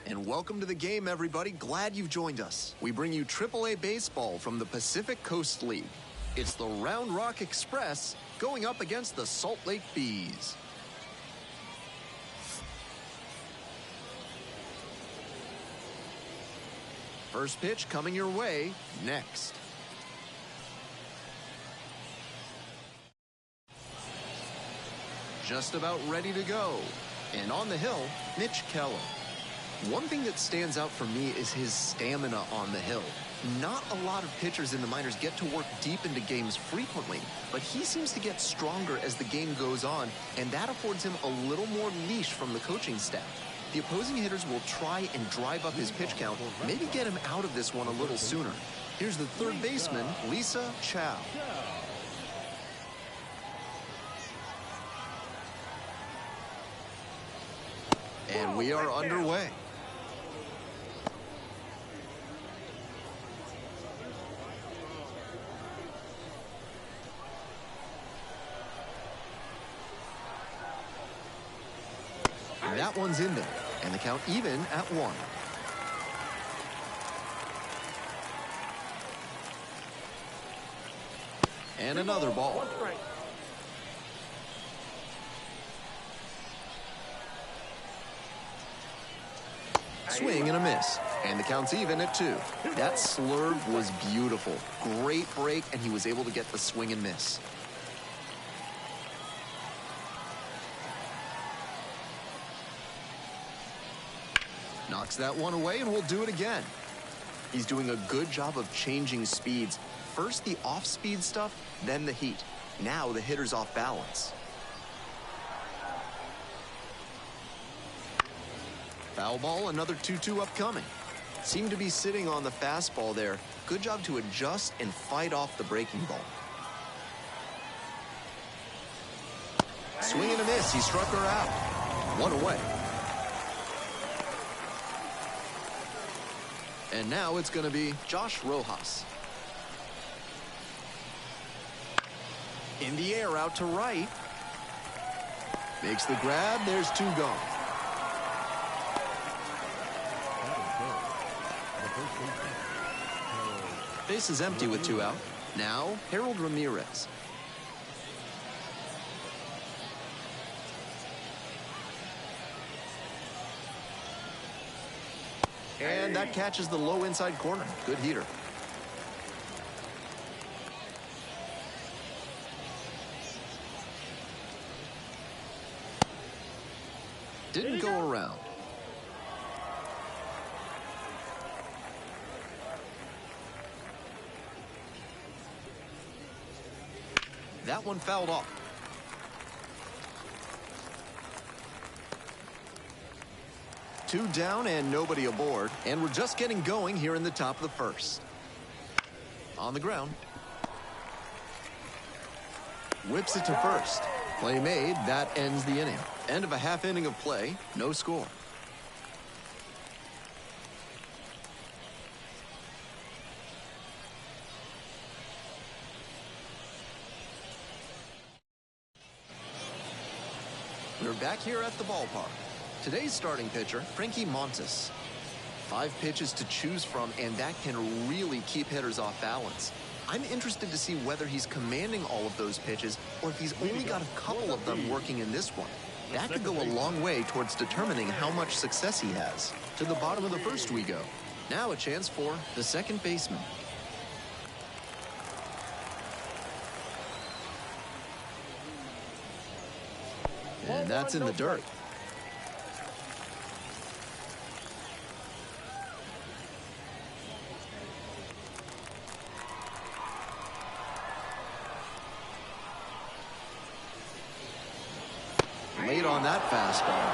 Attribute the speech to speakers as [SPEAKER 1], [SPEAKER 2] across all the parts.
[SPEAKER 1] And welcome to the game, everybody. Glad you've joined us. We bring you AAA baseball from the Pacific Coast League. It's the Round Rock Express going up against the Salt Lake Bees. First pitch coming your way next. Just about ready to go. And on the hill, Mitch Keller. One thing that stands out for me is his stamina on the hill. Not a lot of pitchers in the minors get to work deep into games frequently, but he seems to get stronger as the game goes on, and that affords him a little more leash from the coaching staff. The opposing hitters will try and drive up his pitch count, maybe get him out of this one a little sooner. Here's the third baseman, Lisa Chow. And we are underway. That one's in there, and the count even at 1. And another ball. Swing and a miss, and the count's even at 2. That slurve was beautiful. Great break, and he was able to get the swing and miss. Knocks that one away, and we'll do it again. He's doing a good job of changing speeds. First the off-speed stuff, then the heat. Now the hitter's off balance. Foul ball, another 2-2 upcoming. Seemed to be sitting on the fastball there. Good job to adjust and fight off the breaking ball. Swing and a miss, he struck her out. One away. And now it's going to be Josh Rojas. In the air out to right. Makes the grab. There's 2 gone. Base is empty with 2 out. Now, Harold Ramirez. And that catches the low inside corner. Good heater. Didn't go around. That one fouled off. Two down and nobody aboard, and we're just getting going here in the top of the first. On the ground. Whips it to first. Play made. That ends the inning. End of a half inning of play. No score. We're back here at the ballpark. Today's starting pitcher, Frankie Montes. 5 pitches to choose from, and that can really keep hitters off balance. I'm interested to see whether he's commanding all of those pitches or if he's only got a couple of them working in this one. That could go a long way towards determining how much success he has. To the bottom of the first we go. Now a chance for the second baseman. And that's in the dirt. Late on that fastball.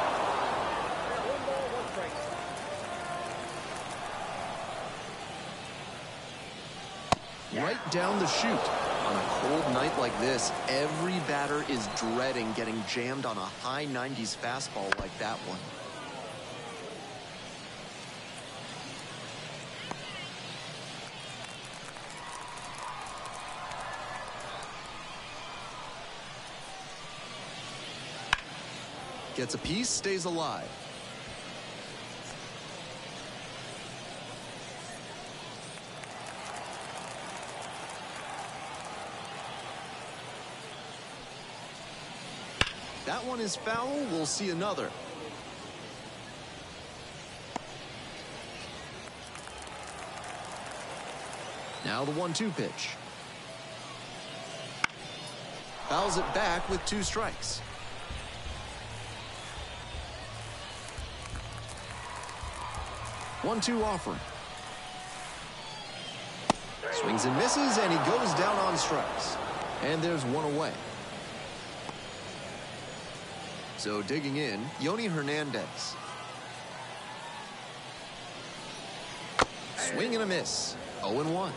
[SPEAKER 1] Right down the chute. On a cold night like this, every batter is dreading getting jammed on a high 90s fastball like that one. Gets a piece, stays alive. That one is foul. We'll see another. Now the 1-2 pitch. Fouls it back with 2 strikes. One-two offering. Swings and misses, and he goes down on strikes. And there's one away. So digging in, Yoni Hernandez. Swing and a miss. 0-1.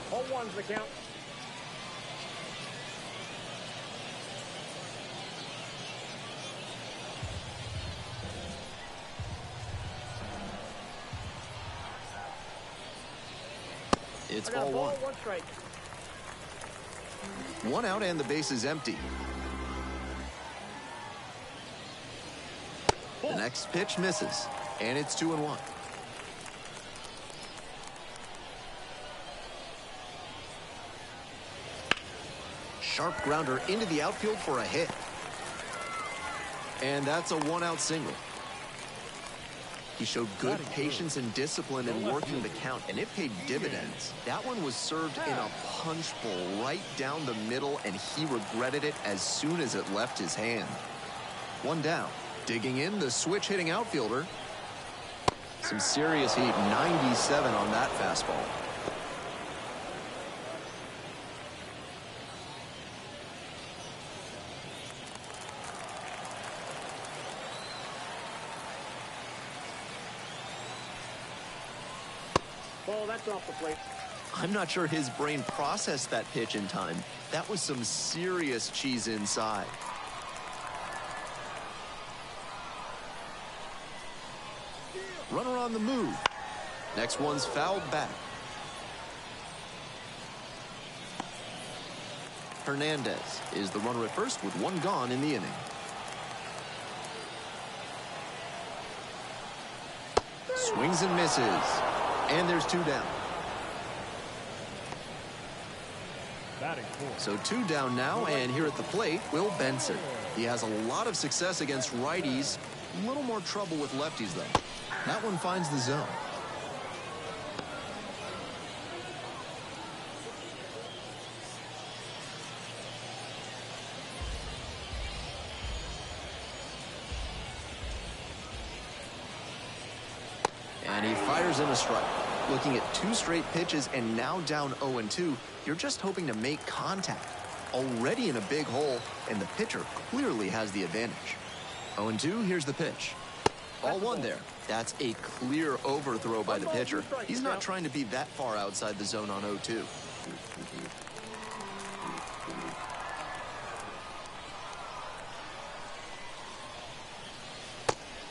[SPEAKER 2] 0-1's the count.
[SPEAKER 1] It's ball 1.
[SPEAKER 2] 1 strike.
[SPEAKER 1] 1 out and the base is empty. The next pitch misses, and it's 2-1. Sharp grounder into the outfield for a hit. And that's a 1-out single. He showed good patience and discipline in working the count, and it paid dividends. That one was served in a punch bowl right down the middle, and he regretted it as soon as it left his hand. 1 down. Digging in, the switch-hitting outfielder. Some serious heat, 97 on that fastball.
[SPEAKER 2] Ball, that's off the plate.
[SPEAKER 1] I'm not sure his brain processed that pitch in time. That was some serious cheese inside. Runner on the move. Next one's fouled back. Hernandez is the runner at first with 1 gone in the inning. Swings and misses. And there's 2 down. So 2 down now, and here at the plate, Will Benson. He has a lot of success against righties. A little more trouble with lefties, though. That one finds the zone. And he fires in a strike. Looking at 2 straight pitches and now down 0-2, you're just hoping to make contact. Already in a big hole, and the pitcher clearly has the advantage. 0-2, here's the pitch. Ball 1 there. That's a clear overthrow by the pitcher. He's not trying to be that far outside the zone on 0-2.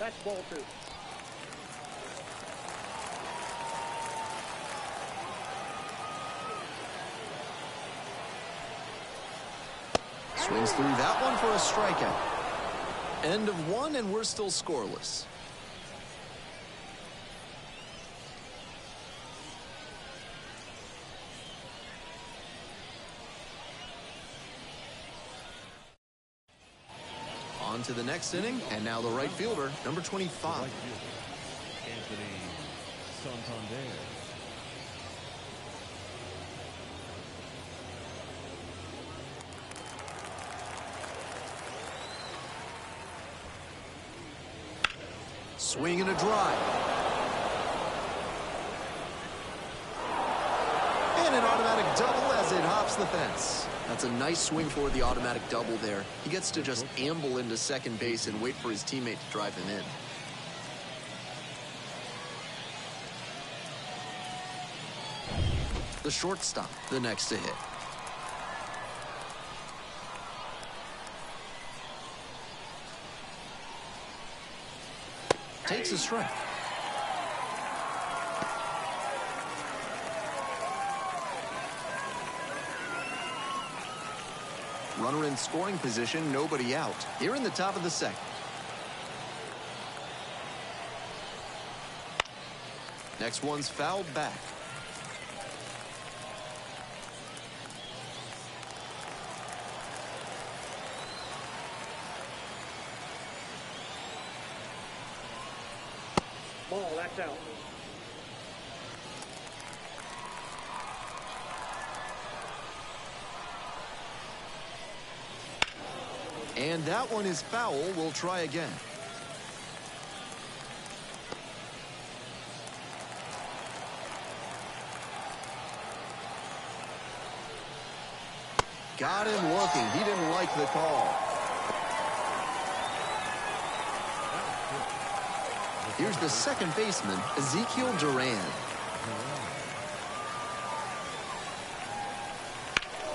[SPEAKER 2] That's ball 2.
[SPEAKER 1] Swings through that one for a strikeout. End of 1, and we're still scoreless. On to the next inning, and now the right fielder, number 25.
[SPEAKER 3] Anthony Santander.
[SPEAKER 1] Swing and a drive. And an automatic double as it hops the fence. That's a nice swing for the automatic double there. He gets to just amble into second base and wait for his teammate to drive him in. The shortstop, the next to hit. Takes a strike. Runner in scoring position, nobody out. Here in the top of the 2nd. Next one's fouled back.
[SPEAKER 2] Ball, that's out.
[SPEAKER 1] And that one is foul. We'll try again. Got him looking. He didn't like the call. Here's the second baseman, Ezekiel Duran.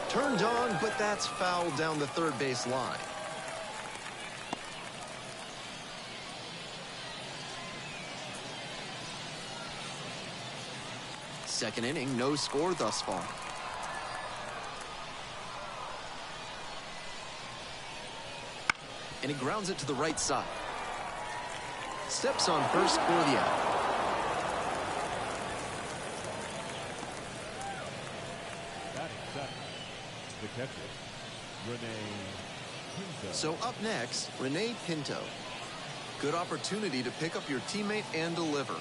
[SPEAKER 1] Turned on, but that's fouled down the third base line. Second inning, no score thus far. And he grounds it to the right side. Steps on first for the out.
[SPEAKER 3] The catcher, Renee Pinto.
[SPEAKER 1] So up next, Renee Pinto. Good opportunity to pick up your teammate and deliver.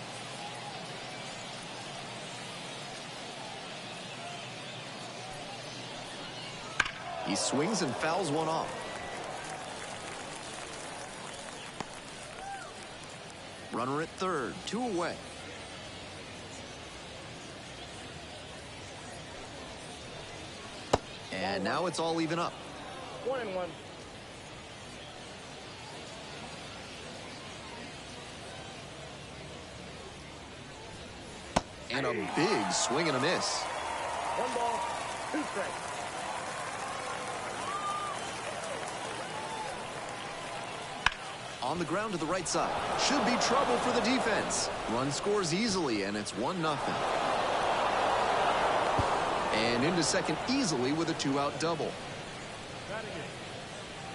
[SPEAKER 1] He swings and fouls one off. Runner at third, 2 away. And now it's all even up.
[SPEAKER 2] 1-1.
[SPEAKER 1] And a big swing and a miss.
[SPEAKER 2] 1 ball, 2 strikes.
[SPEAKER 1] On the ground to the right side. Should be trouble for the defense. Run scores easily, and it's 1-0. And into second easily with a 2-out double.
[SPEAKER 3] Batting in,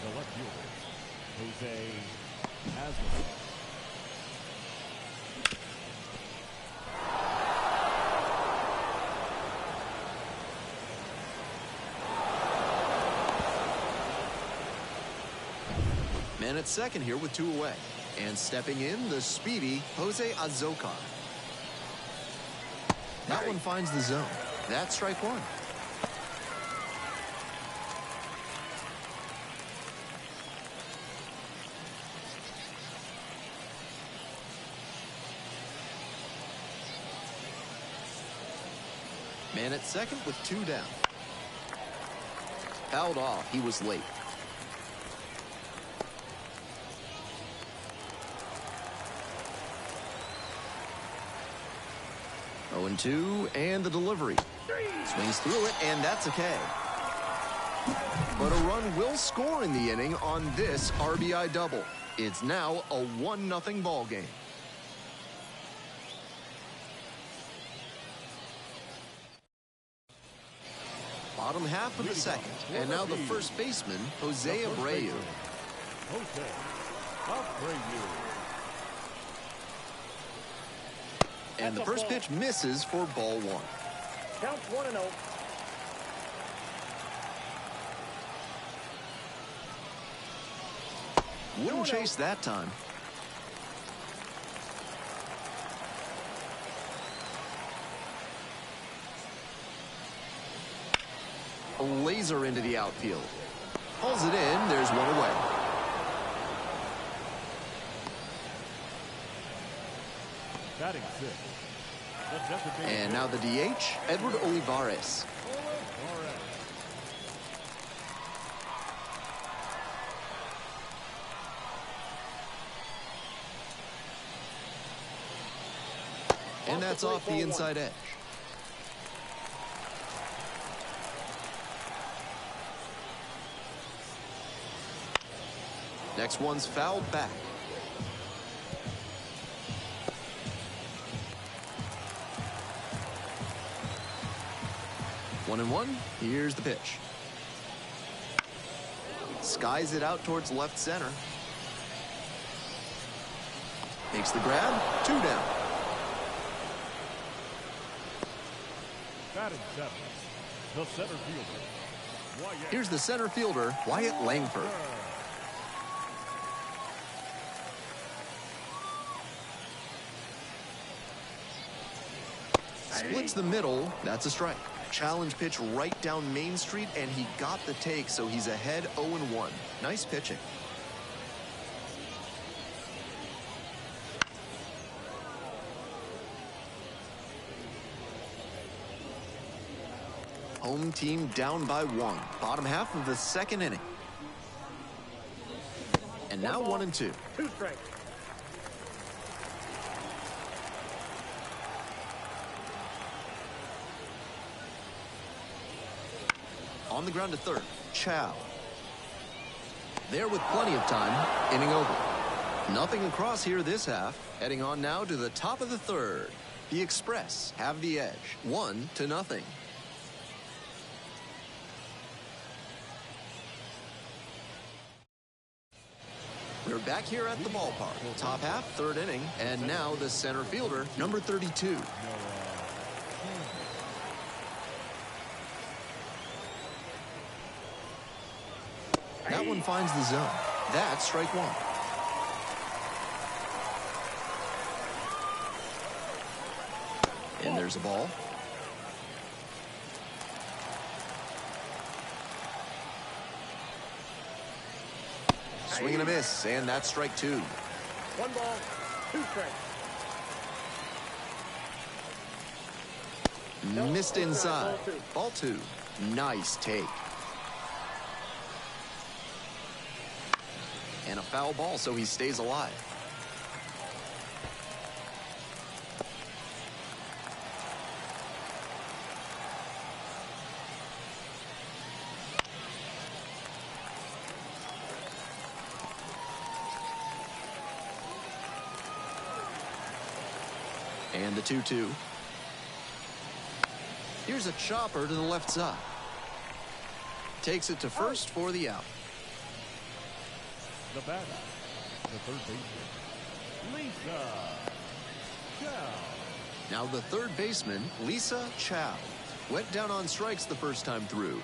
[SPEAKER 3] the left fielder, Jose Haslam.
[SPEAKER 1] Man at second here with 2 away. And stepping in, the speedy Jose Azocar. That one finds the zone. That's strike 1. Man at second with 2 down. Fouled off. He was late. 0-2, and the delivery. Swings through it, and that's a K. But a run will score in the inning on this RBI double. It's now a 1-0 ball game. Bottom half of the second, and now the first baseman, Jose Abreu.
[SPEAKER 3] Jose Abreu.
[SPEAKER 1] And the first pitch misses for ball 1.
[SPEAKER 2] Counts 1-0.
[SPEAKER 1] Wouldn't chase that time. A laser into the outfield. Pulls it in. There's 1 away.
[SPEAKER 3] Batting 6.
[SPEAKER 1] And now the DH, Edward Olivares. And that's off the inside edge. Next one's fouled back. 1-1. Here's the pitch. Skies it out towards left center. Makes the grab. 2 down.
[SPEAKER 3] Batting 7. The center fielder.
[SPEAKER 1] Here's the center fielder, Wyatt Langford. Splits the middle. That's a strike. Challenge pitch right down Main Street, and he got the take, so he's ahead 0-1. Nice pitching. Home team down by 1. Bottom half of the second inning. And now 1-2.
[SPEAKER 2] 2 strikes.
[SPEAKER 1] On the ground to third. Chow. There with plenty of time. Inning over. Nothing across here this half. Heading on now to the top of the third. The Express have the edge. 1-0. We're back here at the ballpark. Top half, third inning, and now the center fielder, number 32. That one finds the zone. That's strike 1. And there's a ball. Swing and a miss, and that's strike 2.
[SPEAKER 2] 1 ball, 2 strikes.
[SPEAKER 1] Missed inside. Ball 2. Nice take. And a foul ball, so he stays alive. And the 2-2. Here's a chopper to the left side. Takes it to first for the out.
[SPEAKER 3] The batter, the third baseman, Lisa Chow.
[SPEAKER 1] Now the third baseman, Lisa Chow. Went down on strikes the first time through.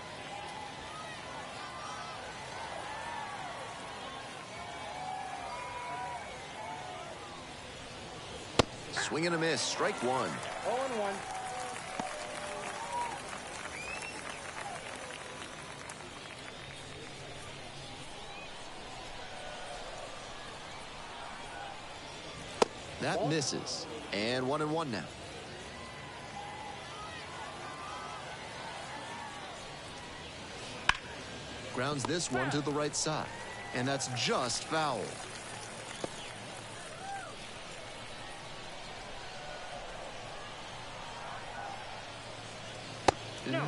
[SPEAKER 1] Swing and a miss, strike 1.
[SPEAKER 2] 0-1.
[SPEAKER 1] That misses. And 1-1 now. Grounds this one to the right side. And that's just foul.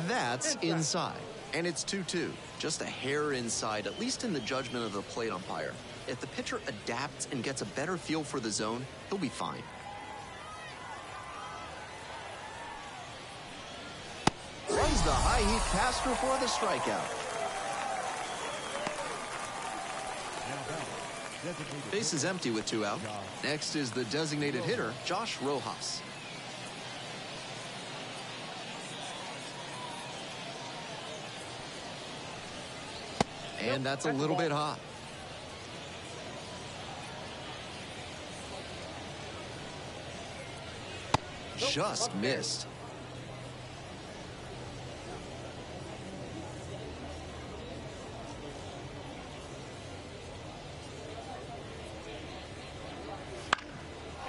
[SPEAKER 1] That's inside. And it's 2-2. Just a hair inside, at least in the judgment of the plate umpire. If the pitcher adapts and gets a better feel for the zone, he'll be fine. Runs the high heat pass before the strikeout. Base is empty with 2 out. Next is the designated hitter, Josh Rojas. And that's a little bit hot. Just missed.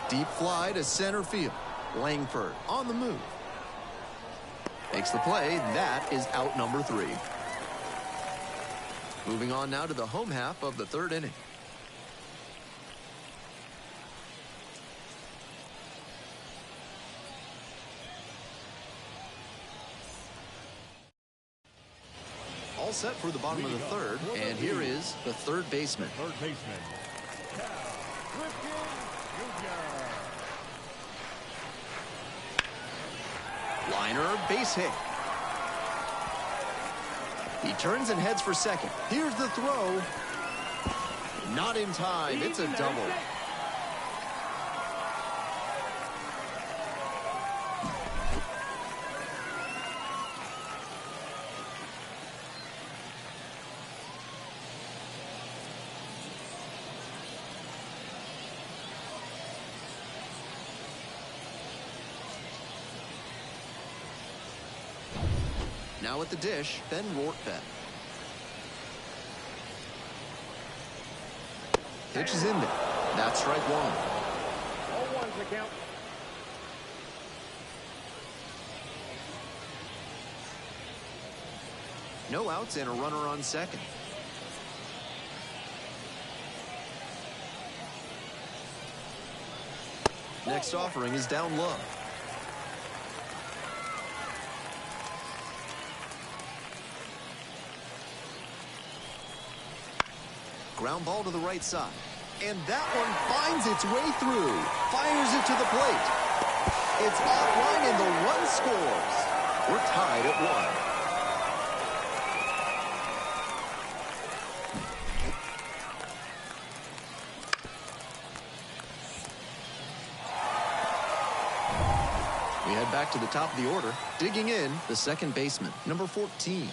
[SPEAKER 1] Deep fly to center field. Langford on the move. Makes the play. That is out number 3. Moving on now to the home half of the third inning. All set for the bottom of the third, and here is the third baseman.
[SPEAKER 3] Third baseman,
[SPEAKER 1] Liner, base hit. He turns and heads for second. Here's the throw. Not in time. It's a double. Now at the dish, Ben Rortvedt. Pitch is in there. That's strike one.
[SPEAKER 2] All one's the count.
[SPEAKER 1] No outs and a runner on second. Next offering is down low. Ground ball to the right side. And that one finds its way through. Fires it to the plate. It's offline and the run scores. We're tied at 1. We head back to the top of the order. Digging in, the second baseman, number 14.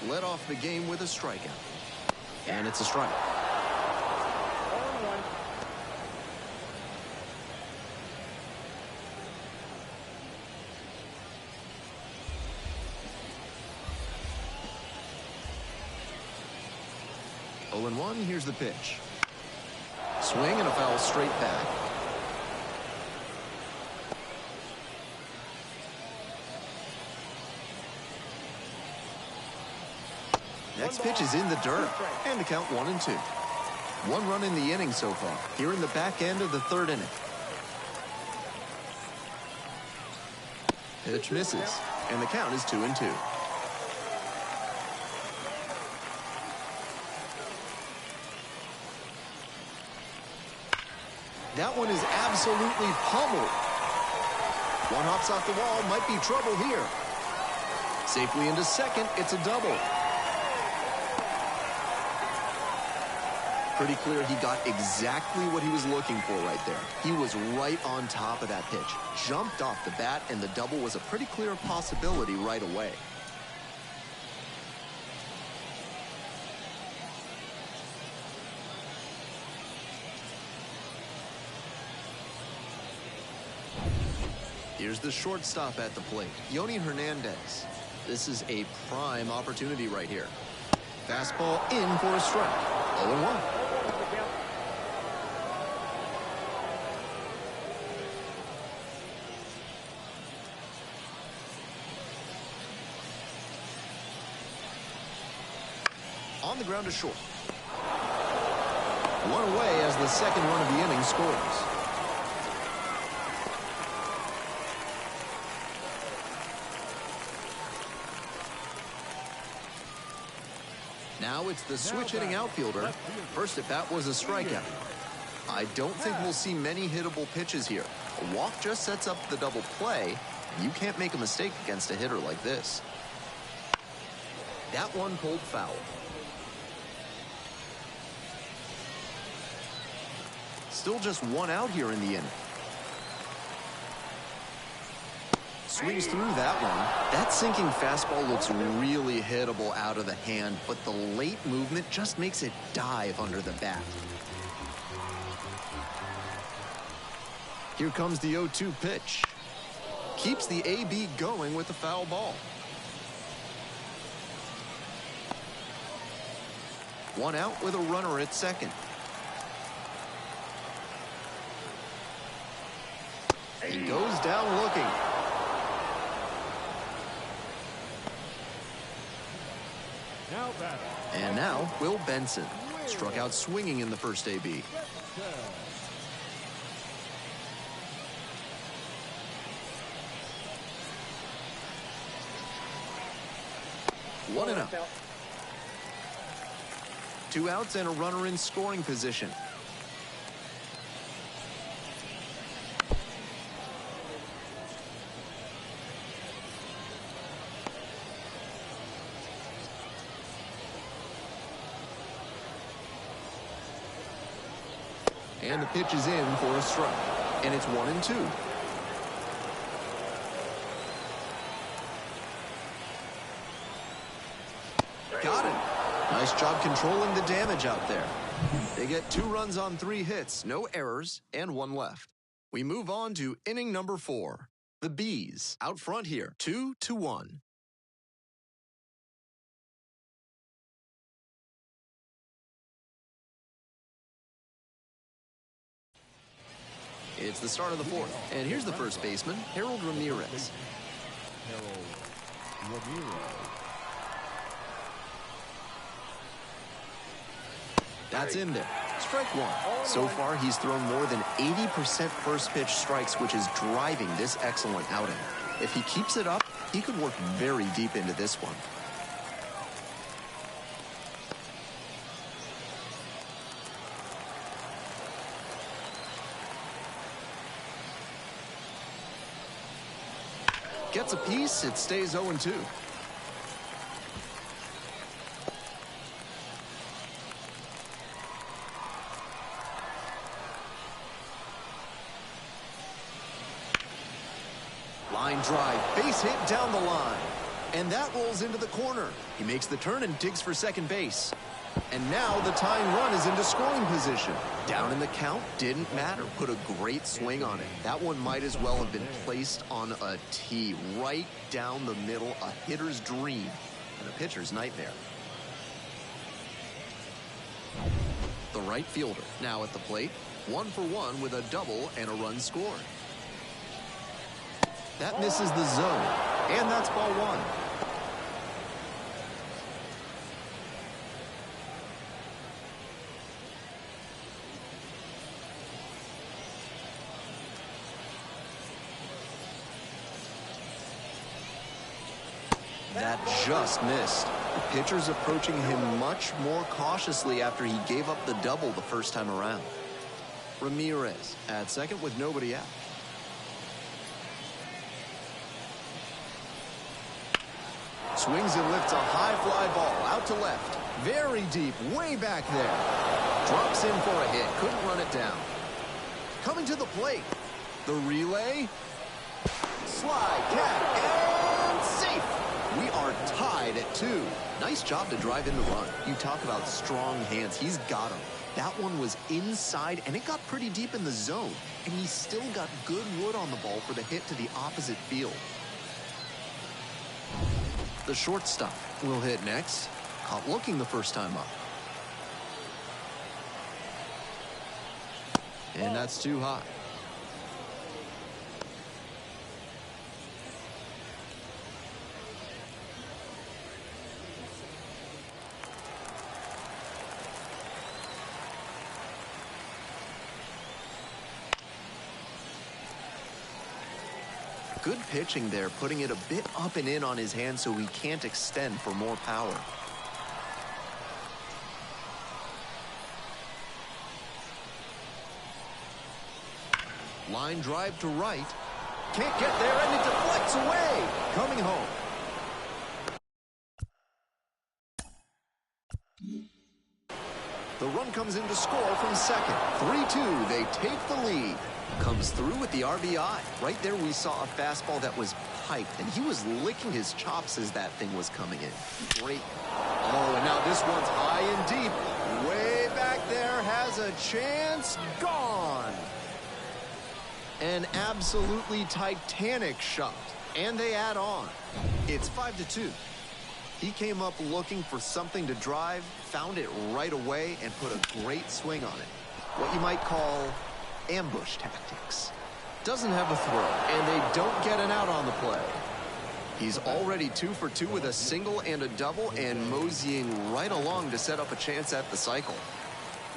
[SPEAKER 1] Led off the game with a strikeout. And it's a strike. 0-1, here's the pitch. Swing and a foul straight back. Next pitch is in the dirt, and the count 1-2. 1 run in the inning so far, here in the back end of the third inning. Pitch misses, and the count is 2-2. That one is absolutely pummeled. One hops off the wall, might be trouble here. Safely into second, it's a double. Pretty clear he got exactly what he was looking for right there. He was right on top of that pitch. Jumped off the bat, and the double was a pretty clear possibility right away. Here's the shortstop at the plate, Yoni Hernandez. This is a prime opportunity right here. Fastball in for a strike. 0-1. On the ground to short. One away as the second run of the inning scores. Now it's the switch-hitting outfielder. First at bat was a strikeout. I don't think we'll see many hittable pitches here. A walk just sets up the double play. You can't make a mistake against a hitter like this. That one pulled foul. Still just one out here in the inning. Swings through that one. That sinking fastball looks really hittable out of the hand, but the late movement just makes it dive under the bat. Here comes the 0-2 pitch. Keeps the AB going with the foul ball. One out with a runner at second. He goes down looking. And now, Will Benson. Struck out swinging in the first AB. One and out. 2 outs and a runner in scoring position. And the pitch is in for a strike. And it's 1-2. Got it. Nice job controlling the damage out there. They get 2 runs on 3 hits, no errors, and 1 left. We move on to inning number 4. The Bees out front here, 2-1. It's the start of the fourth. And here's the first baseman, Harold Ramirez.
[SPEAKER 3] Harold Ramirez.
[SPEAKER 1] That's in there. Strike one. So far, he's thrown more than 80% first pitch strikes, which is driving this excellent outing. If he keeps it up, he could work very deep into this one. Gets a piece, it stays 0-2. Line drive, base hit down the line. And that rolls into the corner. He makes the turn and digs for second base. And now the tying run is into scoring position. Down in the count, didn't matter. Put a great swing on it. That one might as well have been placed on a tee right down the middle. A hitter's dream and a pitcher's nightmare. The right fielder now at the plate. 1 for 1 with a double and a run scored. That misses the zone. And that's ball one. That just missed. The pitcher's approaching him much more cautiously after he gave up the double the first time around. Ramirez at second with nobody out. Swings and lifts a high fly ball out to left. Very deep, way back there. Drops in for a hit, couldn't run it down. Coming to the plate. The relay. Slide, catch, and safe. We are tied at 2. Nice job to drive in the run. You talk about strong hands. He's got them. That one was inside, and it got pretty deep in the zone. And he still got good wood on the ball for the hit to the opposite field. The shortstop will hit next. Caught looking the first time up. And that's too high. Good pitching there, putting it a bit up and in on his hand so he can't extend for more power. Line drive to right. Can't get there, and it deflects away. Coming home. The run comes in to score from second. 3-2, they take the lead. Comes through with the RBI. Right there we saw a fastball that was piped, and he was licking his chops as that thing was coming in. Great. Oh, and now this one's high and deep. Way back there, has a chance. Gone. An absolutely titanic shot. And they add on. It's 5-2. He came up looking for something to drive, found it right away, and put a great swing on it. What you might call ambush tactics. Doesn't have a throw, and they don't get an out on the play. He's already 2 for 2 with a single and a double, and moseying right along to set up a chance at the cycle.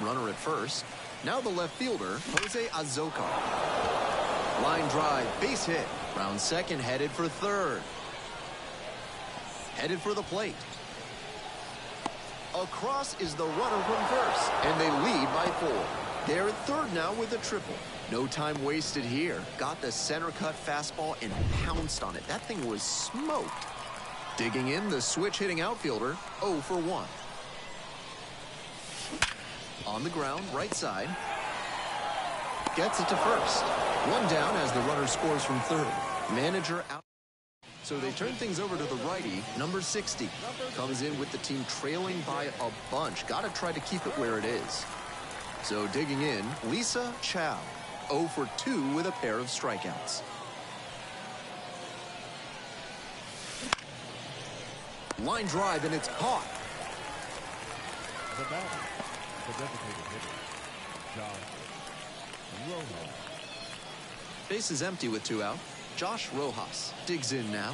[SPEAKER 1] Runner at first. Now the left fielder, Jose Azocar. Line drive, base hit. Round second, headed for third. Headed for the plate. Across is the runner from first, and they lead by 4. They're at third now with a triple. No time wasted here. Got the center cut fastball and pounced on it. That thing was smoked. Digging in, the switch hitting outfielder, 0 for 1. On the ground, right side. Gets it to first. 1 down as the runner scores from third. Manager out. So they turn things over to the righty, number 60. Comes in with the team trailing by a bunch. Got to try to keep it where it is. So digging in, Lisa Chow, 0 for 2 with a pair of strikeouts. Line drive, and it's caught.
[SPEAKER 3] The batter, the designated hitter, John Rojas.
[SPEAKER 1] Base is empty with 2 out. Josh Rojas digs in now.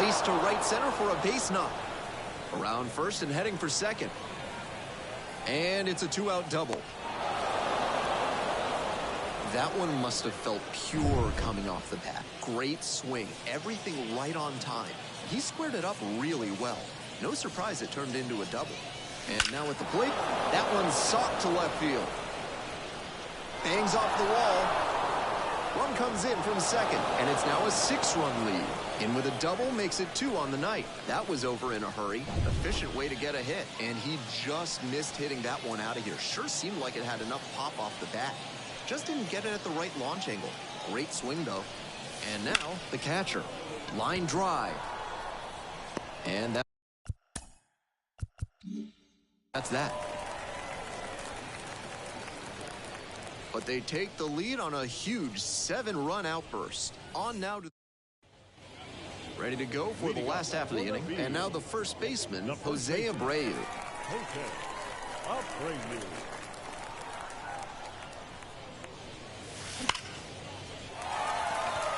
[SPEAKER 1] Laced to right center for a base knock. Around first and heading for second. And it's a 2-out double. That one must have felt pure coming off the bat. Great swing. Everything right on time. He squared it up really well. No surprise it turned into a double. And now at the plate, that one socked to left field. Bangs off the wall. Run comes in from second, and it's now a 6-run lead. In with a double makes it 2 on the night. That was over in a hurry. Efficient way to get a hit, and he just missed hitting that one out of here. Sure seemed like it had enough pop off the bat. Just didn't get it at the right launch angle. Great swing, though. And now, the catcher. Line drive. And that's that. But they take the lead on a huge 7-run outburst. On now to... Ready to go for the last half of the inning. And now the first baseman, Jose Abreu.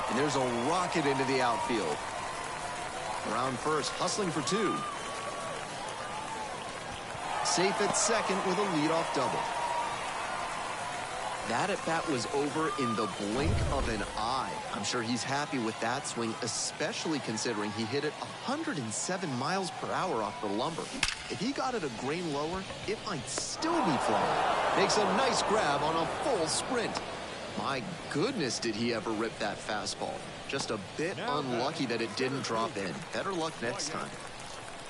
[SPEAKER 1] And there's a rocket into the outfield. Around first, hustling for 2. Safe at second with a leadoff double. That at-bat was over in the blink of an eye. I'm sure he's happy with that swing, especially considering he hit it 107 miles per hour off the lumber. If he got it a grain lower, it might still be flying. Makes a nice grab on a full sprint. My goodness, did he ever rip that fastball. Just a bit unlucky that it didn't drop in. Better luck next time.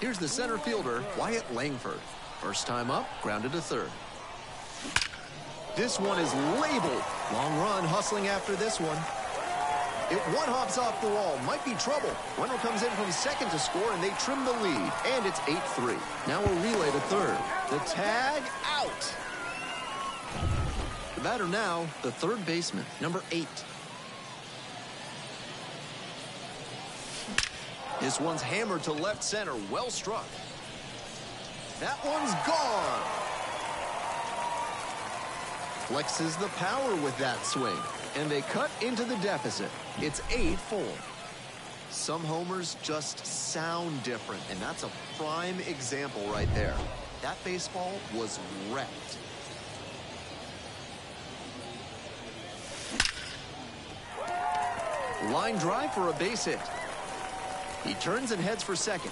[SPEAKER 1] Here's the center fielder, Wyatt Langford. First time up, grounded to third. This one is labeled. Long run hustling after this one. It one hops off the wall. Might be trouble. Runner comes in from second to score, and they trim the lead. And it's 8-3. Now a relay to third. The tag out. The batter now, the third baseman, number 8. This one's hammered to left center. Well struck. That one's gone. Flexes the power with that swing, and they cut into the deficit. It's 8-4. Some homers just sound different, and that's a prime example right there. That baseball was wrecked. Line drive for a base hit. He turns and heads for second.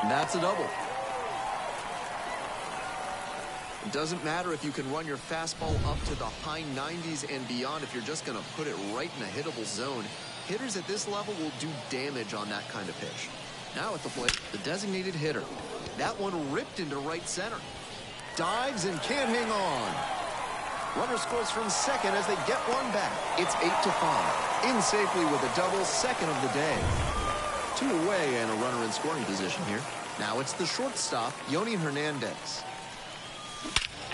[SPEAKER 1] And that's a double. It doesn't matter if you can run your fastball up to the high 90s and beyond if you're just going to put it right in a hittable zone. Hitters at this level will do damage on that kind of pitch. Now at the plate, the designated hitter. That one ripped into right center. Dives and can't hang on. Runner scores from second as they get one back. It's 8-5. In safely with a double, second of the day. 2 away and a runner in scoring position here. Now it's the shortstop, Yoni Hernandez.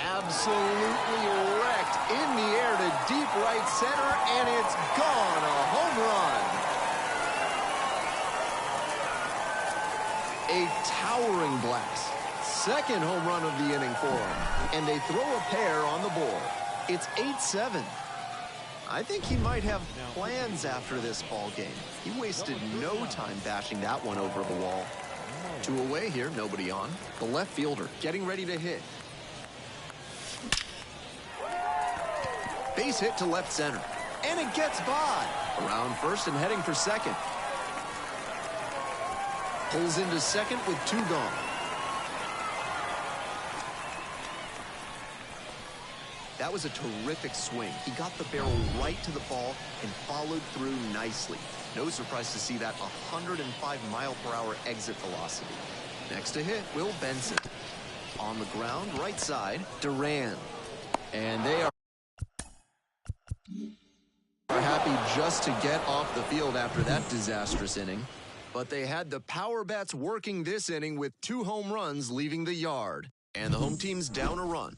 [SPEAKER 1] Absolutely wrecked in the air to deep right center, and it's gone. A home run. A towering blast. Second home run of the inning for him. And they throw a pair on the board. It's 8-7. I think he might have plans after this ball game. He wasted no time bashing that one over the wall. 2 away here, nobody on. The left fielder getting ready to hit. Base hit to left center. And it gets by. Around first and heading for second. Pulls into second with 2 gone. That was a terrific swing. He got the barrel right to the ball and followed through nicely. No surprise to see that 105 mile per hour exit velocity. Next to hit, Will Benson. On the ground, right side, Duran. And they are happy just to get off the field after that disastrous inning. But they had the power bats working this inning with 2 home runs leaving the yard. And the home team's down a run.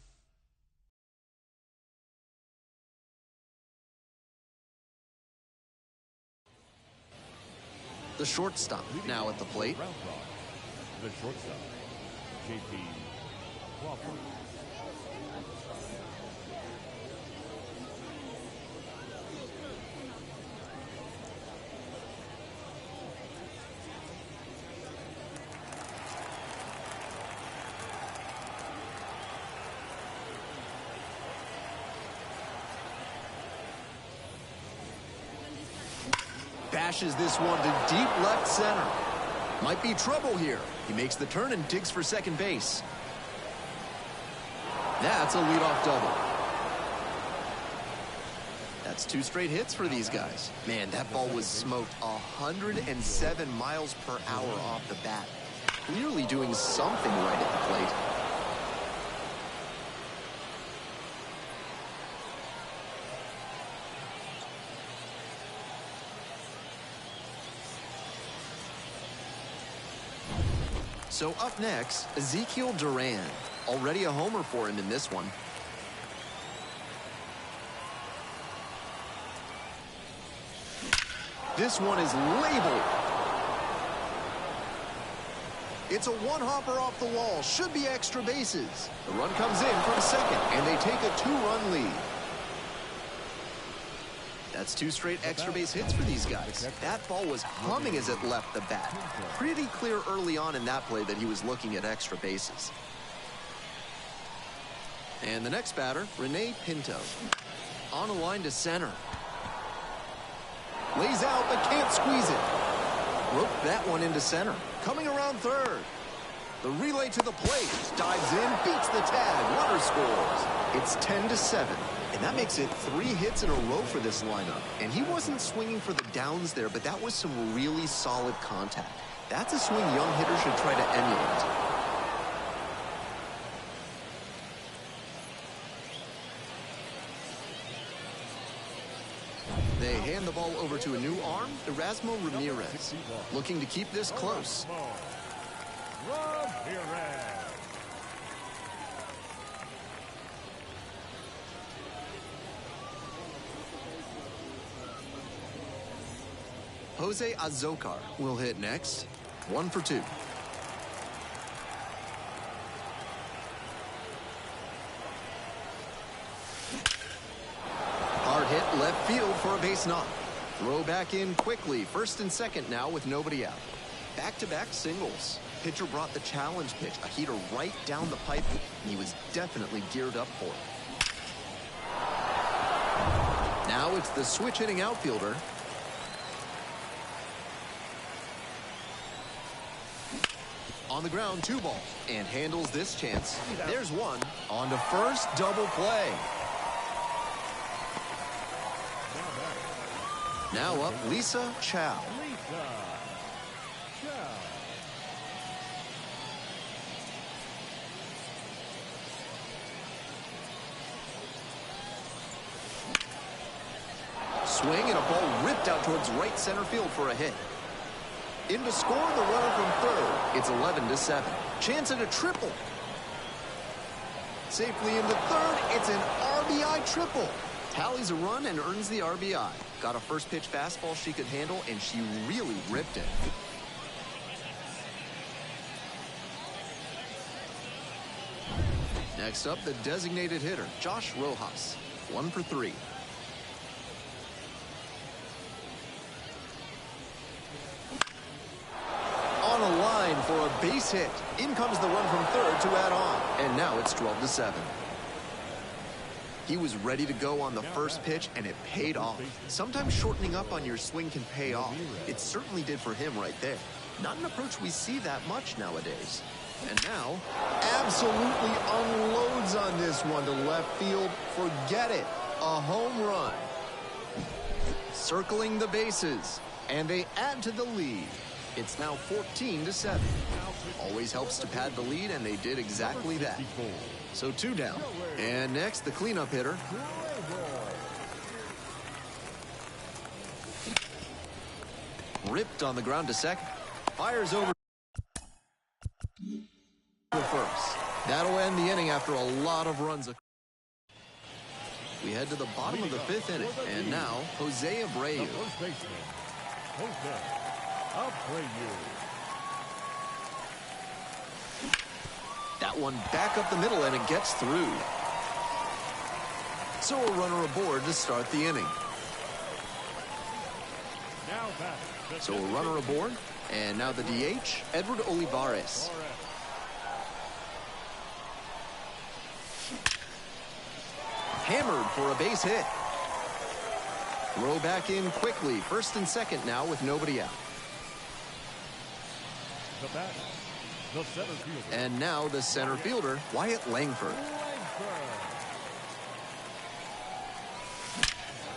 [SPEAKER 1] The shortstop now at the plate.
[SPEAKER 3] The shortstop, J.P. Crawford.
[SPEAKER 1] Bashes this one to deep left center. Might be trouble here. He makes the turn and digs for second base. That's a leadoff double. That's 2 straight hits for these guys. Man, that ball was smoked 107 miles per hour off the bat. Clearly doing something right at the plate. So up next, Ezekiel Duran. Already a homer for him in this one. This one is labeled. It's a one-hopper off the wall. Should be extra bases. The run comes in from second, and they take a 2-run lead. That's 2 straight extra base hits for these guys. That ball was humming as it left the bat. Pretty clear early on in that play that he was looking at extra bases. And the next batter, Rene Pinto. On a line to center. Lays out, but can't squeeze it. Roped that one into center. Coming around third. The relay to the plate. Dives in, beats the tag. Runner scores. It's 10-7. And that makes it 3 hits in a row for this lineup. And he wasn't swinging for the downs there, but that was some really solid contact. That's a swing young hitters should try to emulate. They hand the ball over to a new arm, Erasmo Ramirez. Looking to keep this close.
[SPEAKER 3] Ramirez.
[SPEAKER 1] Jose Azocar will hit next. 1 for 2. Hard hit left field for a base knock. Throw back in quickly. First and second now with nobody out. Back-to-back singles. Pitcher brought the challenge pitch, a heater right down the pipe, and he was definitely geared up for it. Now it's the switch hitting outfielder. On the ground, 2 balls, and handles this chance. There's one. On to first, double play. Now up, Lisa Chow. Swing and a ball ripped out towards right center field for a hit. In to score, the runner from third. It's 11-7. Chance at a triple. Safely into third. It's an RBI triple. Tallies a run and earns the RBI. Got a first pitch fastball she could handle, and she really ripped it. Next up, the designated hitter, Josh Rojas. 1 for 3. On a line for a base hit. In comes the run from third to add on. And now it's 12-7. He was ready to go on the first pitch, and it paid off. Sometimes shortening up on your swing can pay off. It certainly did for him right there. Not an approach we see that much nowadays. And now, absolutely unloads on this one to left field. Forget it. A home run. Circling the bases. And they add to the lead. It's now 14-7. Always helps to pad the lead, and they did exactly that. So 2 down. And next, the cleanup hitter. Ripped on the ground to second. Fires over to first. That'll end the inning after a lot of runs. We head to the bottom of the 5th inning. And now, Jose Abreu.
[SPEAKER 3] Abreu.
[SPEAKER 1] That one back up the middle, and it gets through. So a runner aboard to start the inning.
[SPEAKER 3] Now back.
[SPEAKER 1] So a runner aboard, and now the DH, Edward Olivares. Hammered for a base hit. Throw back in quickly. First and second now with nobody out.
[SPEAKER 3] The batter, the center fielder.
[SPEAKER 1] And now the center fielder, Wyatt Langford.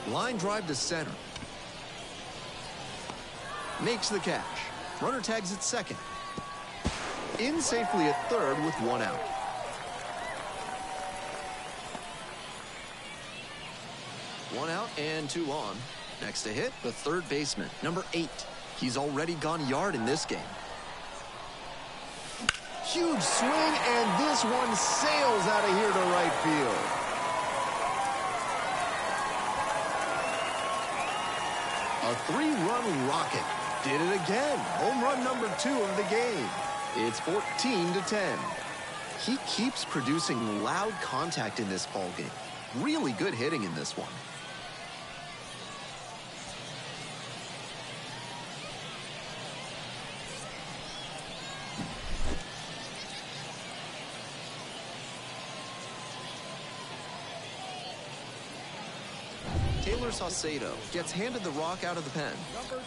[SPEAKER 1] Line drive to center. Makes the catch. Runner tags at second. In safely at third with one out. One out and two on. Next to hit, the third baseman, number 8. He's already gone yard in this game. Huge swing, and this one sails out of here to right field. A 3-run rocket. Did it again. Home run number 2 of the game. It's 14-10. He keeps producing loud contact in this ball game. Really good hitting in this one. Saucedo gets handed the rock out of the pen.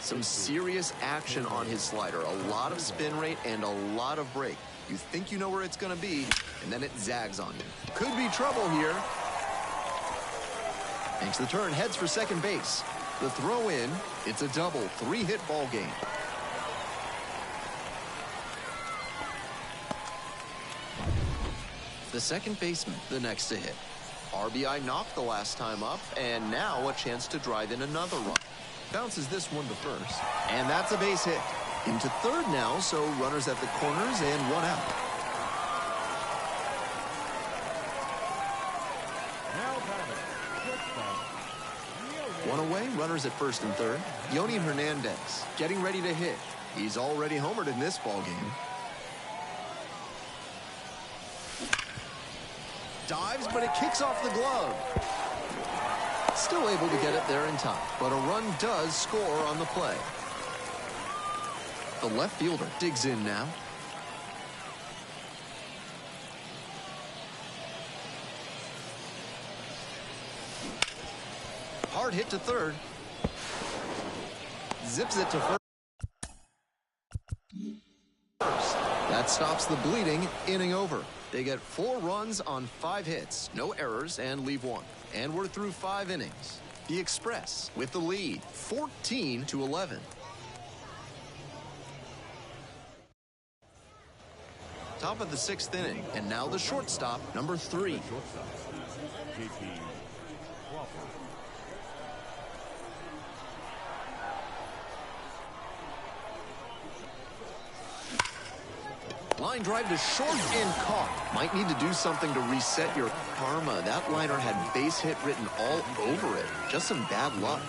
[SPEAKER 1] Some serious action on his slider. A lot of spin rate and a lot of break. You think you know where it's going to be, and then it zags on you. Could be trouble here. Makes the turn, heads for second base. The throw in, it's a double, 3-hit ball game. The second baseman, the next to hit. RBI knocked the last time up, and now a chance to drive in another run. Bounces this one to first, and that's a base hit. Into third now, so runners at the corners and one out. One away, runners at first and third. Yoni Hernandez getting ready to hit. He's already homered in this ball game. Dives, but it kicks off the glove. Still able to get it there in time, but a run does score on the play. The left fielder digs in now. Hard hit to third. Zips it to first. That stops the bleeding. Inning over. They get 4 runs on 5 hits, no errors, and leave 1. And we're through 5 innings. The Express with the lead, 14-11. Top of the 6th inning, and now the shortstop, number 3. Line drive to short and caught. Might need to do something to reset your karma. That liner had base hit written all over it. Just some bad luck.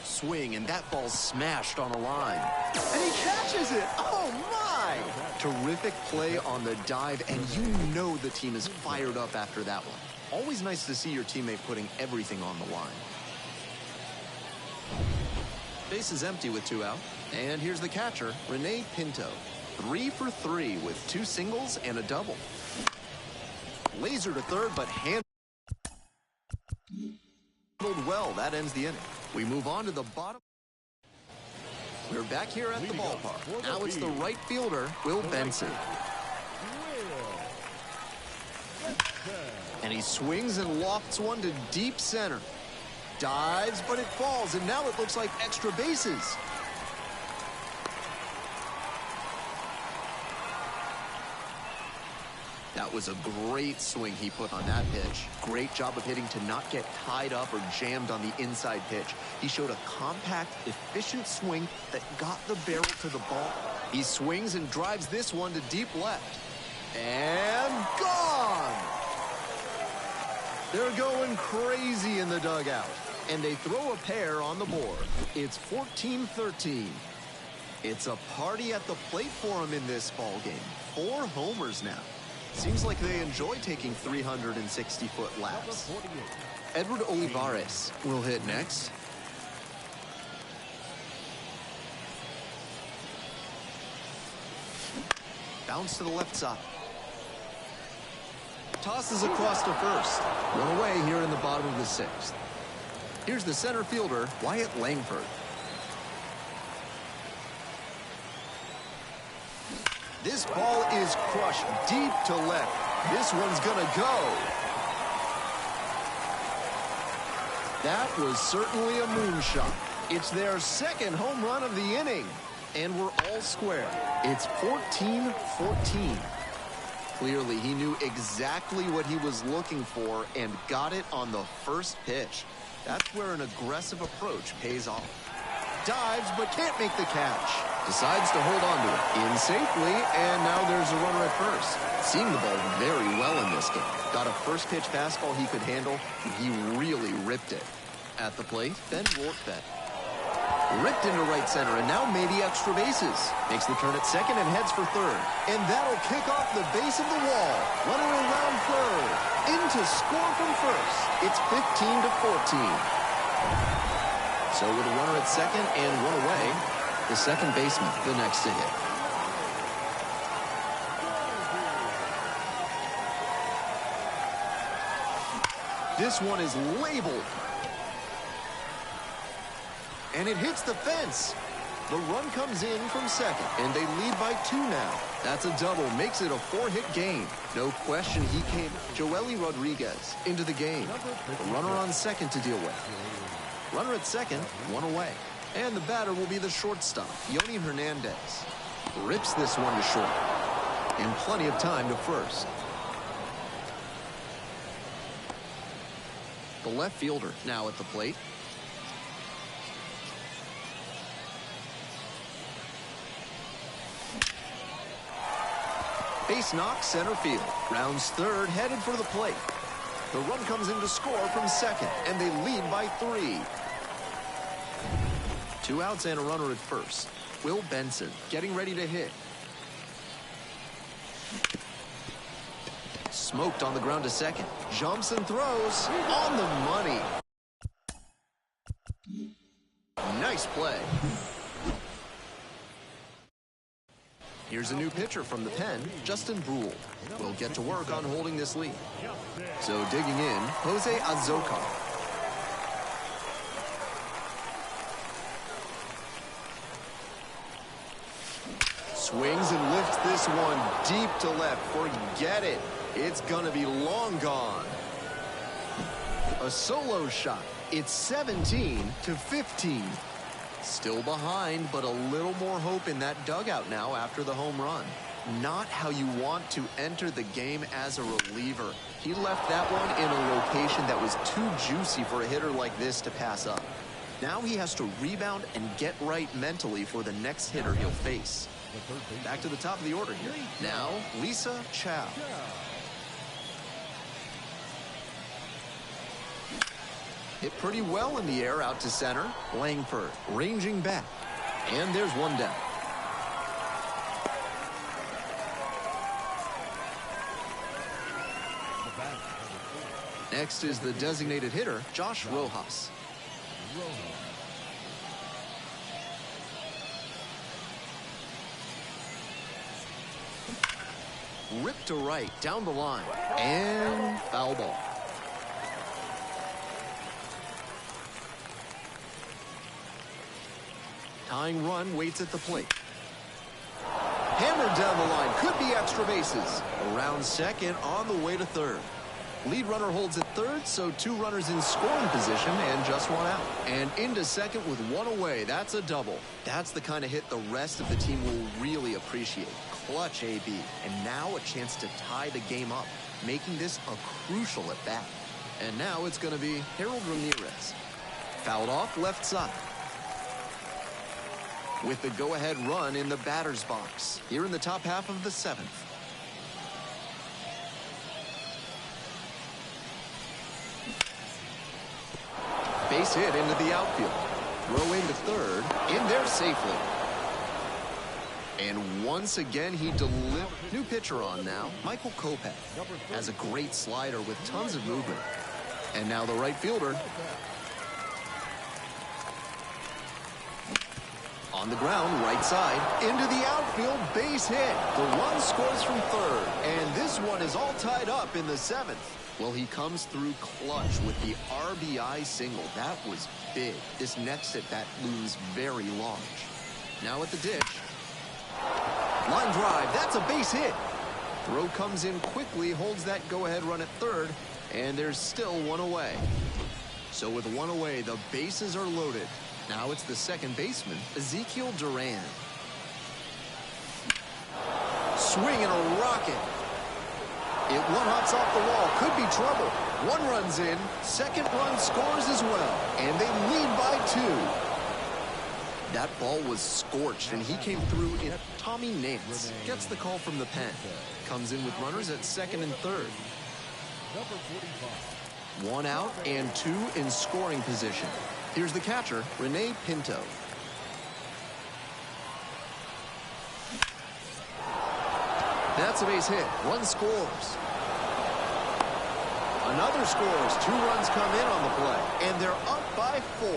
[SPEAKER 1] Swing, and that ball's smashed on a line. And he catches it. Oh, my! Terrific play on the dive, and you know the team is fired up after that one. Always nice to see your teammate putting everything on the line. Base is empty with 2 out. And here's the catcher, Rene Pinto. 3 for 3 with 2 singles and a double. Laser to third, but handled well. That ends the inning. We move on to the bottom. We're back here at the ballpark. Now it's the right fielder, Will Benson. And he swings and lofts one to deep center. Dives, but it falls, and now it looks like extra bases. That was a great swing he put on that pitch. Great job of hitting to not get tied up or jammed on the inside pitch. He showed a compact, efficient swing that got the barrel to the ball. He swings and drives this one to deep left. And gone! They're going crazy in the dugout. And they throw a pair on the board. It's 14-13. It's a party at the plate for him in this ball game. 4 homers now. Seems like they enjoy taking 360-foot laps. Edward Olivares will hit next. Bounce to the left side. Tosses across to first. One away here in the bottom of the 6th. Here's the center fielder, Wyatt Langford. This ball is crushed deep to left. This one's gonna go. That was certainly a moonshot. It's their 2nd home run of the inning. And we're all square. It's 14-14. Clearly, he knew exactly what he was looking for and got it on the first pitch. That's where an aggressive approach pays off. Dives, but can't make the catch. Decides to hold on to it in safely, and now there's a runner at first. Seeing the ball very well in this game. Got a first pitch fastball he could handle, and he really ripped it. At the plate, Ben Rortvedt. Ripped into right center, and now maybe extra bases. Makes the turn at second and heads for third. And that'll kick off the base of the wall. Runner around third. In to score from first. It's 15-14. So with a runner at second and one away, the second baseman, the next to hit. This one is labeled. And it hits the fence. The run comes in from second, and they lead by 2 now. That's a double, makes it a 4-hit game. No question he came. Joely Rodriguez into the game. The runner on second to deal with. Runner at second, one away. And the batter will be the shortstop, Yoni Hernandez. Rips this one to short. And plenty of time to first. The left fielder now at the plate. Base knock, center field. Rounds third, headed for the plate. The run comes in to score from second, and they lead by 3. 2 outs and a runner at first. Will Benson getting ready to hit. Smoked on the ground to second. Jumps and throws on the money. Nice play. Here's a new pitcher from the pen, Justin Brule. Will get to work on holding this lead. So digging in, Jose Azocar. Swings and lifts this one deep to left. Forget it. It's gonna be long gone. A solo shot. It's 17-15. Still behind, but a little more hope in that dugout now after the home run. Not how you want to enter the game as a reliever. He left that one in a location that was too juicy for a hitter like this to pass up. Now he has to rebound and get right mentally for the next hitter he'll face. Back to the top of the order here. Now, Lisa Chow. Hit pretty well in the air out to center. Langford ranging back. And there's one down. Next is the designated hitter, Josh Rojas. Ripped to right, down the line. And foul ball. Tying run waits at the plate. Hammered down the line. Could be extra bases. Around second, on the way to third. Lead runner holds at third, so 2 runners in scoring position and just 1 out. And into second with 1 away. That's a double. That's the kind of hit the rest of the team will really appreciate. Clutch AB. And now a chance to tie the game up, making this a crucial at bat. And now it's going to be Harold Ramirez. Fouled off left side. With the go-ahead run in the batter's box here in the top half of the 7th. Base hit into the outfield. Throw into third. In there safely. And once again, he delivered. New pitcher on now, Michael Kopech. Has a great slider with tons of movement. And now the right fielder. On the ground, right side, into the outfield, base hit. The run scores from third, and this one is all tied up in the seventh. Well, he comes through clutch with the RBI single. That was big. This next at bat looms very large. Now at the ditch. Line drive, that's a base hit. Throw comes in quickly, holds that go-ahead run at third, and there's still one away. So with one away, the bases are loaded. Now it's the second baseman, Ezekiel Duran. Swing and a rocket. It one-hops off the wall. Could be trouble. One runs in. Second run scores as well. And they lead by 2. That ball was scorched, and he came through in. Tommy Nance gets the call from the pen. Comes in with runners at second and third.
[SPEAKER 3] Number 45.
[SPEAKER 1] 1 out and 2 in scoring position. Here's the catcher, Rene Pinto. That's a base hit. One scores. Another scores. 2 runs come in on the play, and they're up by 4.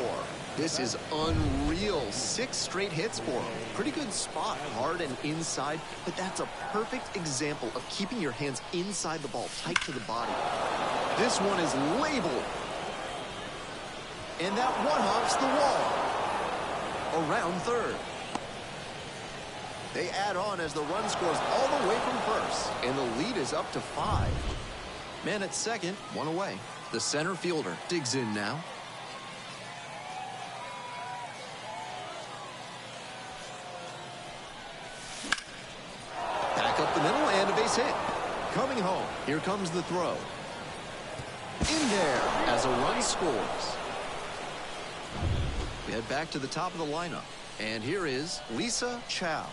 [SPEAKER 1] This is unreal. 6 straight hits for him. Pretty good spot, hard and inside, but that's a perfect example of keeping your hands inside the ball, tight to the body. This one is labeled. And that one hops the wall. Around third. They add on as the run scores all the way from first. And the lead is up to 5. Man at second, 1 away. The center fielder digs in now. Back up the middle and a base hit. Coming home. Here comes the throw. In there as a run scores. We head back to the top of the lineup. And here is Lisa Chow.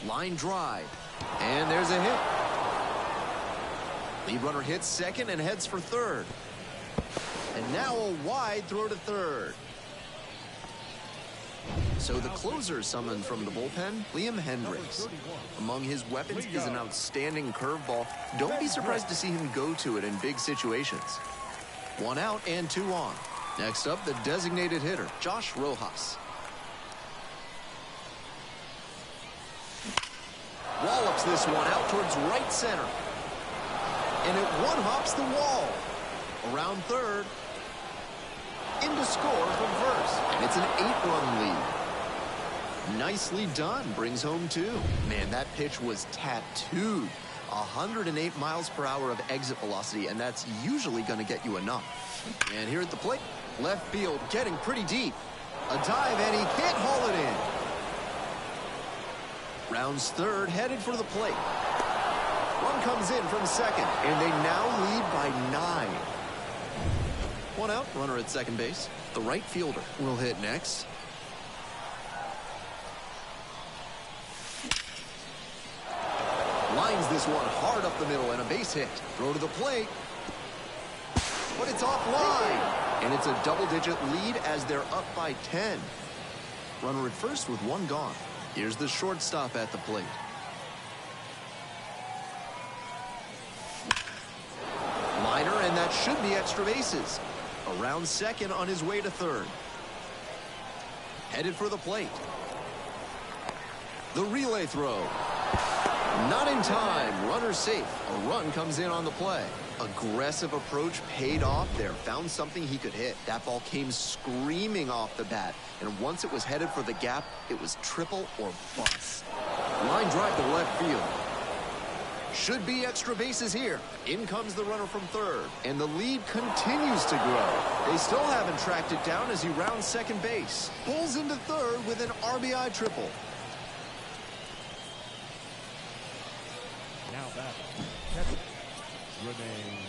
[SPEAKER 1] Line drive. And there's a hit. Lead runner hits second and heads for third. And now a wide throw to third. So the closer summoned from the bullpen, Liam Hendricks. Among his weapons is an outstanding curveball. Don't be surprised to see him go to it in big situations. 1 out and 2 on. Next up, the designated hitter, Josh Rojas. Wallops this one out towards right center. And it one-hops the wall. Around third. In to score from first. And it's an 8-run lead. Nicely done. Brings home 2. Man, that pitch was tattooed. 108 miles per hour of exit velocity, and that's usually going to get you enough. And here at the plate, left field getting pretty deep. A dive, and he can't haul it in. Rounds third, headed for the plate. Run comes in from second, and they now lead by 9. 1 out, runner at second base. The right fielder will hit next. Lines this one hard up the middle and a base hit. Throw to the plate. But it's offline. And it's a double-digit lead as they're up by 10. Runner at first with 1 gone. Here's the shortstop at the plate. Liner, and that should be extra bases. Around second on his way to third. Headed for the plate. The relay throw. Not in time. Runner safe. A run comes in on the play. Aggressive approach paid off there. Found something he could hit. That ball came screaming off the bat. And once it was headed for the gap, it was triple or bust. Line drive to left field. Should be extra bases here. In comes the runner from third. And the lead continues to grow. They still haven't tracked it down as he rounds second base. Pulls into third with an RBI triple.
[SPEAKER 3] Now back. Rene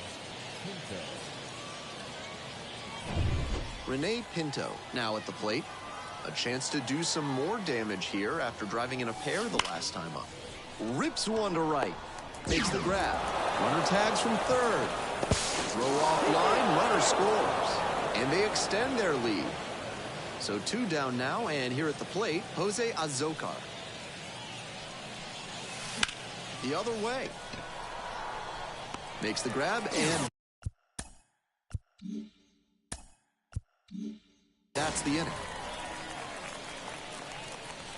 [SPEAKER 3] Pinto.
[SPEAKER 1] Rene Pinto now at the plate. A chance to do some more damage here after driving in a pair the last time up. Rips one to right. Makes the grab. Runner tags from third. Throw off line, runner scores. And they extend their lead. So 2 down now, and here at the plate, Jose Azocar. The other way. Makes the grab, and that's the inning.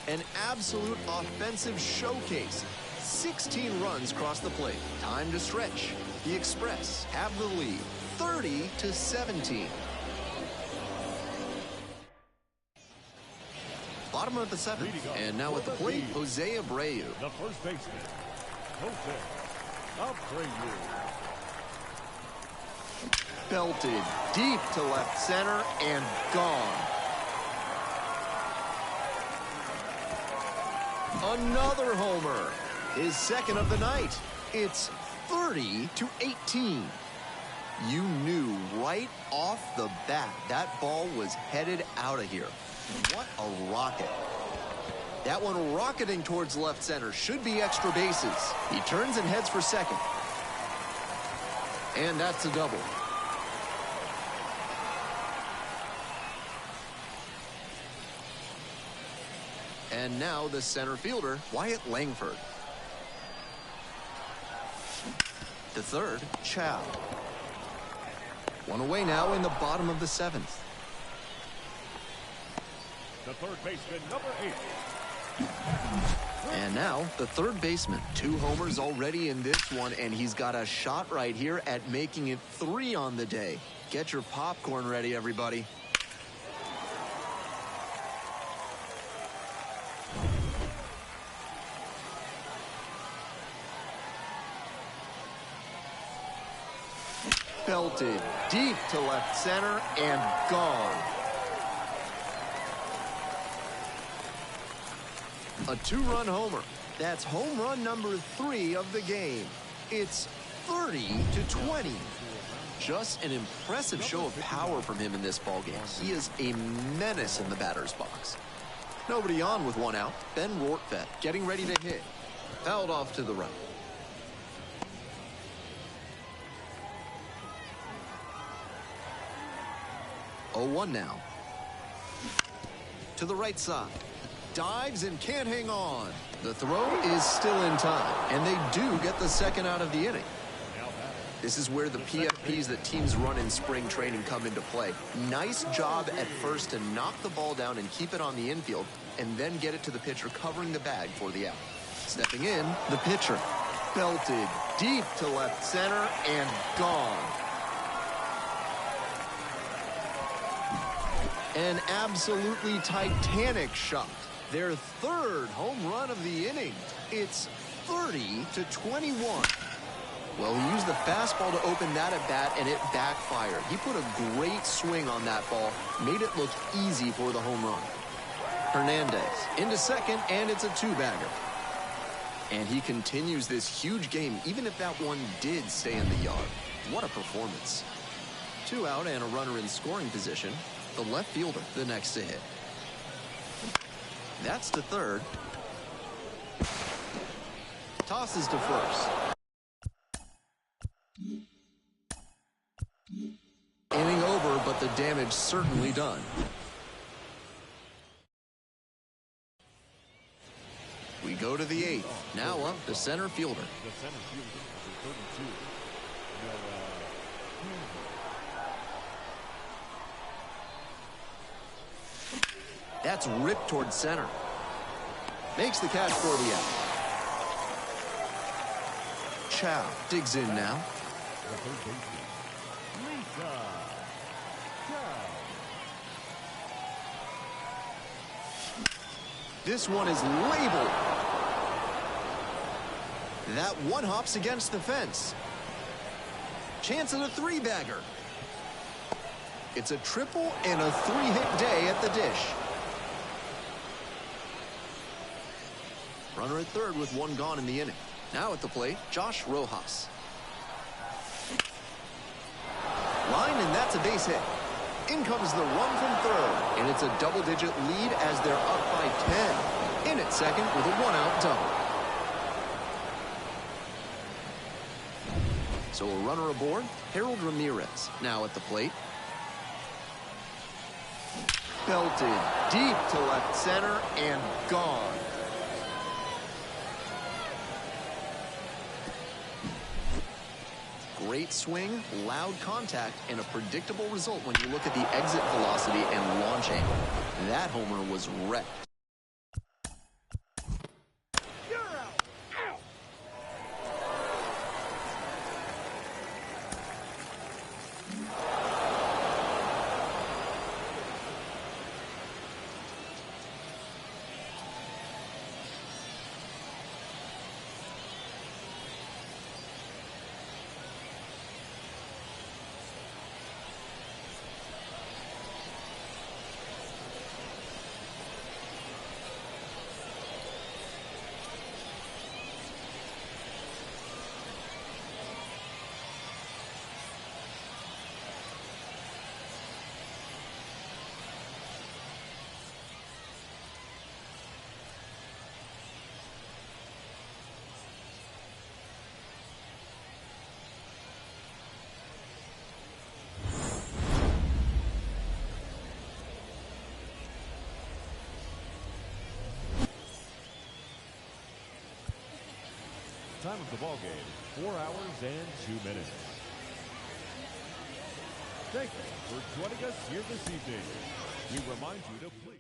[SPEAKER 1] An absolute offensive showcase. 16 runs cross the plate. Time to stretch. The Express have the lead, 30-17. Bottom of the 7th, and now at the plate, Jose Abreu.
[SPEAKER 3] The first baseman, Jose Abreu.
[SPEAKER 1] Belted deep to left center and gone. Another homer, his second of the night. It's 30-18. You knew right off the bat that ball was headed out of here. What a rocket. That one rocketing towards left center. Should be extra bases. He turns and heads for second. And that's a double. And now the center fielder, Wyatt Langford. The third, Chow. One away now in the bottom of the 7th.
[SPEAKER 3] The third baseman, number 8.
[SPEAKER 1] And now the third baseman. 2 homers already in this one, and he's got a shot right here at making it 3 on the day. Get your popcorn ready, everybody. Belted deep to left center and gone. A 2-run homer. That's home run number 3 of the game. It's 30-20. Just an impressive show of power from him in this ballgame. He is a menace in the batter's box. Nobody on with 1 out. Ben Rortvedt getting ready to hit. Fouled off to the right. Oh, 1 now. To the right side. Dives and can't hang on. The throw is still in time, and they do get the second out of the inning. This is where the PFPs that teams run in spring training come into play. Nice job at first to knock the ball down and keep it on the infield, and then get it to the pitcher covering the bag for the out. Stepping in, the pitcher. Belted deep to left center and gone. An absolutely titanic shot. Their 3rd home run of the inning. It's 30-21. Well, he used the fastball to open that at bat, and it backfired. He put a great swing on that ball, made it look easy for the home run. Hernandez into second, and it's a 2-bagger. And he continues this huge game, even if that one did stay in the yard. What a performance. 2 out and a runner in scoring position. The left fielder, the next to hit. That's to third. Tosses to first. Inning over, but the damage certainly done. We go to the 8th. Now up the center fielder.
[SPEAKER 3] The center fielder, number 32.
[SPEAKER 1] That's ripped toward center. Makes the catch for the out. Chow digs in now.
[SPEAKER 3] The third baseman, Lisa Chow.
[SPEAKER 1] This one is labeled. That one hops against the fence. Chance at a 3-bagger. It's a triple and a 3-hit day at the dish. Runner at third with 1 gone in the inning. Now at the plate, Josh Rojas. Line, and that's a base hit. In comes the run from third, and it's a double-digit lead as they're up by 10. In at second with a 1-out double. So a runner aboard, Harold Ramirez, now at the plate. Belted deep to left center and gone. Great swing, loud contact, and a predictable result when you look at the exit velocity and launch angle. That homer was wrecked.
[SPEAKER 3] Time of the ball game, 4 hours and 2 minutes. Thank you for joining us here this evening. We remind you to please.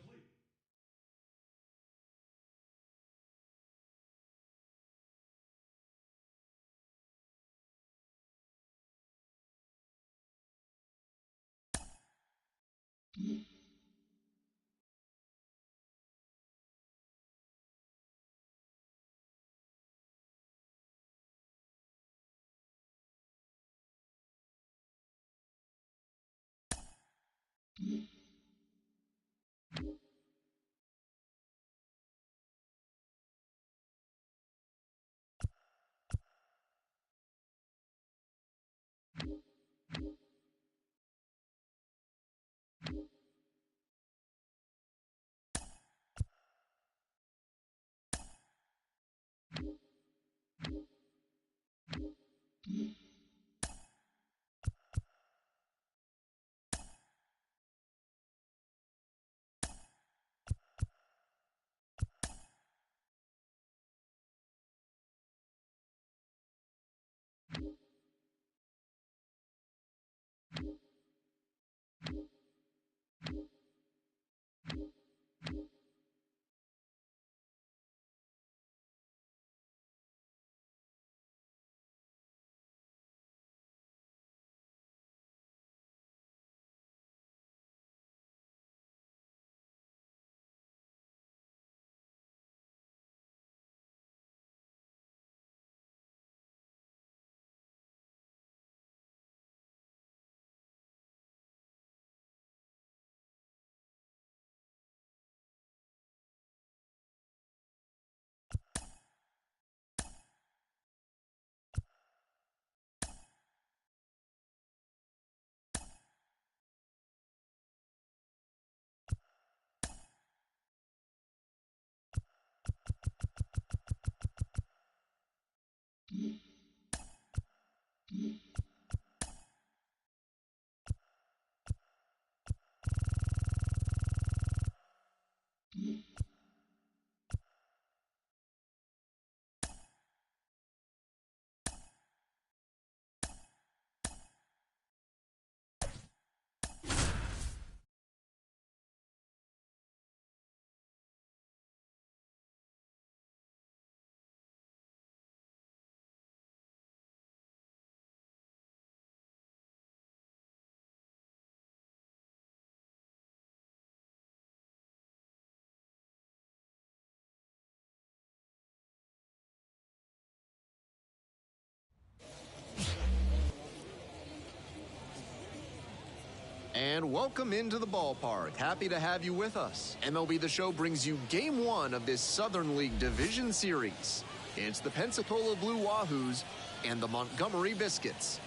[SPEAKER 1] And welcome into the ballpark. Happy to have you with us. MLB The Show brings you Game 1 of this Southern League Division Series. It's the Pensacola Blue Wahoos and the Montgomery Biscuits.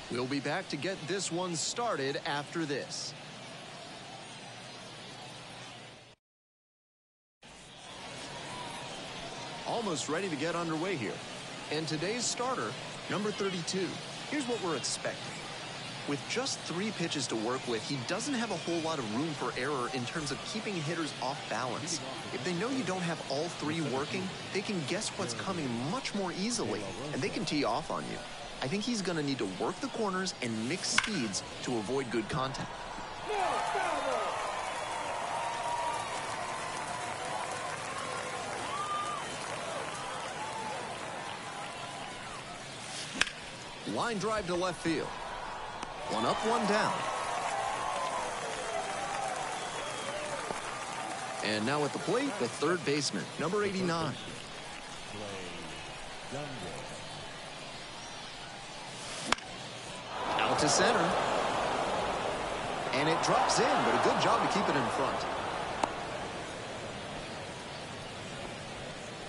[SPEAKER 1] We'll be back to get this one started after this. almost ready to get underway here. And today's starter, number 32. Here's what we're expecting. With just 3 pitches to work with, he doesn't have a whole lot of room for error in terms of keeping hitters off balance. If they know you don't have all 3 working, they can guess what's coming much more easily, and they can tee off on you. I think he's going to need to work the corners and mix speeds to avoid good contact. Line drive to left field. 1 up, 1 down. And now at the plate, the third baseman, number 89. Out to center. And it drops in, but a good job to keep it in front.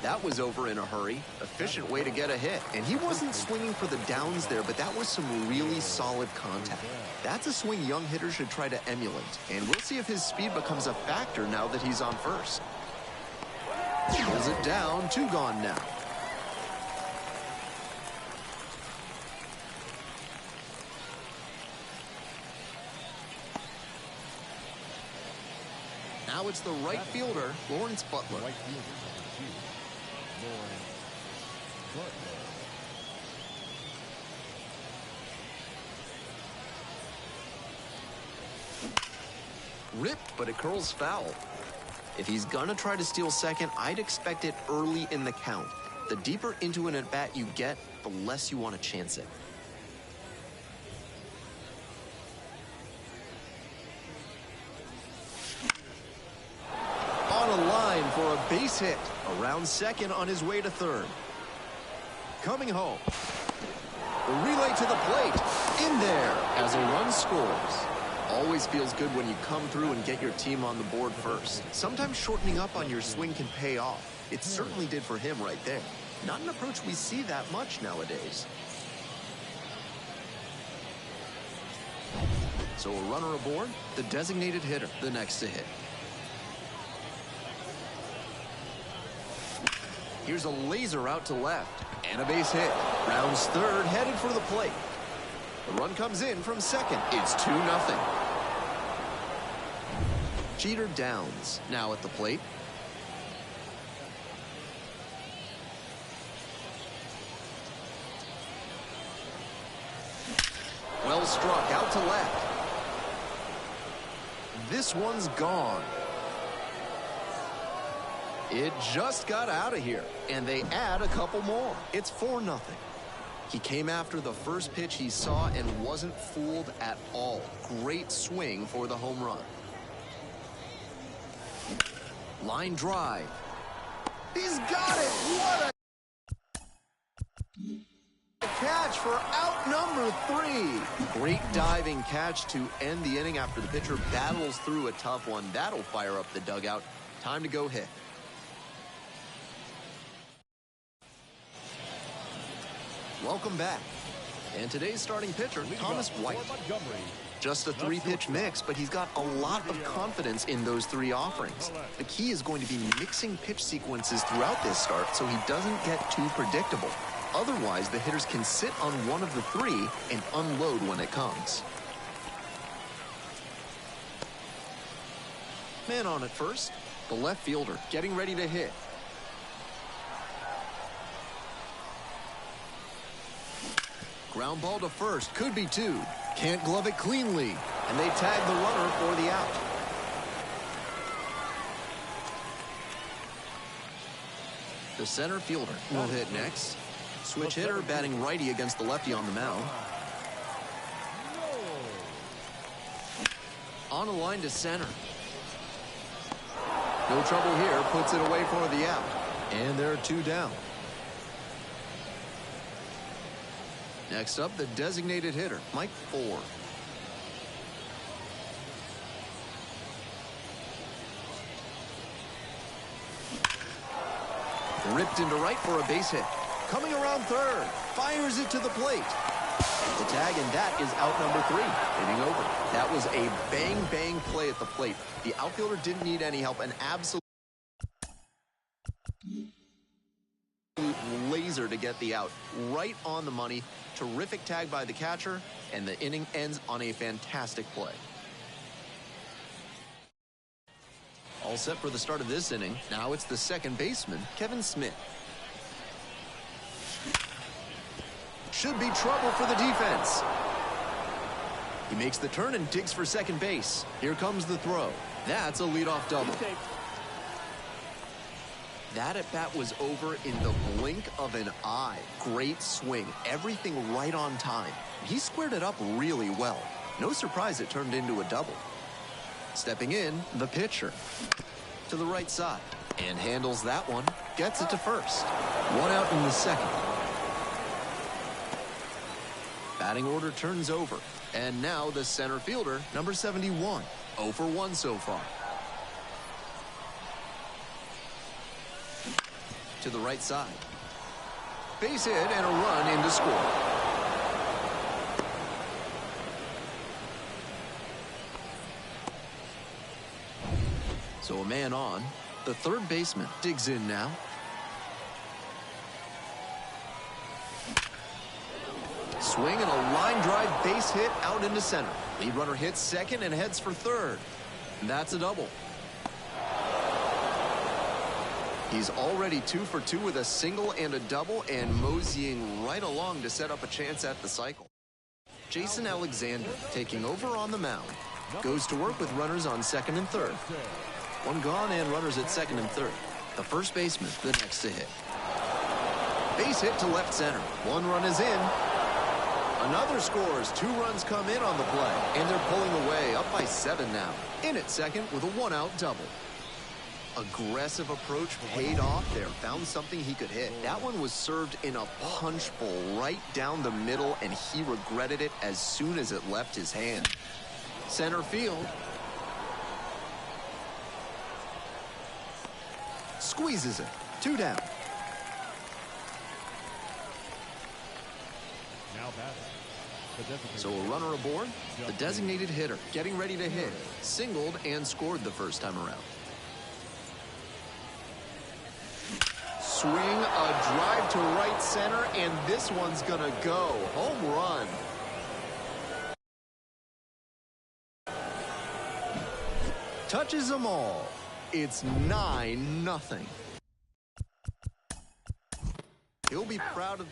[SPEAKER 1] That was over in a hurry. Efficient way to get a hit. And he wasn't swinging for the downs there, but that was some really solid contact. That's a swing young hitters should try to emulate. And we'll see if his speed becomes a factor now that he's on first. Pulls it down, 2 gone now. Now it's the right fielder, Lawrence Butler. Ripped, but it curls foul. If he's gonna try to steal second, I'd expect it early in the count. The deeper into an at-bat you get, the less you want to chance it. On a line for a base hit. Around second on his way to third. Coming home. The relay to the plate. In there as a run scores. Always feels good when you come through and get your team on the board first. Sometimes shortening up on your swing can pay off. It certainly did for him right there. Not an approach we see that much nowadays. So a runner aboard, the designated hitter, the next to hit. Here's a laser out to left, and a base hit. Rounds third, headed for the plate. The run comes in from second. It's 2-0. Jeter Downs now at the plate. Well struck, out to left. This one's gone. It just got out of here, and they add a couple more. It's 4-0. He came after the first pitch he saw and wasn't fooled at all. Great swing for the home run. Line drive. He's got it. What a catch for out number 3. Great diving catch to end the inning after the pitcher battles through a tough one. That'll fire up the dugout. Time to go hit. Welcome back. And today's starting pitcher, Thomas White. Just a 3-pitch mix, but he's got a lot of confidence in those 3 offerings. The key is going to be mixing pitch sequences throughout this start so he doesn't get too predictable. Otherwise, the hitters can sit on one of the 3 and unload when it comes. Man on at first, the left fielder getting ready to hit. Ground ball to first, could be 2. Can't glove it cleanly, and they tag the runner for the out. The center fielder will hit next. Switch hitter batting righty against the lefty on the mound. On a line to center. No trouble here, puts it away for the out. And there are 2 down. Next up, the designated hitter, Mike Ford. Ripped into right for a base hit. Coming around third, fires it to the plate. The tag, and that is out number 3, hitting over. That was a bang-bang play at the plate. The outfielder didn't need any help, and absolutely laser to get the out. Right on the money. Terrific tag by the catcher, and the inning ends on a fantastic play. All set for the start of this inning. Now it's the second baseman, Kevin Smith. Should be trouble for the defense. He makes the turn and digs for second base. Here comes the throw. That's a leadoff double. That at-bat was over in the blink of an eye. Great swing. Everything right on time. He squared it up really well. No surprise it turned into a double. Stepping in, the pitcher. To the right side. And handles that one. Gets it to first. One out in the second. Batting order turns over. And now the center fielder, number 71. 0 for 1 so far. To the right side. Base hit and a run in to score. So a man on. The third baseman digs in now. Swing and a line drive base hit out into center. Lead runner hits second and heads for third. And that's a double. He's already 2 for 2 with a single and a double, and moseying right along to set up a chance at the cycle. Jason Alexander, taking over on the mound, goes to work with runners on second and third. One gone and runners at second and third. The first baseman, the next to hit. Base hit to left center. One run is in. Another scores. 2 runs come in on the play, and they're pulling away, up by 7 now. In at second with a 1-out double. Aggressive approach paid off there. Found something he could hit. That one was served in a punch bowl right down the middle, and he regretted it as soon as it left his hand. Center field. Squeezes it. 2 down.
[SPEAKER 3] Now batting.
[SPEAKER 1] So a runner aboard. The designated hitter getting ready to hit. Singled and scored the first time around. Swing, a drive to right center, and this one's gonna go. Home run. Touches them all. It's 9-0. He'll be proud of...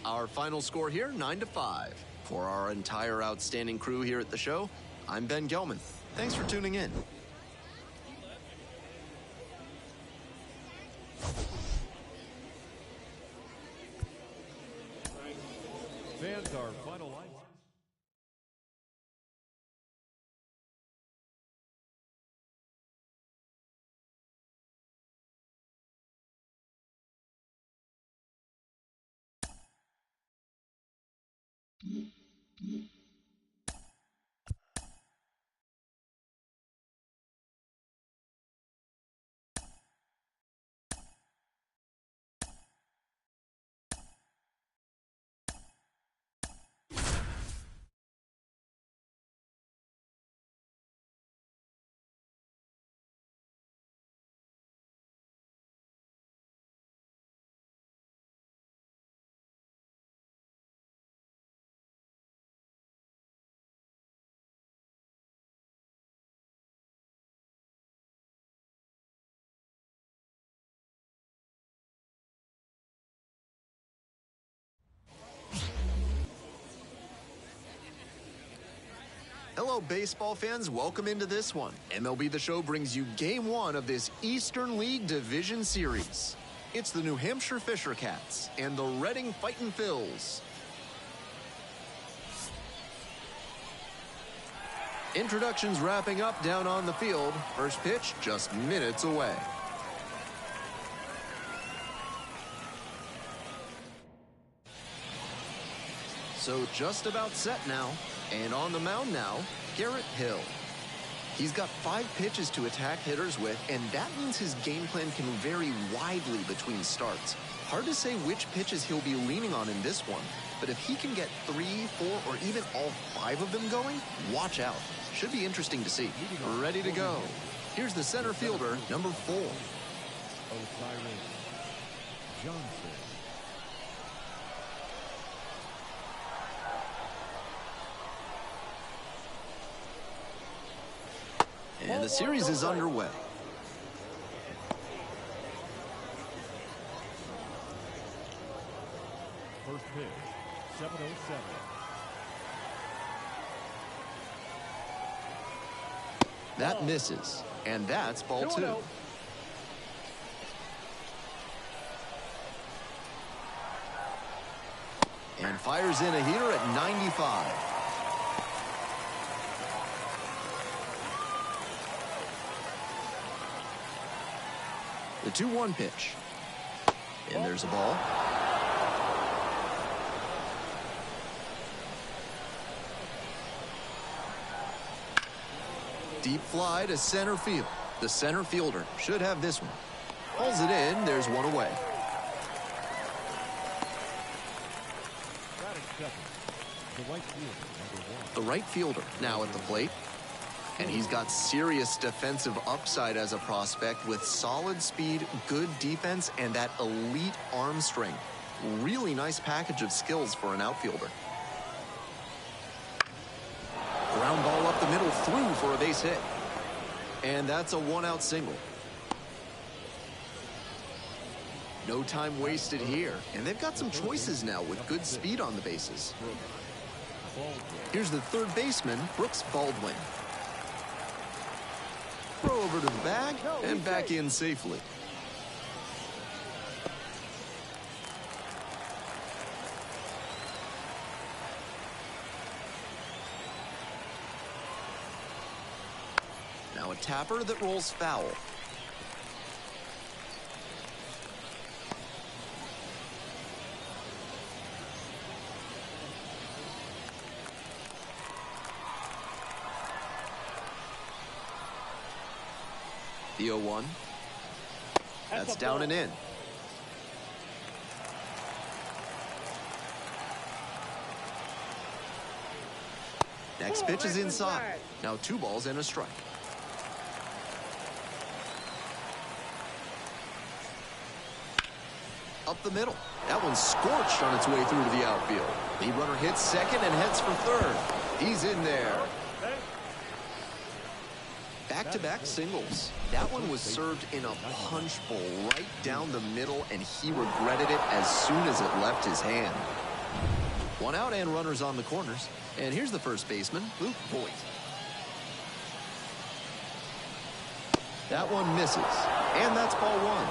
[SPEAKER 1] Our final score here, 9-5. For our entire outstanding crew here at the show, I'm Ben Gelman. Thanks for tuning in.
[SPEAKER 3] Fans are finalizing.
[SPEAKER 1] Hello, baseball fans. Welcome into this one. MLB The Show brings you Game 1 of this Eastern League Division Series. It's the New Hampshire Fisher Cats and the Reading Fightin' Phils. Introductions wrapping up down on the field. First pitch just minutes away. So just about set now. And on the mound now, Garrett Hill. He's got 5 pitches to attack hitters with, and that means his game plan can vary widely between starts. Hard to say which pitches he'll be leaning on in this one, but if he can get 3, 4, or even all 5 of them going, watch out. Should be interesting to see. Ready to go. Here's the center fielder, number 4.
[SPEAKER 3] Osiris Johnson.
[SPEAKER 1] And the series is underway.
[SPEAKER 3] First pitch, 7:07.
[SPEAKER 1] That misses, and that's ball 2. And fires in a heater at 95. The 2-1 pitch. And there's a ball. Deep fly to center field. The center fielder should have this one. Pulls it in. There's one away. The right fielder now at the plate. And he's got serious defensive upside as a prospect with solid speed, good defense, and that elite arm strength. Really nice package of skills for an outfielder. Ground ball up the middle, through for a base hit. And that's a 1-out single. No time wasted here. And they've got some choices now with good speed on the bases. Here's the third baseman, Brooks Baldwin. Throw over to the bag and back in safely. Now a tapper that rolls foul. The 0-1. That's down and in. Next pitch is inside. Now 2 balls and a strike. Up the middle. That one's scorched on its way through to the outfield. Lead runner hits second and heads for third. He's in there. Back-to-back singles. That one was served in a punch bowl right down the middle, and he regretted it as soon as it left his hand. One out and runners on the corners. And here's the first baseman, Luke Voigt. That one misses. And that's ball one.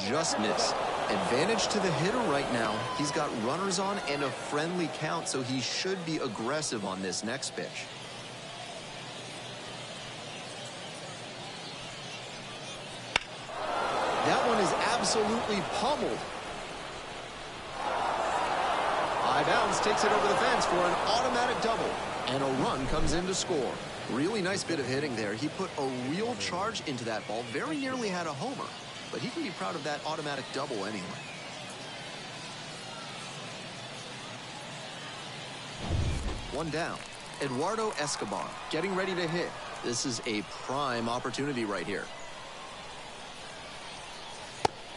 [SPEAKER 1] Just missed. Advantage to the hitter right now. He's got runners on and a friendly count, so he should be aggressive on this next pitch. That one is absolutely pummeled. High bounce takes it over the fence for an automatic double, and a run comes in to score. Really nice bit of hitting there. He put a real charge into that ball, very nearly had a homer. But he can be proud of that automatic double anyway. One down. Eduardo Escobar getting ready to hit. This is a prime opportunity right here.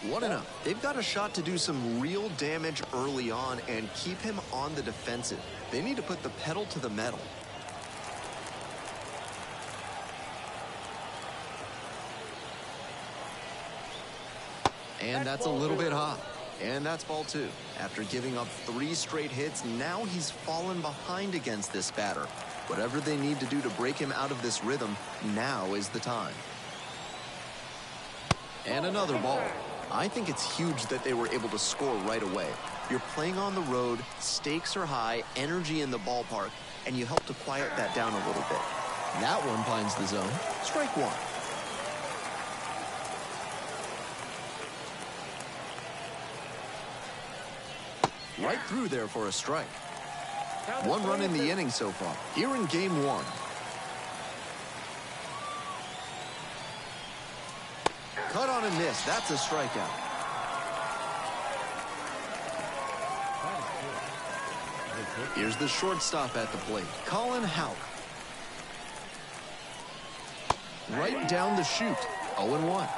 [SPEAKER 1] 1-0. They've got a shot to do some real damage early on and keep him on the defensive. They need to put the pedal to the metal. And that's a little bit hot. And that's ball two. After giving up 3 straight hits, now he's fallen behind against this batter. Whatever they need to do to break him out of this rhythm, now is the time. And another ball. I think it's huge that they were able to score right away. You're playing on the road, stakes are high, energy in the ballpark, and you help to quiet that down a little bit. That one finds the zone. Strike one. Right through there for a strike. 1 run in the inning so far. Here in game 1. Cut on a miss. That's a strikeout. Here's the shortstop at the plate, Colin Houck. Right down the chute. 0-1.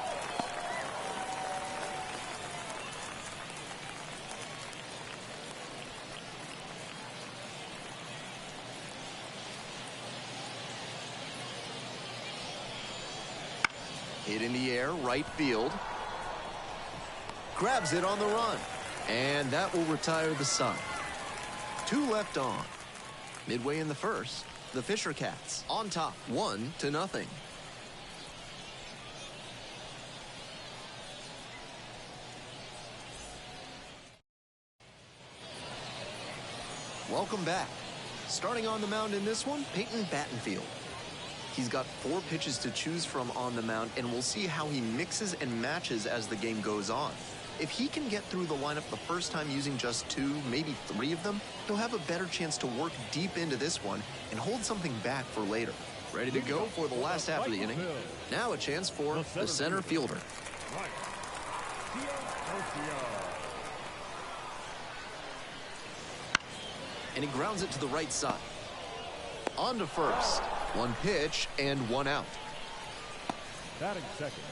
[SPEAKER 1] Hit in the air, right field. Grabs it on the run. And that will retire the side. 2 left on. Midway in the first, the Fisher Cats on top, 1-0. Welcome back. Starting on the mound in this one, Peyton Battenfield. He's got 4 pitches to choose from on the mound, and we'll see how he mixes and matches as the game goes on. If he can get through the lineup the first time using just 2, maybe 3 of them, he'll have a better chance to work deep into this one and hold something back for later. Ready to go for the last half of the inning. Now a chance for the center fielder. And he grounds it to the right side. On to first. 1 pitch and 1 out.
[SPEAKER 3] Batting second,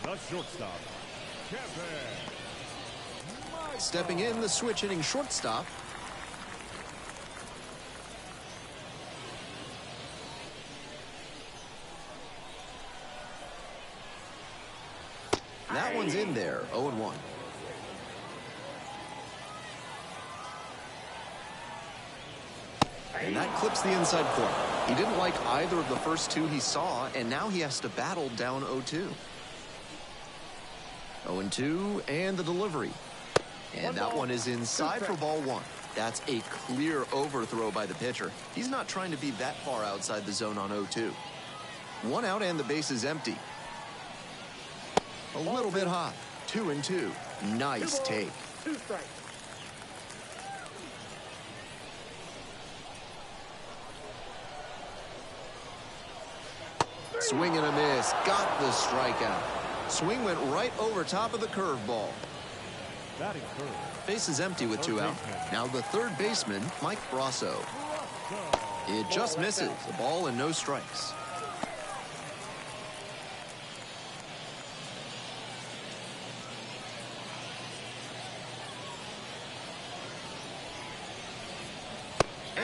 [SPEAKER 3] the shortstop, Kevin.
[SPEAKER 1] Stepping in, the switch hitting shortstop. That one's in there, 0-1. And that clips the inside corner. He didn't like either of the first 2 he saw, and now he has to battle down 0-2. 0-2, and the delivery. And that one is inside for ball 1. That's a clear overthrow by the pitcher. He's not trying to be that far outside the zone on 0-2. 1 out and the base is empty. A little bit hot. 2-2. Nice take.
[SPEAKER 2] 2 strikes.
[SPEAKER 1] Swing and a miss. Got the strikeout. Swing went right over top of the curveball.
[SPEAKER 3] Batting third.
[SPEAKER 1] Base is empty with 2 out. Now the third baseman, Mike Brasso. It just misses. A ball and no strikes.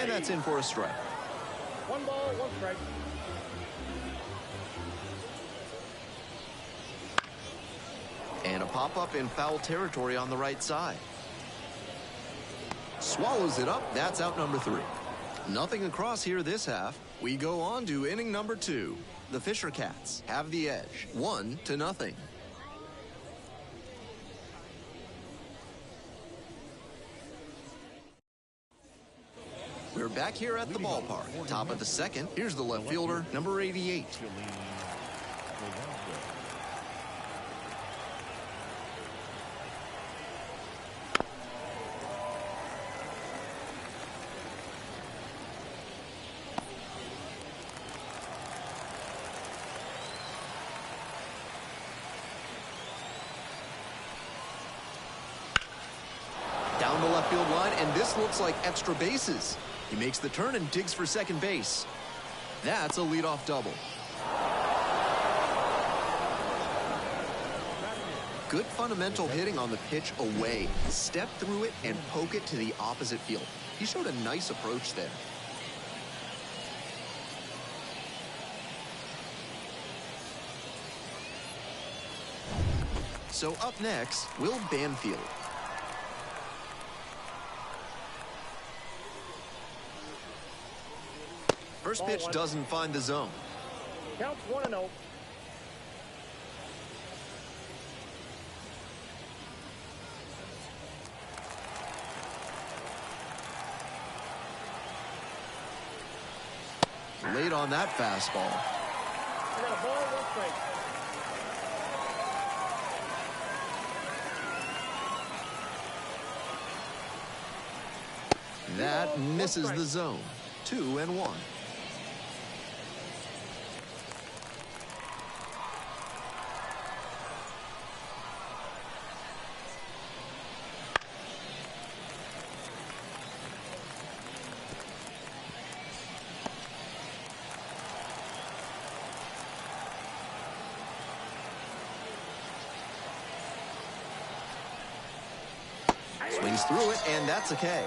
[SPEAKER 1] And that's in for a strike.
[SPEAKER 2] 1 ball, 1 strike.
[SPEAKER 1] And a pop-up in foul territory on the right side. Swallows it up. That's out number 3. Nothing across here this half. We go on to inning number 2. The Fisher Cats have the edge, 1-0. We're back here at the ballpark. Top of the second. Here's the left fielder, number 88. Down the left field line, and this looks like extra bases. He makes the turn and digs for second base. That's a leadoff double. Good fundamental hitting on the pitch away. Step through it and poke it to the opposite field. He showed a nice approach there. So up next, Will Banfield. First pitch doesn't find the zone.
[SPEAKER 2] Counts 1-0.
[SPEAKER 1] Late on that fastball.
[SPEAKER 2] I got a ball, 1 strike.
[SPEAKER 1] That misses the zone. 2-1. Swings through it, and that's a K.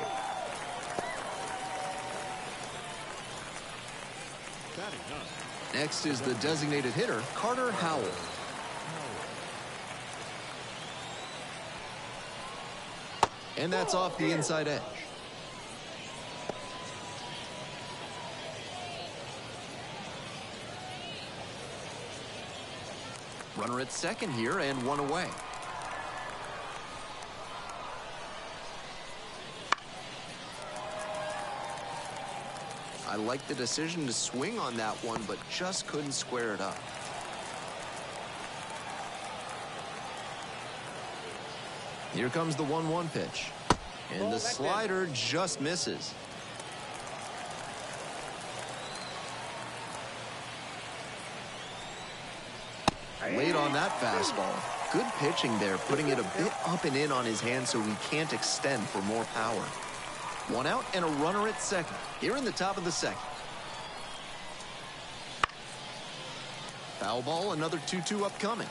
[SPEAKER 1] Next is the designated hitter, Carter Howell. And that's off the inside edge. Runner at second here, and 1 away. I like the decision to swing on that one, but just couldn't square it up. Here comes the 1-1 pitch. And the slider just misses. Late on that fastball. Good pitching there, putting it a bit up and in on his hand so he can't extend for more power. 1 out and a runner at second. Here in the top of the second. Foul ball, another 2-2 upcoming.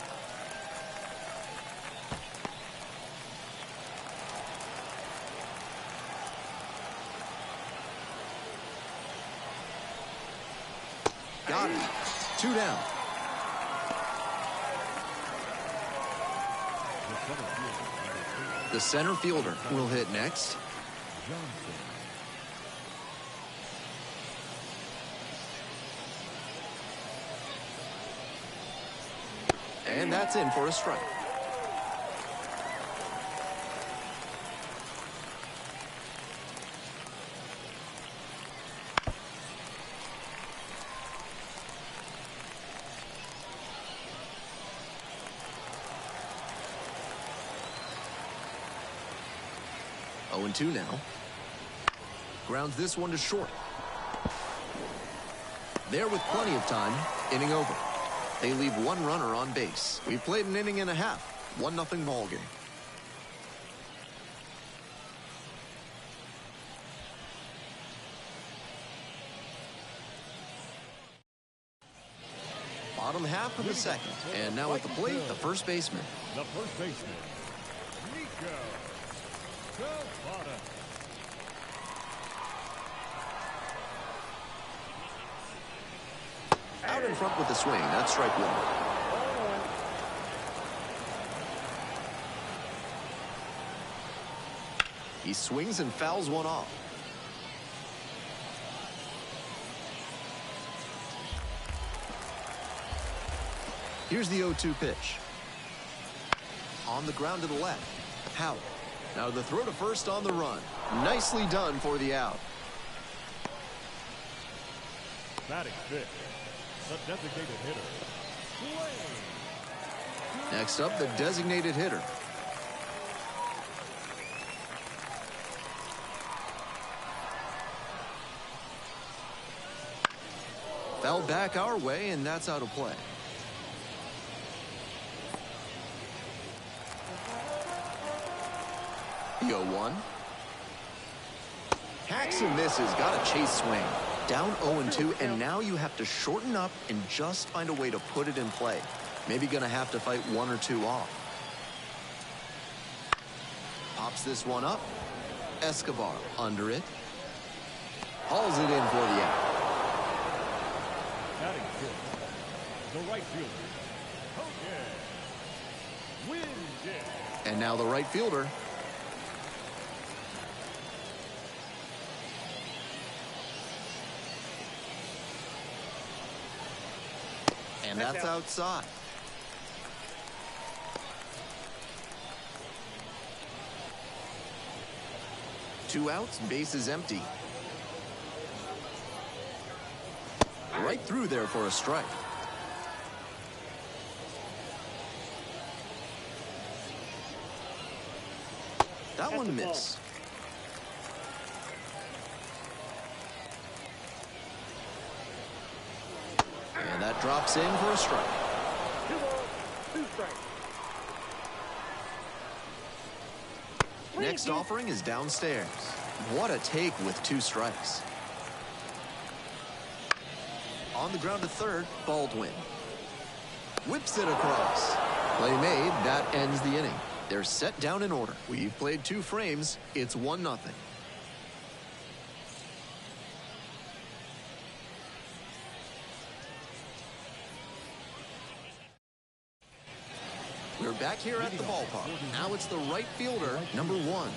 [SPEAKER 1] Got it. 2 down. The center fielder will hit next. And that's in for a strike. Oh, 0-2 now. Grounds this one to short. There with plenty of time. Inning over. They leave 1 runner on base. We've played an inning and a half. 1-0 ball game. Bottom half of the second. And now at the plate, the first baseman.
[SPEAKER 3] The first baseman, Nico.
[SPEAKER 1] Out in front with the swing. That's strike one.
[SPEAKER 2] Ball one.
[SPEAKER 1] He swings and fouls one off. Here's the 0-2 pitch. On the ground to the left. Howard. Now the throw to first on the run. Nicely done for the out.
[SPEAKER 3] Batting fifth, the designated hitter. Swing.
[SPEAKER 1] Next up, the designated hitter. Foul back our way, and that's out of play. The 0-1. Hacks and misses. Got a chase swing. Down 0-2, and now you have to shorten up and just find a way to put it in play. Maybe going to have to fight one or two off. Pops this one up. Escobar under it. Hauls it in for the out.
[SPEAKER 3] Batting fifth, the right fielder. Hogan. Wins it.
[SPEAKER 1] And now the right fielder. And that's outside. Two outs, bases empty. Right through there for a strike. That one missed. And that drops in for a strike.
[SPEAKER 2] 2 balls, 2 strikes.
[SPEAKER 1] Next offering is downstairs. What a take with 2 strikes. On the ground to third, Baldwin. Whips it across. Play made, that ends the inning. They're set down in order. We've played 2 frames. It's 1-0. We're back here at the ballpark. Now it's the right fielder, number 1.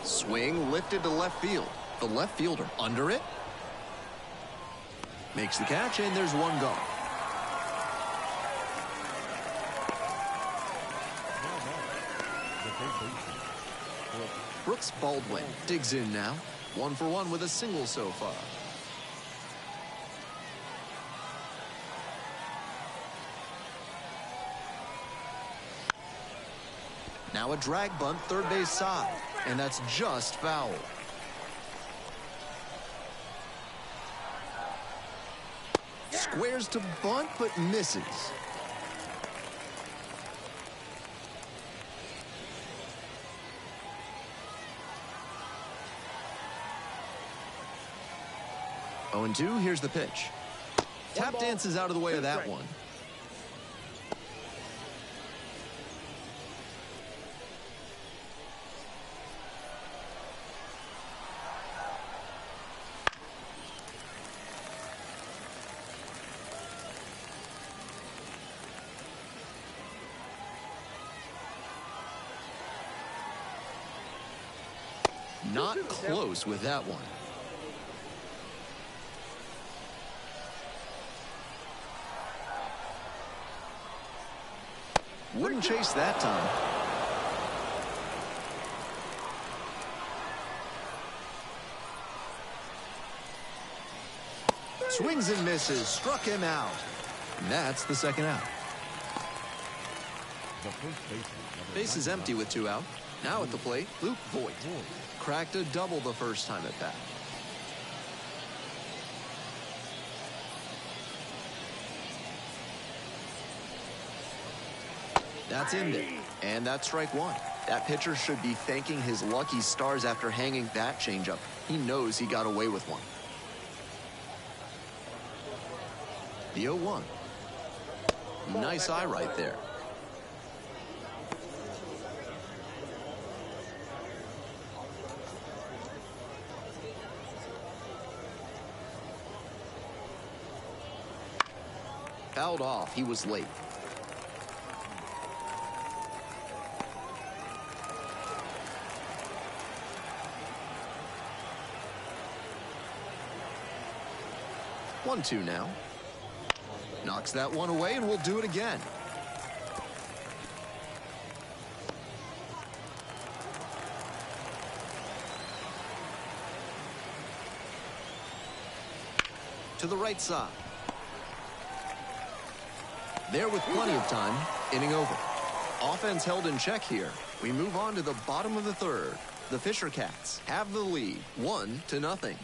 [SPEAKER 1] Swing lifted to left field. The left fielder under it. Makes the catch, and there's one gone. Brooks Baldwin digs in now. 1 for 1 with a single so far. Now a drag bunt third base side, and that's just foul. Squares to bunt, but misses. Oh, and 2, here's the pitch. Tap dances out of the way of that one. Not close with that one. Wouldn't chase that time. Swings and misses. Struck him out. And that's the second out. Base is empty with 2 out. Now at the plate, Luke Voigt. Cracked a double the first time at bat. That's in there. And that's strike 1. That pitcher should be thanking his lucky stars after hanging that changeup. He knows he got away with one. The 0-1. Nice eye right there. Fouled off. He was late. One, two now. Knocks that one away, and we'll do it again. To the right side. There with plenty of time. Inning over. Offense held in check here. We move on to the bottom of the third. The Fisher Cats have the lead, 1-0.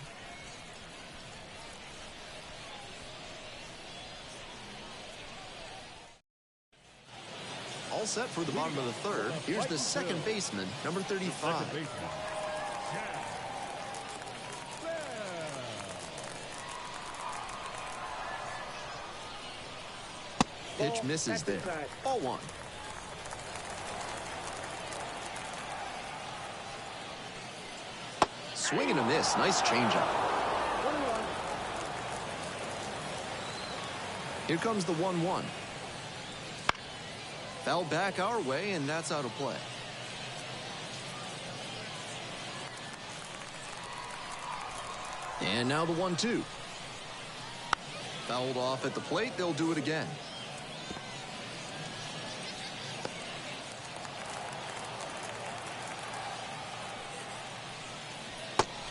[SPEAKER 1] All set for the bottom of the third. Here's the second baseman, number 35. Pitch misses there. Ball one. Swing and a miss. Nice changeup. Here comes the 1-1. Foul back our way, and that's out of play. And now the 1-2. Fouled off at the plate. They'll do it again.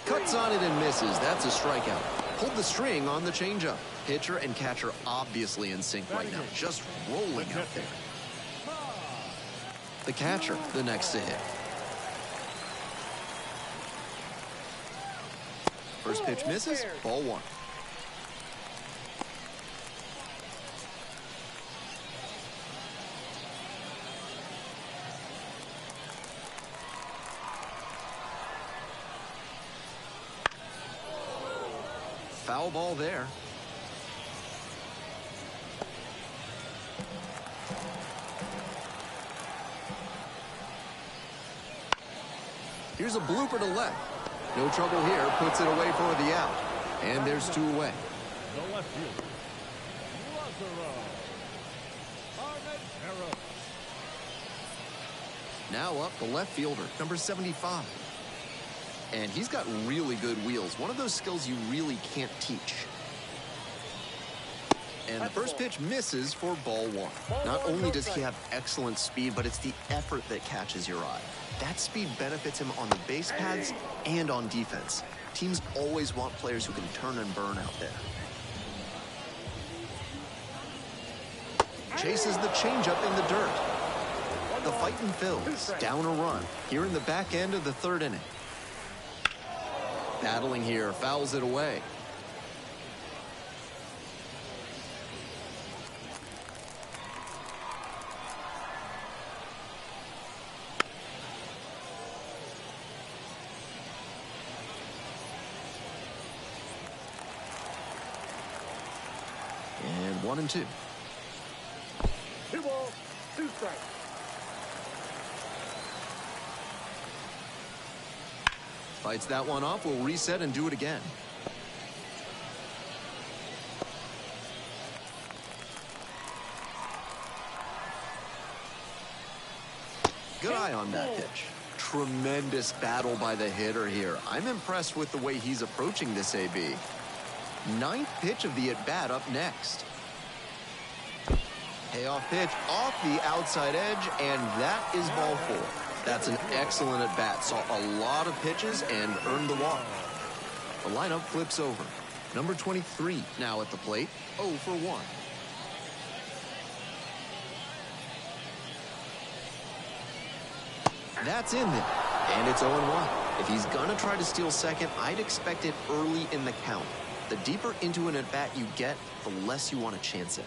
[SPEAKER 1] Cuts on it and misses. That's a strikeout. Pulled the string on the changeup. Pitcher and catcher obviously in sync right now. Just rolling out there. The catcher, the next to hit. First pitch misses. Ball one. Foul ball there. Here's a blooper to left. No trouble here. Puts it away for the out. And there's two away.
[SPEAKER 3] The left fielder, Lazaro.
[SPEAKER 1] Now up the left fielder, number 75. And he's got really good wheels. One of those skills you really can't teach. And the first pitch misses for ball one. Not only does he have excellent speed, but it's the effort that catches your eye. That speed benefits him on the base paths and on defense. Teams always want players who can turn and burn out there. Chases the changeup in the dirt. The fighting Phils down a run here in the back end of the third inning. Battling here, fouls it away. And 1-2.
[SPEAKER 2] 2 balls, 2 strikes.
[SPEAKER 1] Fights that one off. We'll reset and do it again. Good eye on that pitch. Tremendous battle by the hitter here. I'm impressed with the way he's approaching this AB. Ninth pitch of the at-bat up next. Payoff pitch off the outside edge, and that is ball 4. That's an excellent at-bat. Saw a lot of pitches and earned the walk. The lineup flips over. Number 23 now at the plate, 0 for 1. That's in there, and it's 0-1. If he's gonna try to steal second, I'd expect it early in the count. The deeper into an at-bat you get, the less you want to chance it.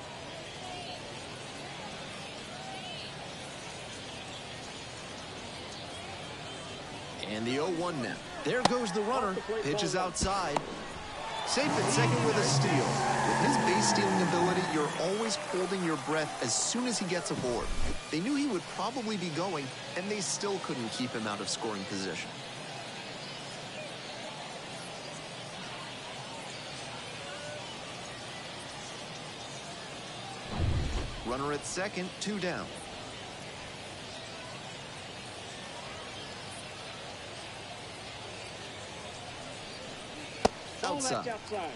[SPEAKER 1] And the 0-1 now. There goes the runner. Pitch is outside. Safe at second with a steal. With his base stealing ability, you're always holding your breath as soon as he gets aboard. They knew he would probably be going, and they still couldn't keep him out of scoring position. Runner at second, 2 down.
[SPEAKER 2] Ball left
[SPEAKER 1] Outside.
[SPEAKER 2] outside.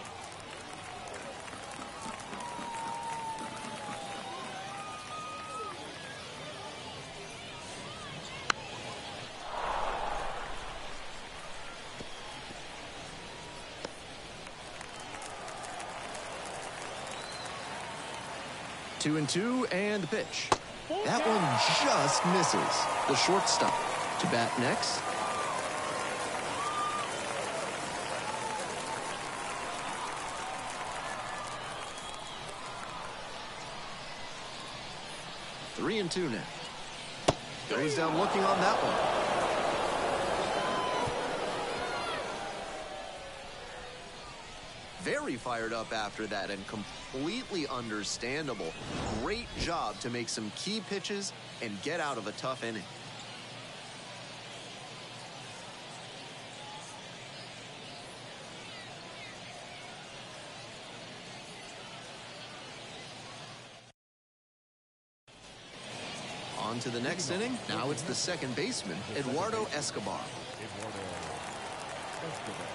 [SPEAKER 1] Two and two, and the pitch. That one just misses. The shortstop. To bat next. Three and two now. Goes down looking on that one. Very fired up after that and completely understandable. Great job to make some key pitches and get out of a tough inning. On to the next inning. Now it's the second baseman, Eduardo Escobar.
[SPEAKER 3] Eduardo Escobar.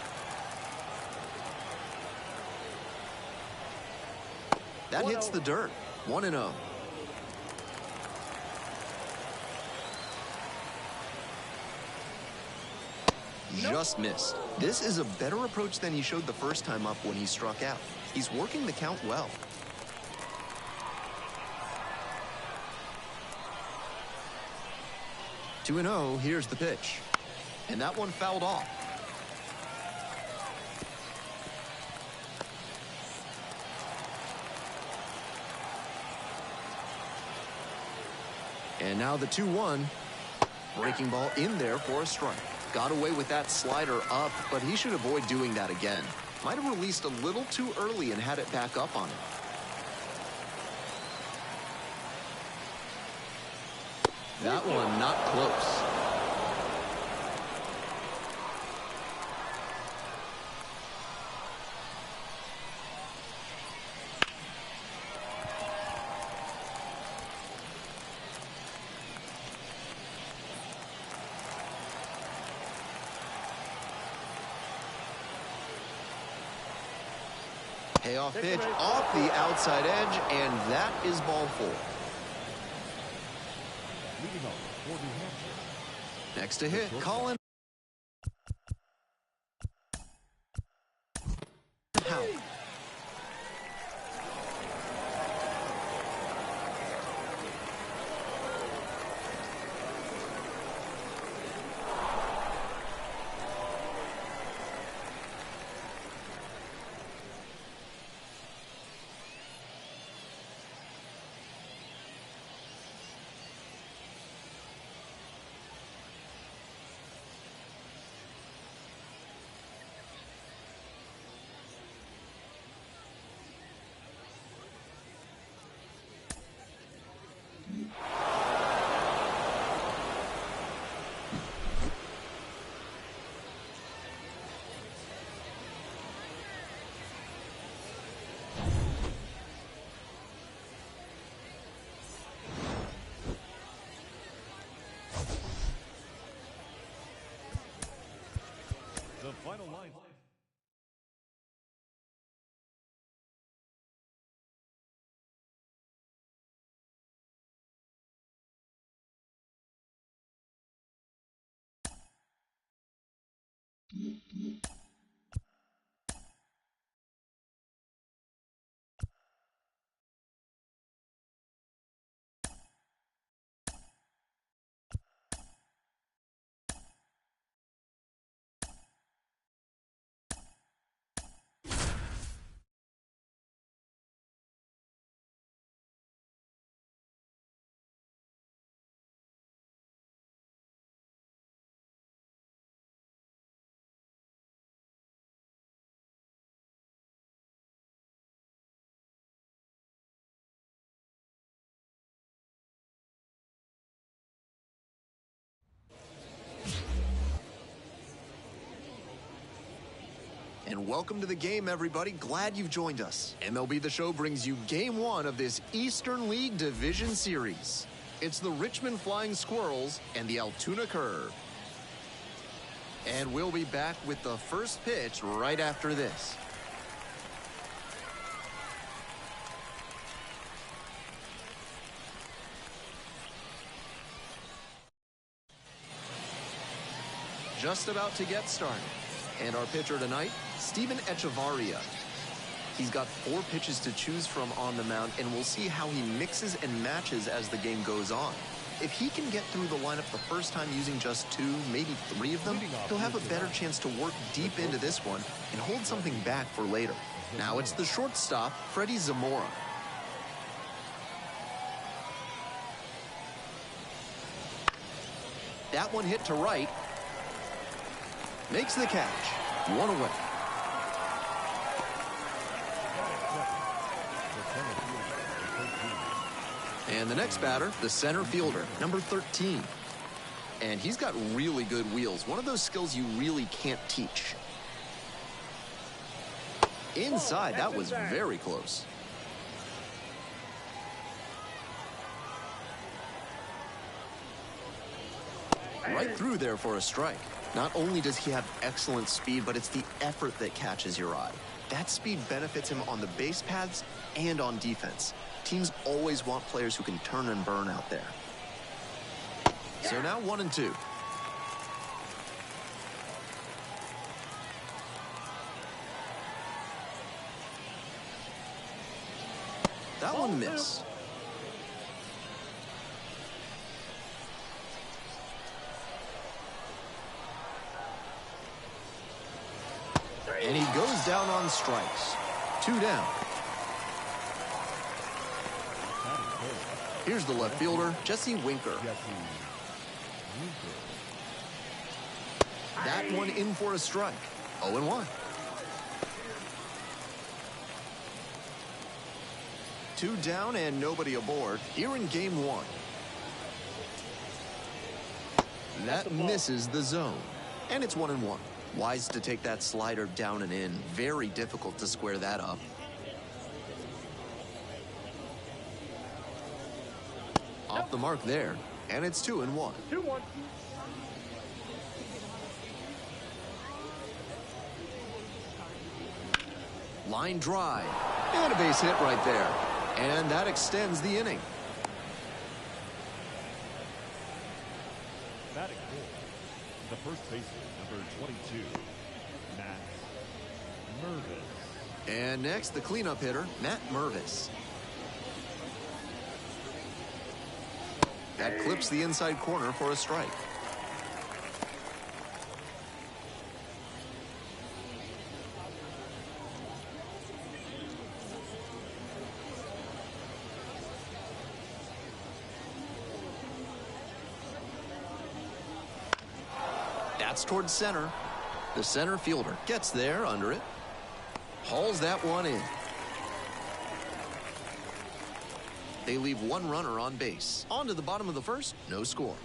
[SPEAKER 1] That hits the dirt. 1-0. Just missed. This is a better approach than he showed the first time up when he struck out. He's working the count well. Two and 0. Here's the pitch. And that one fouled off. And now the 2-1. Breaking ball in there for a strike. Got away with that slider up, but he should avoid doing that again. Might have released a little too early and had it back up on him. That one not close. Payoff pitch off the outside edge, and that is ball 4.
[SPEAKER 3] Leading off for New Hampshire.
[SPEAKER 1] Next to hit, Colin Howell.
[SPEAKER 3] The final line.
[SPEAKER 1] And welcome to the game, everybody. Glad you've joined us. MLB The Show brings you Game 1 of this Eastern League Division Series. It's the Richmond Flying Squirrels and the Altoona Curve. And we'll be back with the first pitch right after this. Just about to get started. And our pitcher tonight, Steven Echevarria. He's got 4 pitches to choose from on the mound, and we'll see how he mixes and matches as the game goes on. If he can get through the lineup the first time using just 2, maybe 3 of them, he'll have a better chance to work deep into this one and hold something back for later. Now it's the shortstop, Freddie Zamora. That one hit to right. Makes the catch. 1 away. And the next batter, the center fielder, number 13. And he's got really good wheels. One of those skills you really can't teach. Inside, that was very close. Right through there for a strike. Not only does he have excellent speed, but it's the effort that catches your eye. That speed benefits him on the base paths and on defense. Teams always want players who can turn and burn out there. So now 1 and 2. That one missed. And he goes down on strikes. 2 down. Here's the left fielder, Jesse Winker. That one in for a strike. 0-1. 2 down and nobody aboard here in game 1. That misses the zone. And it's 1-1. Wise to take that slider down and in. Very difficult to square that up. Off the mark there, and it's 2-1.
[SPEAKER 2] 2-1.
[SPEAKER 1] Line drive, and a base hit right there. And that extends the inning.
[SPEAKER 3] Batting fourth, the first baseman, number 22, Matt Mervis.
[SPEAKER 1] And next, the cleanup hitter, Matt Mervis. That clips the inside corner for a strike. That's towards center. The center fielder gets there under it. Hauls that one in. They leave 1 runner on base. On to the bottom of the first, no score.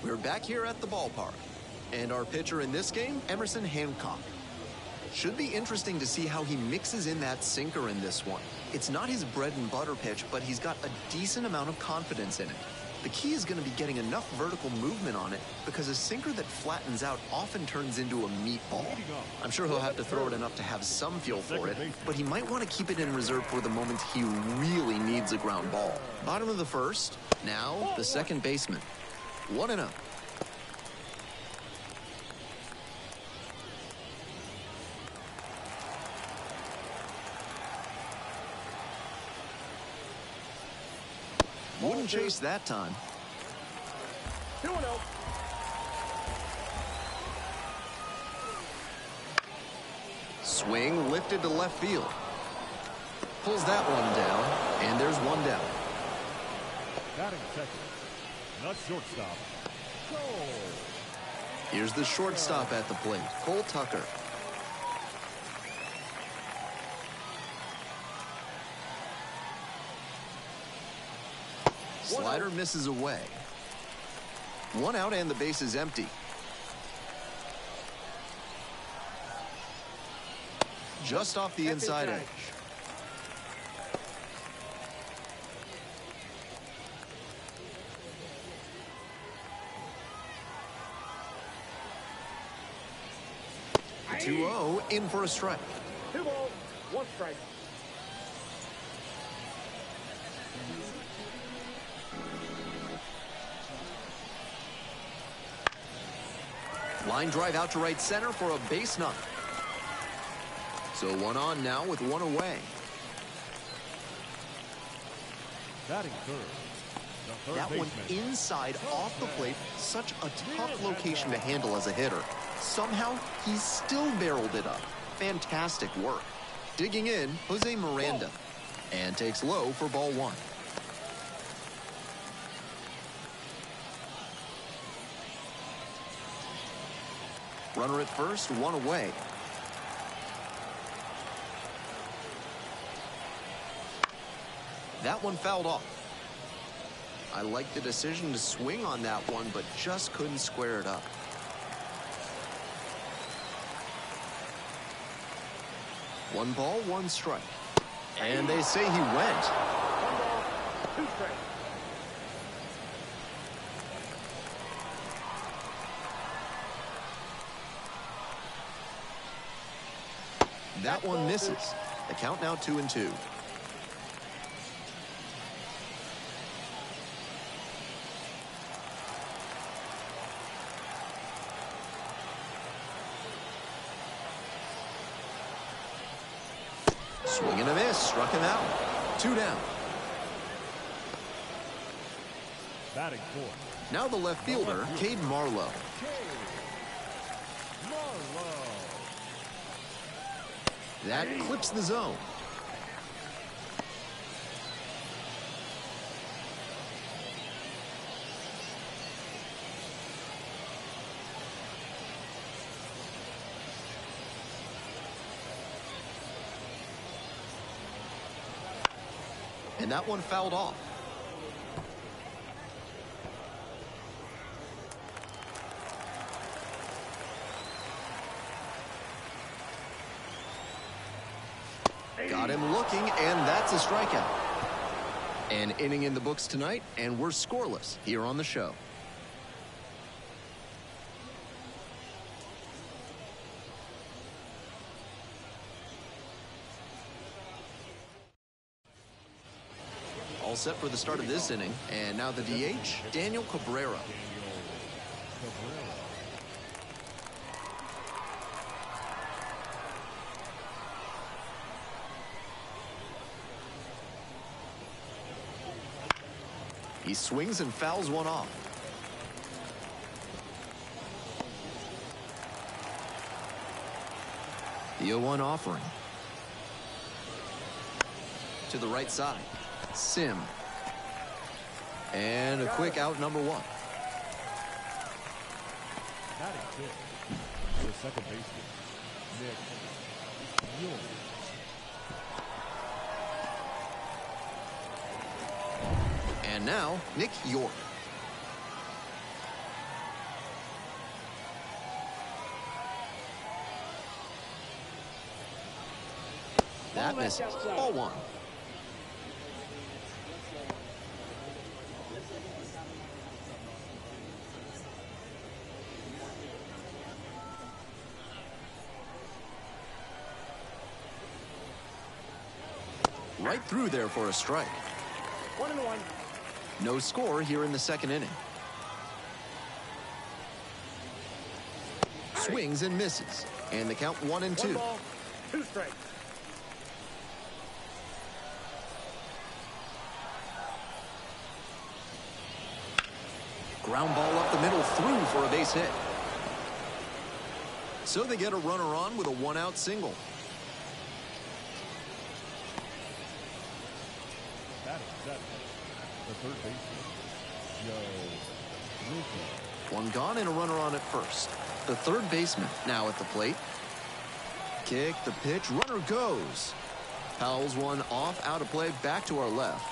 [SPEAKER 1] We're back here at the ballpark. And our pitcher in this game, Emerson Hancock. Should be interesting to see how he mixes in that sinker in this one. It's not his bread and butter pitch, but he's got a decent amount of confidence in it. The key is going to be getting enough vertical movement on it because a sinker that flattens out often turns into a meatball. I'm sure he'll have to throw it enough to have some feel for it, but he might want to keep it in reserve for the moment he really needs a ground ball. Bottom of the first, now the second baseman. 1-0. Wouldn't chase that time.
[SPEAKER 2] 2-0.
[SPEAKER 1] Swing lifted to left field. Pulls that one down, and there's 1 down.
[SPEAKER 3] Batting second, the shortstop, Cole.
[SPEAKER 1] Here's the shortstop at the plate, Cole Tucker. Slider misses away. 1 out and the base is empty. Just off the inside edge. The 2-0 in for a strike.
[SPEAKER 2] 2 balls, 1 strike.
[SPEAKER 1] Line drive out to right center for a base knock. So 1 on now with 1 away.
[SPEAKER 3] Batting third. The third
[SPEAKER 1] That one
[SPEAKER 3] baseman.
[SPEAKER 1] inside off the plate. Such a tough location to handle as a hitter. Somehow, he still barreled it up. Fantastic work. Digging in, Jose Miranda. And takes low for ball 1. Runner at first, 1 away. That one fouled off. I like the decision to swing on that one, but just couldn't square it up. One ball, 1 strike. And they say he went.
[SPEAKER 2] 1 ball, 2 strikes.
[SPEAKER 1] That one misses. The count now 2-2. Swing and a miss. Struck him out. 2 down.
[SPEAKER 3] Batting fourth.
[SPEAKER 1] Now the left fielder, Cade Marlowe.
[SPEAKER 3] Marlowe.
[SPEAKER 1] That clips the zone. And that one fouled off. Got him looking, and that's a strikeout. An inning in the books tonight, and we're scoreless here on the show. All set for the start of this inning, and now the DH, Daniel Cabrera. He swings and fouls one off. The 0-1 offering. To the right side. Sim. And a quick out, number 1.
[SPEAKER 3] Batting fifth. The second baseman, Nick York.
[SPEAKER 1] And now, Nick York. That misses. Ball 1. Right through there for a strike.
[SPEAKER 2] 1-1.
[SPEAKER 1] No score here in the second inning. Swings and misses. And the count 1-2.
[SPEAKER 2] 1 ball, 2 strikes.
[SPEAKER 1] Ground ball up the middle, through for a base hit. So they get a runner on with a 1-out single.
[SPEAKER 3] Batting seventh. The third baseman, Joe Luca.
[SPEAKER 1] 1 gone and a runner on at first. The third baseman now at the plate. Kick, the pitch, runner goes. Fouls one off, out of play, back to our left.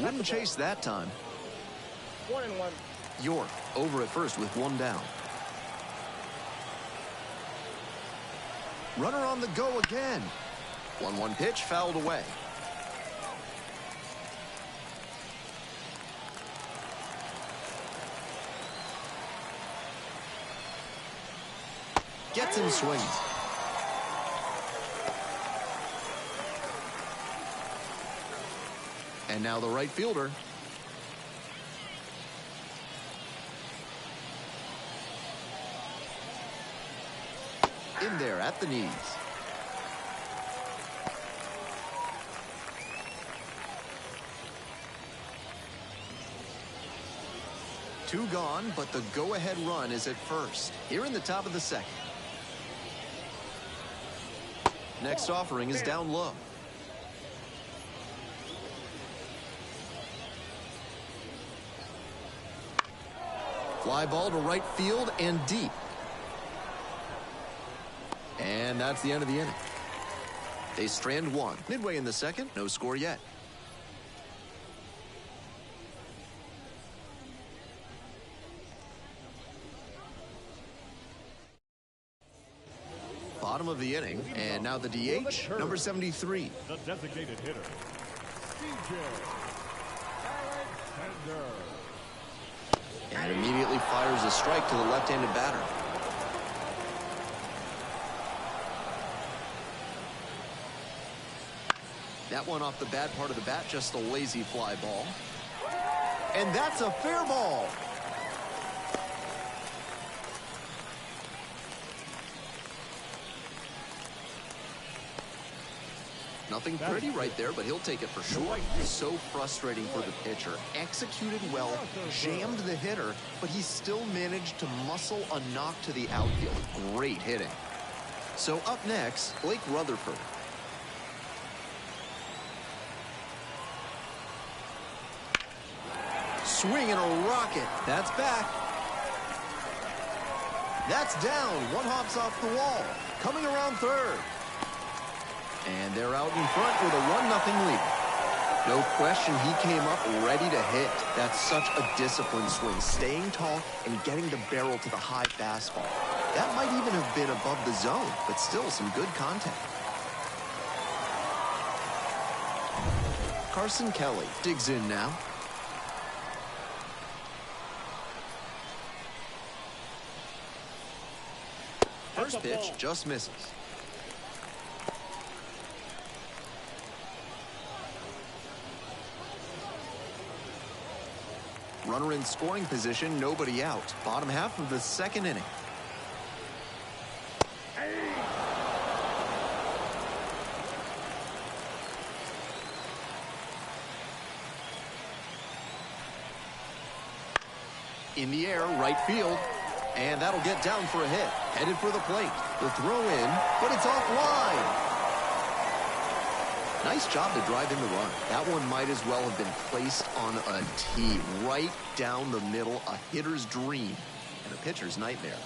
[SPEAKER 1] Wouldn't chase that time.
[SPEAKER 2] 1-1.
[SPEAKER 1] York over at first with one down. Runner on the go again. 1-1 pitch fouled away. Gets him swinging. And now the right fielder. In there at the knees. Two gone, but the go-ahead run is at first. Here in the top of the second. Next offering is down low. Fly ball to right field and deep. And that's the end of the inning. They strand one. Midway in the second, no score yet. Bottom of the inning, and now the DH, number 73.
[SPEAKER 3] The designated hitter, CJ Alexander.
[SPEAKER 1] And immediately fires a strike to the left-handed batter. That one off the bad part of the bat, just a lazy fly ball. And that's a fair ball. Nothing pretty right there, but he'll take it for sure. So frustrating for the pitcher. Executed well, jammed the hitter, but he still managed to muscle a knock to the outfield. Great hitting. So up next, Blake Rutherford. Swing and a rocket. That's back. That's down. One hops off the wall. Coming around third. And they're out in front with a 1-0 lead. No question he came up ready to hit. That's such a disciplined swing, staying tall and getting the barrel to the high fastball. That might even have been above the zone, but still some good contact. Carson Kelly digs in now. First pitch just misses. Runner in scoring position, nobody out. Bottom half of the second inning. In the air, right field. And that'll get down for a hit. Headed for the plate. The throw in, but it's offline. Nice job to drive in the run. That one might as well have been placed on a tee. Right down the middle, a hitter's dream and a pitcher's nightmare.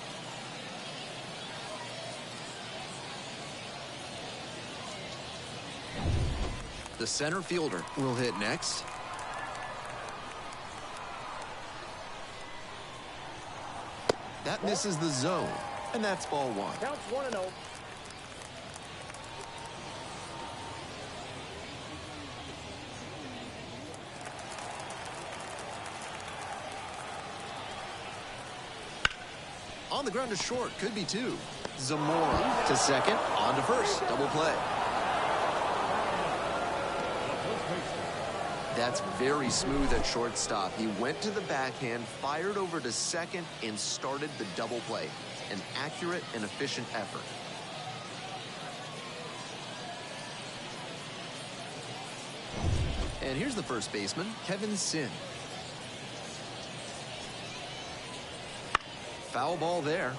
[SPEAKER 1] The center fielder will hit next. That misses the zone, and that's ball one.
[SPEAKER 2] Counts 1-0.
[SPEAKER 1] On the ground to short, could be two. Zamora to second, on to first, double play. That's very smooth at shortstop. He went to the backhand, fired over to second, and started the double play. An accurate and efficient effort. And here's the first baseman, Kevin Sin. Foul ball there.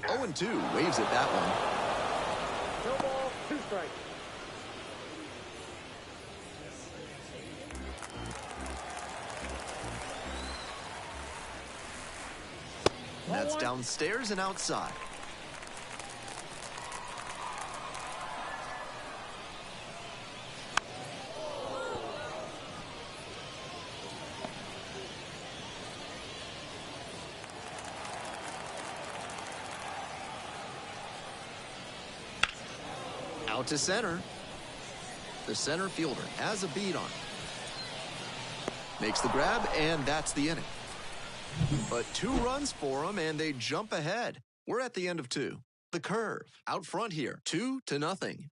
[SPEAKER 1] Oh, and 2 waves at that one.
[SPEAKER 2] No ball, 2 strikes.
[SPEAKER 1] That's downstairs and outside. Out to center. The center fielder has a beat on it. Makes the grab, and that's the inning. But 2 runs for them, and they jump ahead. We're at the end of 2. The curve out front here, 2-0.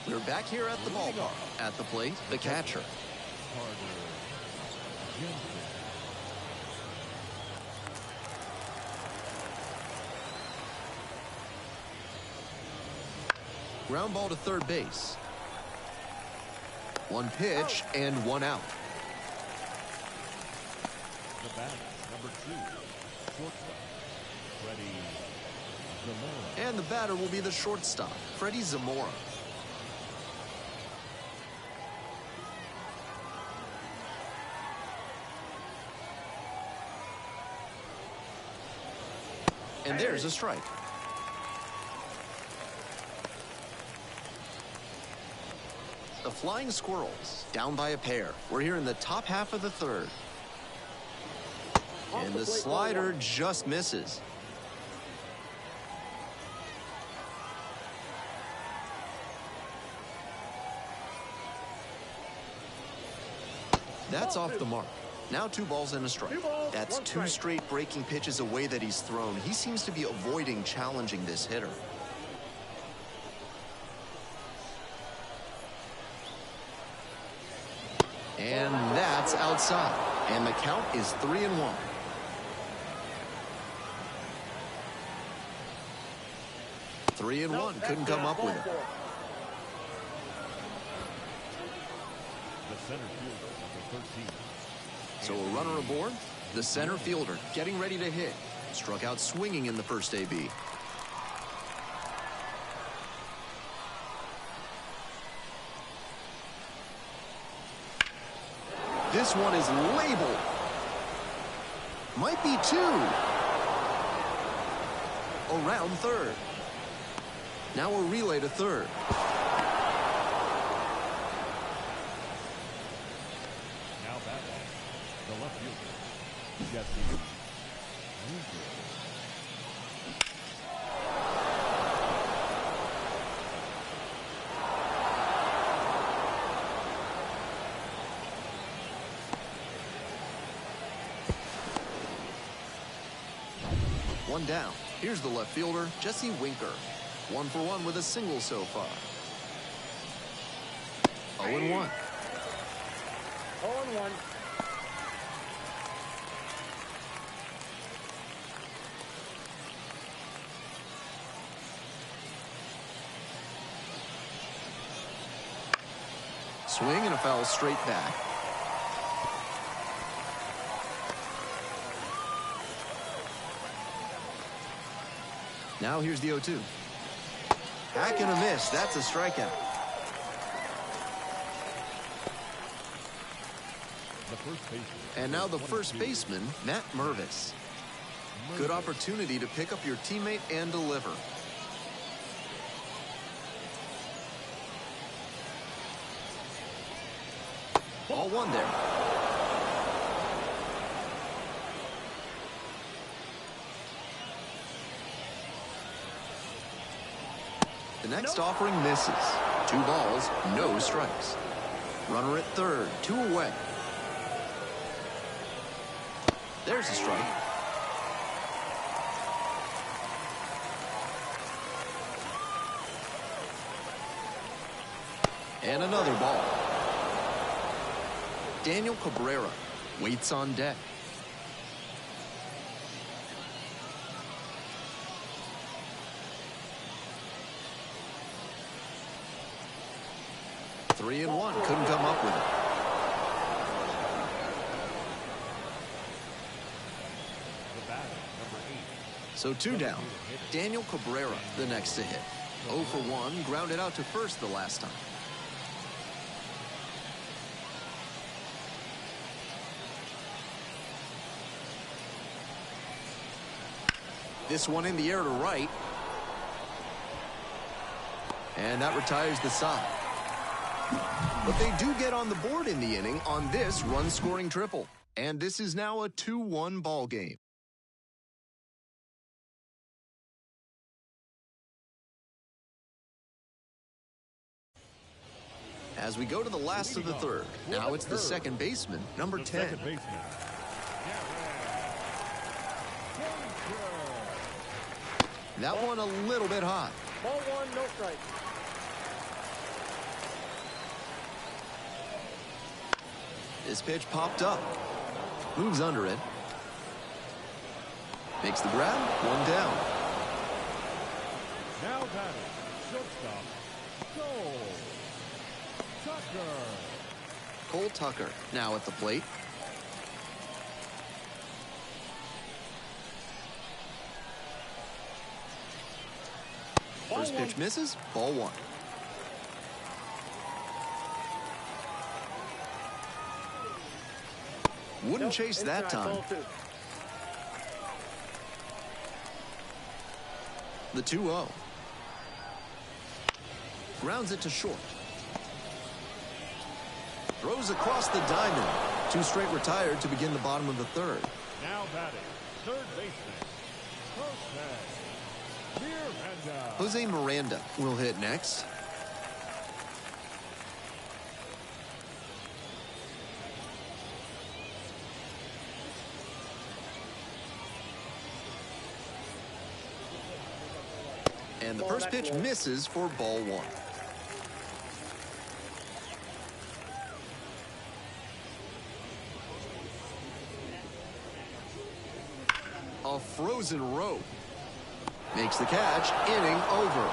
[SPEAKER 1] We're back here at the ballpark. At the plate, the catcher. Ground ball to third base. 1 pitch and 1 out.
[SPEAKER 3] The batter, number 2, shortstop, Freddie Zamora.
[SPEAKER 1] And the batter will be the shortstop, Freddie Zamora. And there's a strike. The Flying Squirrels down by a pair. We're here in the top half of the 3rd. And the slider just misses. That's off the mark. Now 2 balls and a strike. That's 2 straight breaking pitches away that he's thrown. He seems to be avoiding challenging this hitter. And that's outside. And the count is 3-1. Three and one. Couldn't come up with it.
[SPEAKER 3] The center fielder, number 13.
[SPEAKER 1] So a runner aboard. The center fielder getting ready to hit. Struck out swinging in the first AB. This one is labeled. Might be 2. Around third. Now a relay to third.
[SPEAKER 3] Now batting, the left fielder, Jesse.
[SPEAKER 1] One down. Here's the left fielder, Jesse Winker. 1 for 1 with a single so far. 0-1.
[SPEAKER 2] 0-1.
[SPEAKER 1] Swing and a foul straight back. Now here's the 0-2. Back and a miss. That's a strikeout. And now the first baseman, Matt Mervis. Good opportunity to pick up your teammate and deliver. Ball 1 there. The next offering misses. 2 balls, no strikes. Runner at third, 2 away. There's a strike. And another ball. Daniel Cabrera waits on deck. Three and one. Couldn't come up with it. So 2 down. Daniel Cabrera, the next to hit. 0 for 1, grounded out to first the last time. This one in the air to right. And that retires the side. But they do get on the board in the inning on this run-scoring triple. And this is now a 2-1 ball game. As we go to the last of the third, now it's the second baseman, number 10. That one a little bit high.
[SPEAKER 2] Ball 1, no strike.
[SPEAKER 1] This pitch popped up. Moves under it. Makes the grab. One down.
[SPEAKER 3] Now batting, shortstop, Tucker.
[SPEAKER 1] Cole Tucker now at the plate. First pitch misses. Ball 1. Wouldn't chase that time. The 2-0. Grounds it to short. Throws across the diamond. 2 straight retired to begin the bottom of the third.
[SPEAKER 3] Now batting, third baseman, Miranda.
[SPEAKER 1] Jose Miranda will hit next. And the first pitch misses for ball 1. A frozen rope. Makes the catch. Inning over.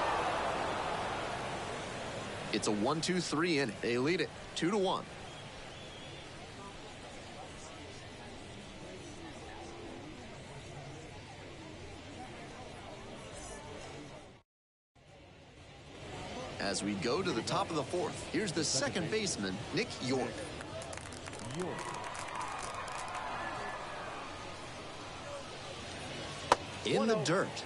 [SPEAKER 1] It's a 1-2-3 inning. They lead it 2-1. As we go to the top of the fourth, here's the second baseman, Nick York. In the dirt.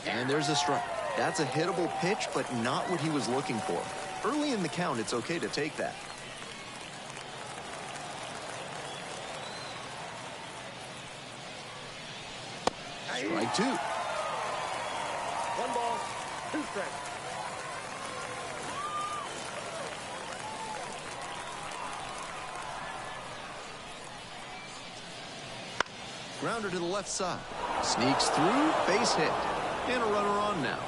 [SPEAKER 1] And there's a strike. That's a hittable pitch, but not what he was looking for. Early in the count, it's okay to take that. Strike 2.
[SPEAKER 2] 1 ball, 2 strikes.
[SPEAKER 1] Grounder to the left side. Sneaks through, base hit. And a runner on now.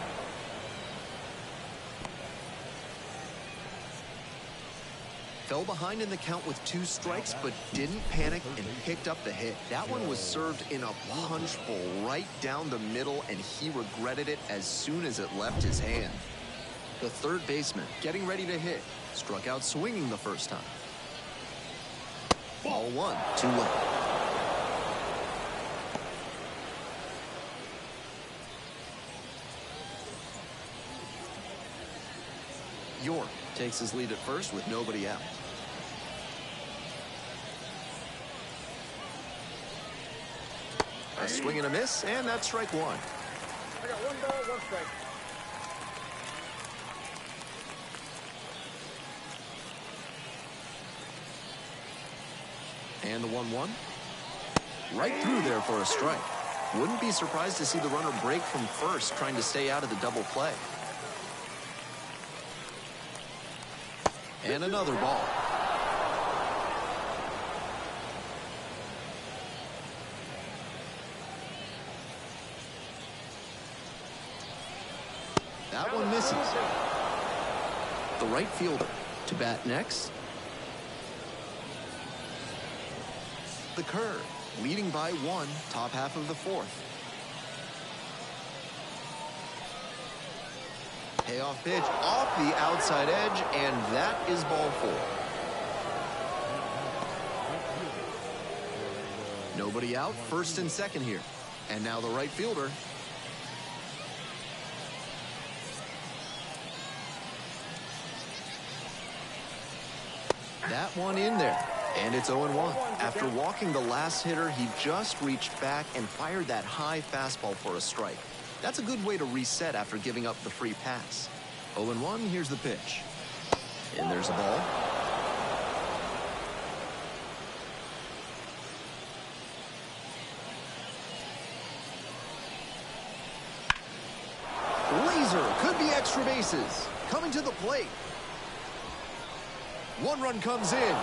[SPEAKER 1] Fell behind in the count with 2 strikes, but didn't panic and picked up the hit. That one was served in a punch bowl right down the middle, and he regretted it as soon as it left his hand. The third baseman, getting ready to hit, struck out swinging the first time. Ball 1, too late. York takes his lead at first with nobody out. A swing and a miss, and that's strike 1.
[SPEAKER 2] I got 1 ball, 1 strike.
[SPEAKER 1] And the 1-1. Right through there for a strike. Wouldn't be surprised to see the runner break from first, trying to stay out of the double play. And another ball. That one misses. The right fielder to bat next. The curve, leading by 1, top half of the fourth. Payoff pitch off the outside edge, and that is ball 4. Nobody out, first and second here. And now the right fielder. That one in there. And it's 0-1. After walking the last hitter, he just reached back and fired that high fastball for a strike. That's a good way to reset after giving up the free pass. 0-1, here's the pitch. And there's a ball. Laser, could be extra bases. Coming to the plate. One run comes in.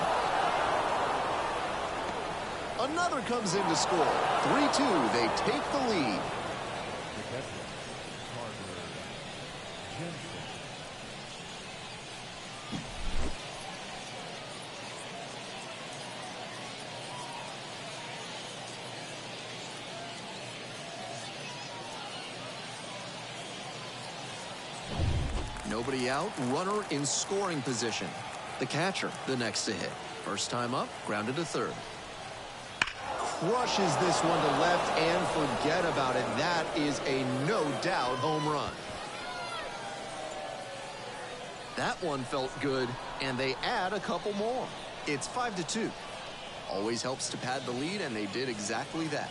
[SPEAKER 1] Another comes in to score. 3-2, they take the lead. Nobody out, runner in scoring position. The catcher, the next to hit. First time up, grounded to third. Crushes this one to left and forget about it. That is a no doubt home run. That one felt good, and they add a couple more. It's 5-2. Always helps to pad the lead, and they did exactly that.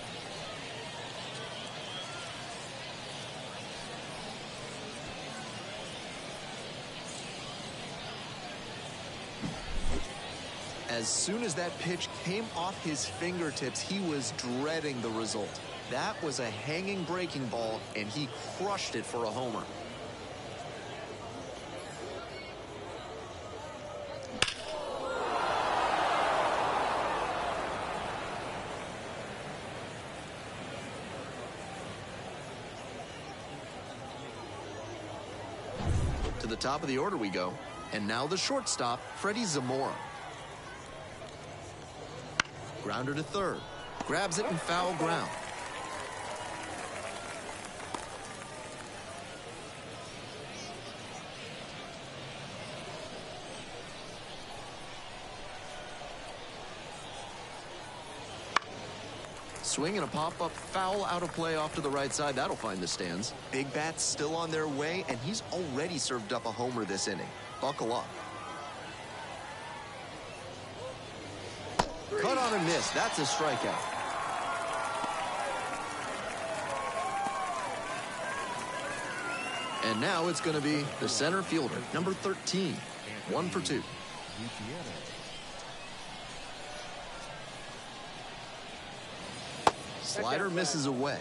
[SPEAKER 1] As soon as that pitch came off his fingertips, he was dreading the result. That was a hanging breaking ball, and he crushed it for a homer. To the top of the order we go, and now the shortstop, Freddie Zamora. Grounder to third. Grabs it in foul ground. Swing and a pop-up foul out of play off to the right side. That'll find the stands. Big Bats still on their way, and he's already served up a homer this inning. Buckle up. Cut on and miss. That's a strikeout. And now it's going to be the center fielder, number 13. 1 for 2. Slider misses away.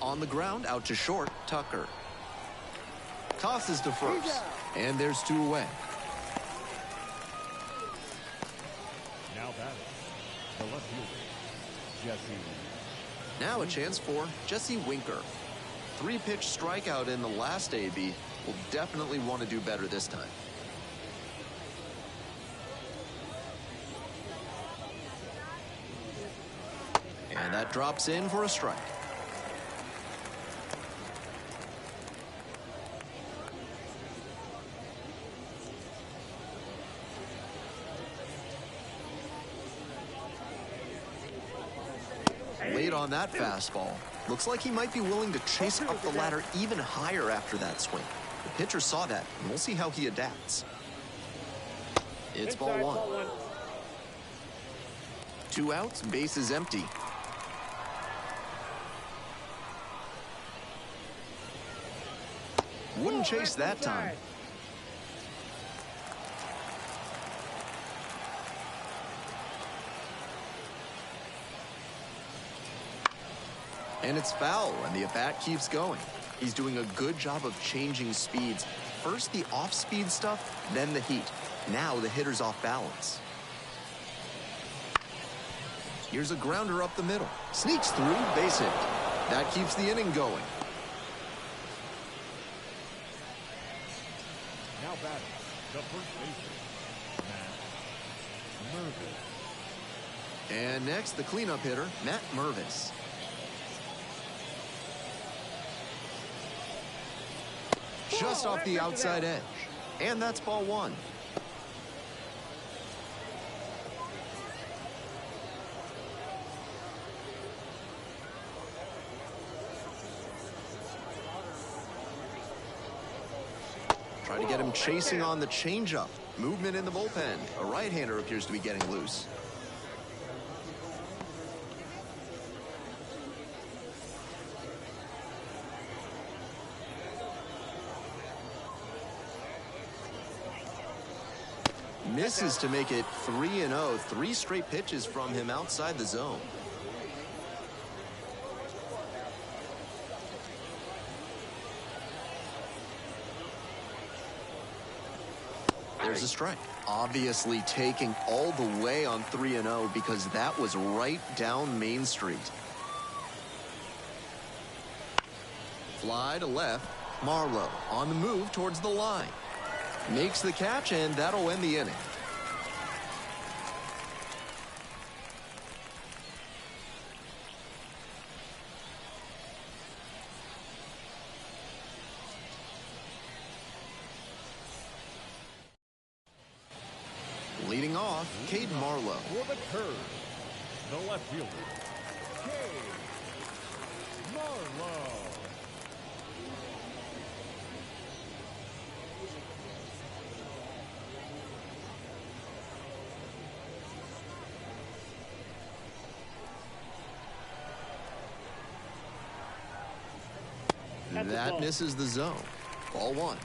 [SPEAKER 1] On the ground, out to short, Tucker. Tosses to first, and there's 2 away.
[SPEAKER 3] Now batting, the left fielder, Jesse.
[SPEAKER 1] Now a chance for Jesse Winker. 3-pitch strikeout in the last AB. Will definitely want to do better this time. And that drops in for a strike. Late on that fastball. Looks like he might be willing to chase up the ladder even higher after that swing. The pitcher saw that, and we'll see how he adapts. It's ball 1. 2 outs, base is empty. Wouldn't chase that time. And it's foul, and the at-bat keeps going. He's doing a good job of changing speeds. First the off-speed stuff, then the heat. Now the hitter's off balance. Here's a grounder up the middle. Sneaks through, base hit. That keeps the inning going.
[SPEAKER 3] Now batting, the first baseman, Matt Mervis.
[SPEAKER 1] And next, the cleanup hitter, Matt Mervis. just off the outside edge. And that's ball one. Try to get him chasing on the changeup. Movement in the bullpen. A right-hander appears to be getting loose. Misses to make it 3-0. 3 straight pitches from him outside the zone. There's a strike. Obviously taking all the way on 3-0 because that was right down Main Street. Fly to left. Marlowe on the move towards the line. Makes the catch, and that'll end the inning. Leading off, Cade Marlowe.
[SPEAKER 3] For the curve, the left fielder, Cade Marlowe.
[SPEAKER 1] That misses the zone. Ball one.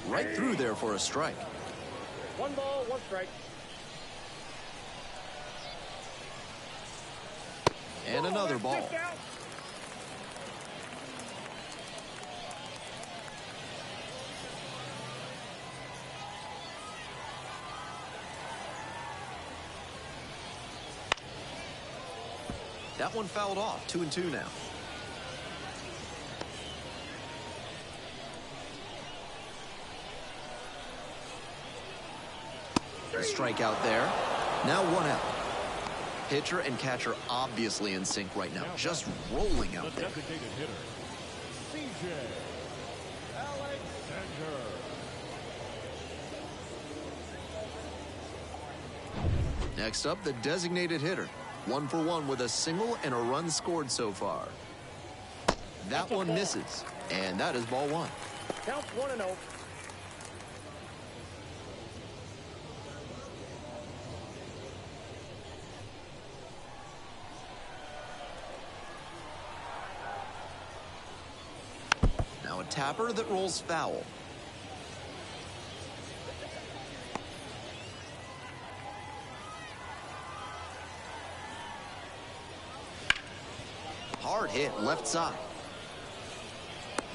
[SPEAKER 1] Right through there for a strike.
[SPEAKER 2] 1 ball, 1 strike.
[SPEAKER 1] And another ball. That one fouled off. 2-2 now. A strikeout there. Now 1 out. Pitcher and catcher obviously in sync right now. Just rolling out
[SPEAKER 3] The
[SPEAKER 1] there.
[SPEAKER 3] designated hitter, CJ Alexander.
[SPEAKER 1] Next up, the designated hitter. 1 for 1 with a single and a run scored so far. That one misses, and that is ball one.
[SPEAKER 2] Counts 1-0.
[SPEAKER 1] Now a tapper that rolls foul. Hard hit left side.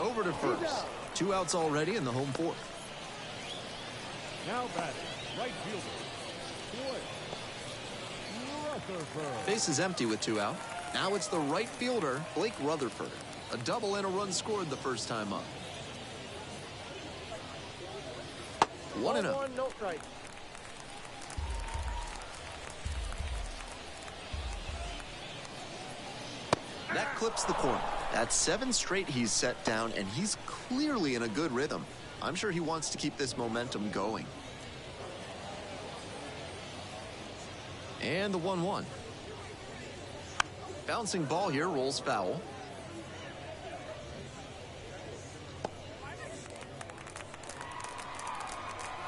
[SPEAKER 1] Over to first. 2 outs already in the home fourth.
[SPEAKER 3] Now batting, right fielder, Blake Rutherford.
[SPEAKER 1] Base is empty with 2 out. Now it's the right fielder, Blake Rutherford. A double and a run scored the first time up. 1-0.
[SPEAKER 2] 1, no strike.
[SPEAKER 1] That clips the corner. That's 7 straight he's set down, and he's clearly in a good rhythm. I'm sure he wants to keep this momentum going. And the 1-1. Bouncing ball here rolls foul.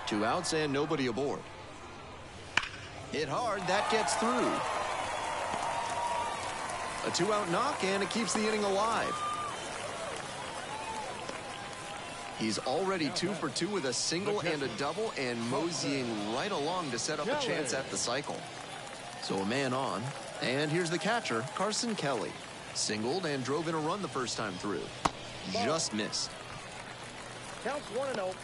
[SPEAKER 1] Two outs and nobody aboard. Hit hard, that gets through. A 2-out knock, and it keeps the inning alive. He's already 2 for 2 with a single and a double, and moseying right along to set up a chance at the cycle. So a man on, and here's the catcher, Carson Kelly. Singled and drove in a run the first time through. Just missed.
[SPEAKER 2] Counts 1-0.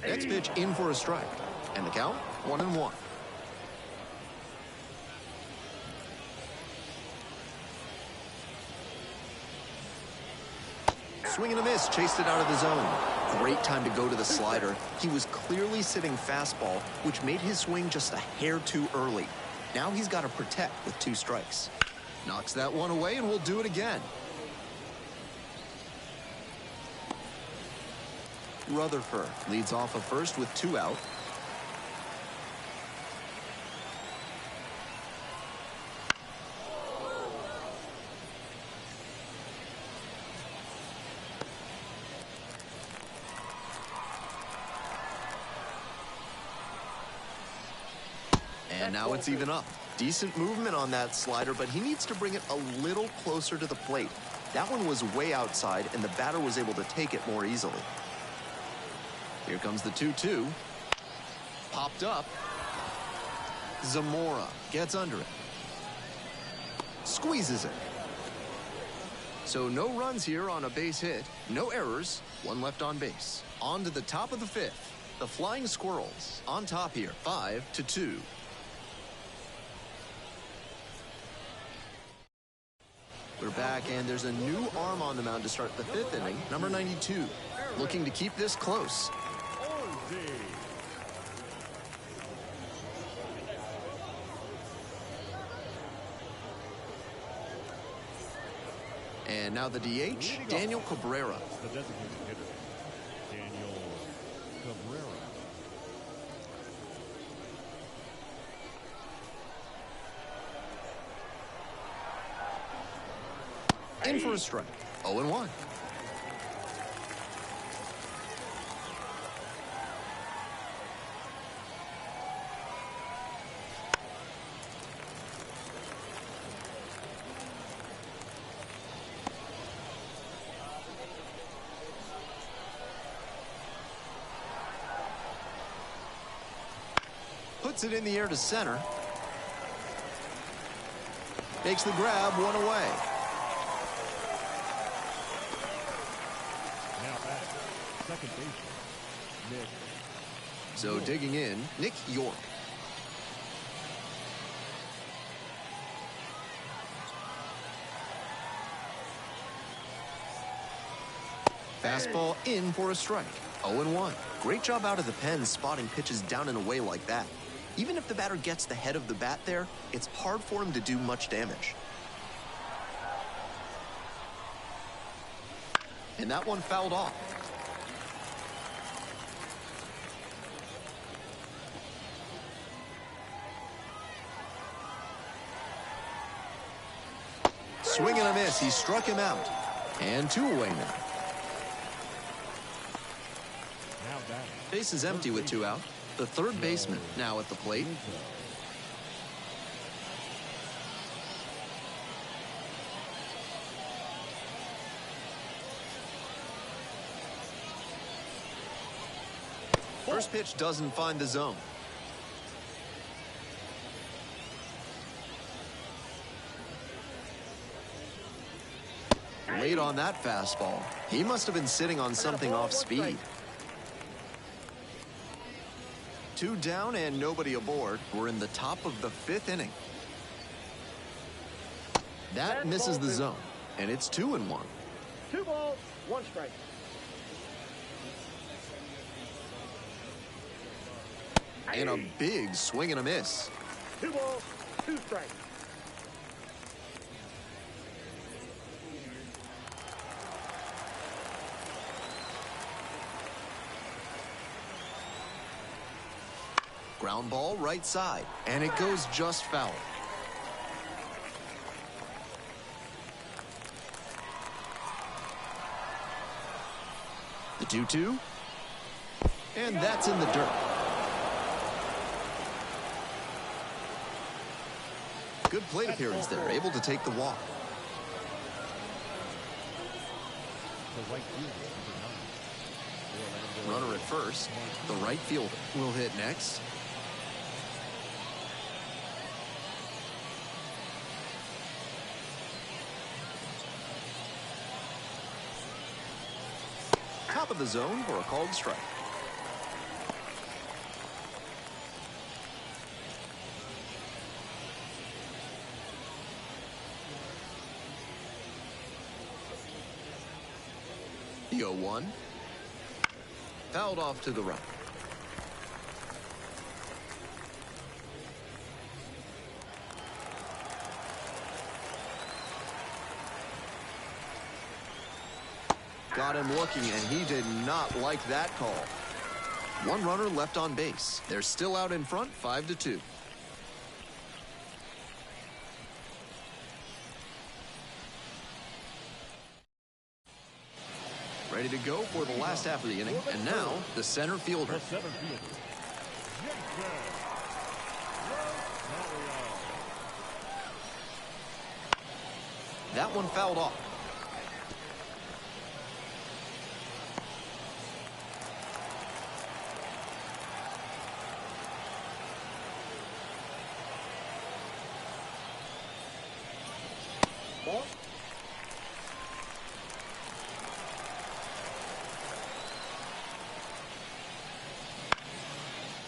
[SPEAKER 1] Next pitch in for a strike. And the count, 1-1. Swing and a miss, chased it out of the zone. Great time to go to the slider. He was clearly sitting fastball, which made his swing just a hair too early. Now he's got to protect with 2 strikes. Knocks that one away, and we'll do it again. Rutherford leads off of first with 2 out. And now it's even up. Decent movement on that slider, but he needs to bring it a little closer to the plate. That one was way outside, and the batter was able to take it more easily. Here comes the 2-2. Popped up. Zamora gets under it. Squeezes it. So no runs here on a base hit. No errors. 1 left on base. On to the top of the 5th. The Flying Squirrels on top here, 5-2. We're back, and there's a new arm on the mound to start the 5th inning, number 92. Looking to keep this close. And now the DH, Daniel Cabrera.
[SPEAKER 3] The designated hitter, Daniel Cabrera.
[SPEAKER 1] In for a strike. 0-1. Puts it in the air to center. Makes the grab, 1 away.
[SPEAKER 3] Second baseman, Nick.
[SPEAKER 1] So digging in, Nick York. Fastball in for a strike. 0-1. Great job out of the pen spotting pitches down and away like that. Even if the batter gets the head of the bat there, it's hard for him to do much damage. And that one fouled off. Swing and a miss. He struck him out. And 2 away now. Base is empty with 2 out. The third baseman now at the plate. First pitch doesn't find the zone. Late on that fastball. He must have been sitting on something off speed. 2 down and nobody aboard. We're in the top of the 5th inning. That misses the zone, and it's 2-1.
[SPEAKER 2] 2 balls, 1 strike.
[SPEAKER 1] And a big swing and a miss.
[SPEAKER 2] 2 balls, 2 strikes.
[SPEAKER 1] Ground ball right side, and it goes just foul. The 2-2, and that's in the dirt. Good plate appearance there, able to take the walk.
[SPEAKER 3] The right fielder, number 9.
[SPEAKER 1] Runner at first, the right fielder will hit next. Top of the zone for a called strike. 0-1. Fouled off to the right. Got him looking, and he did not like that call. One runner left on base. They're still out in front, 5-2. Ready to go for the last half of the inning. And now, the center fielder. That one fouled off.
[SPEAKER 2] Ball.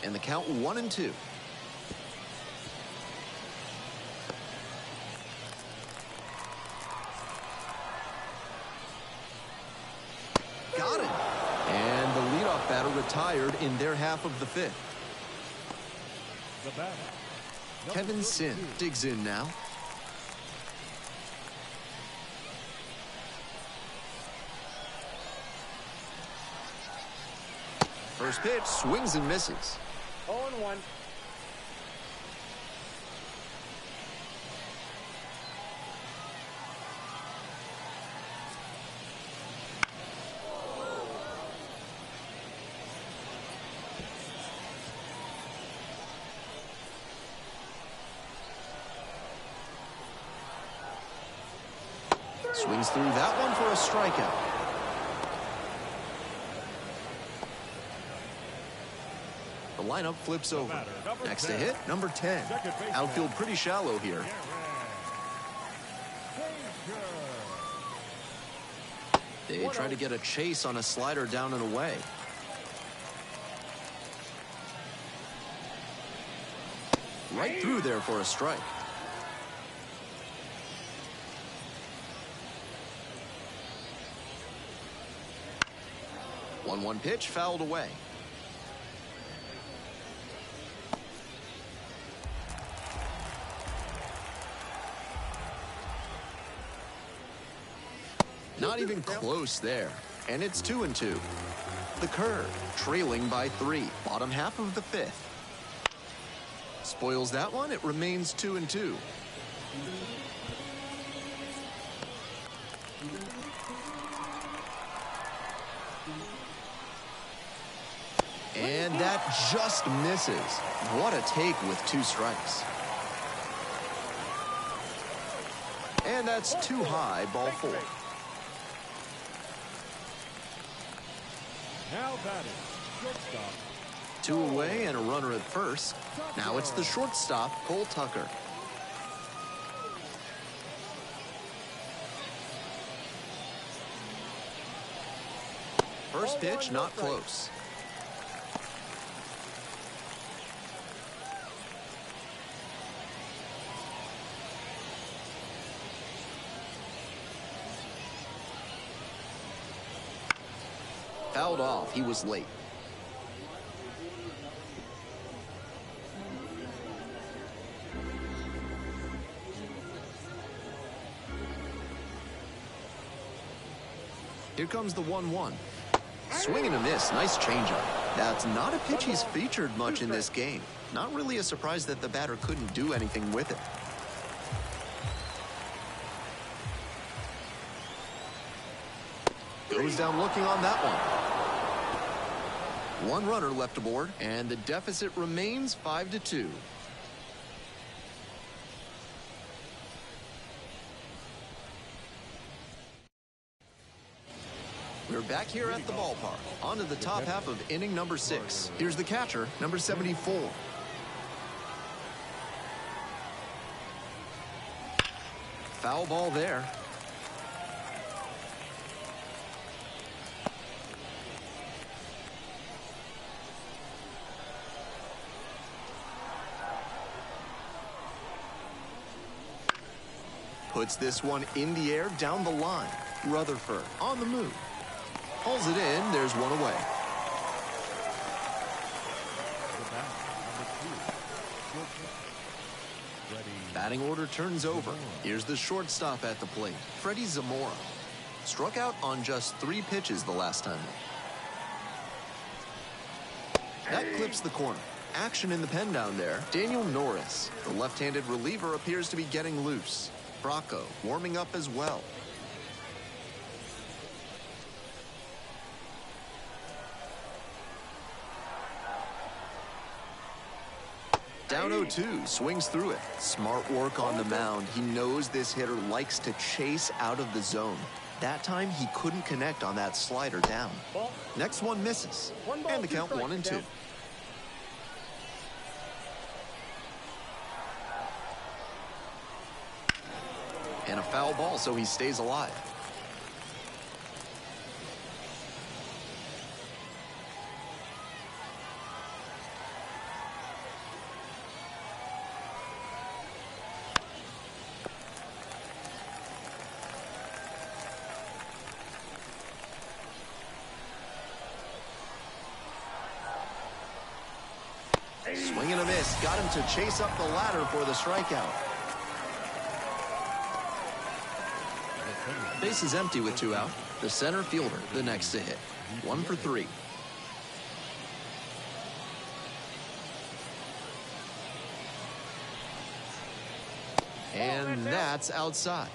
[SPEAKER 1] And the count 1-2. Got it. And the leadoff batter retired in their half of the fifth. Kevin Sin digs in now. First pitch, swings and misses.
[SPEAKER 2] 0-1.
[SPEAKER 1] Swings through that one for a strikeout. The lineup flips over. Next to hit, number 10. Outfield pretty shallow here. They try to get a chase on a slider down and away. Right through there for a strike. One pitch fouled away. Not even close there. And it's 2-2. The curve, trailing by 3. Bottom half of the fifth. Spoils that one. It remains 2-2. And that just misses. What a take with 2 strikes. And that's too high, ball 4.
[SPEAKER 3] Now batting, shortstop.
[SPEAKER 1] 2 away and a runner at first. Now it's the shortstop, Cole Tucker. First pitch, not close. Fouled off. He was late. Here comes the 1-1. Swing and a miss. Nice changeup. That's not a pitch he's featured much in this game. Not really a surprise that the batter couldn't do anything with it. Goes down looking on that one. 1 runner left aboard, and the deficit remains 5-2. We're back here at the ballpark. On to the top half of inning number 6. Here's the catcher, number 74. Foul ball there. Puts this one in the air down the line. Rutherford on the move. Hauls it in. There's one away.
[SPEAKER 3] The bat, number 2. Short pitch. Freddie.
[SPEAKER 1] Batting order turns over. Here's the shortstop at the plate, Freddie Zamora. Struck out on just 3 pitches the last time. That clips the corner. Action in the pen down there. Daniel Norris, the left-handed reliever, appears to be getting loose. Bracco warming up as well. Down 0-2, swings through it. Smart work on the mound. He knows this hitter likes to chase out of the zone. That time he couldn't connect on that slider down. Next one misses. And the count 1-2. And a foul ball, so he stays alive. Swing and a miss. Got him to chase up the ladder for the strikeout. Base is empty with 2 out. The center fielder, the next to hit. 1 for 3. And that's outside.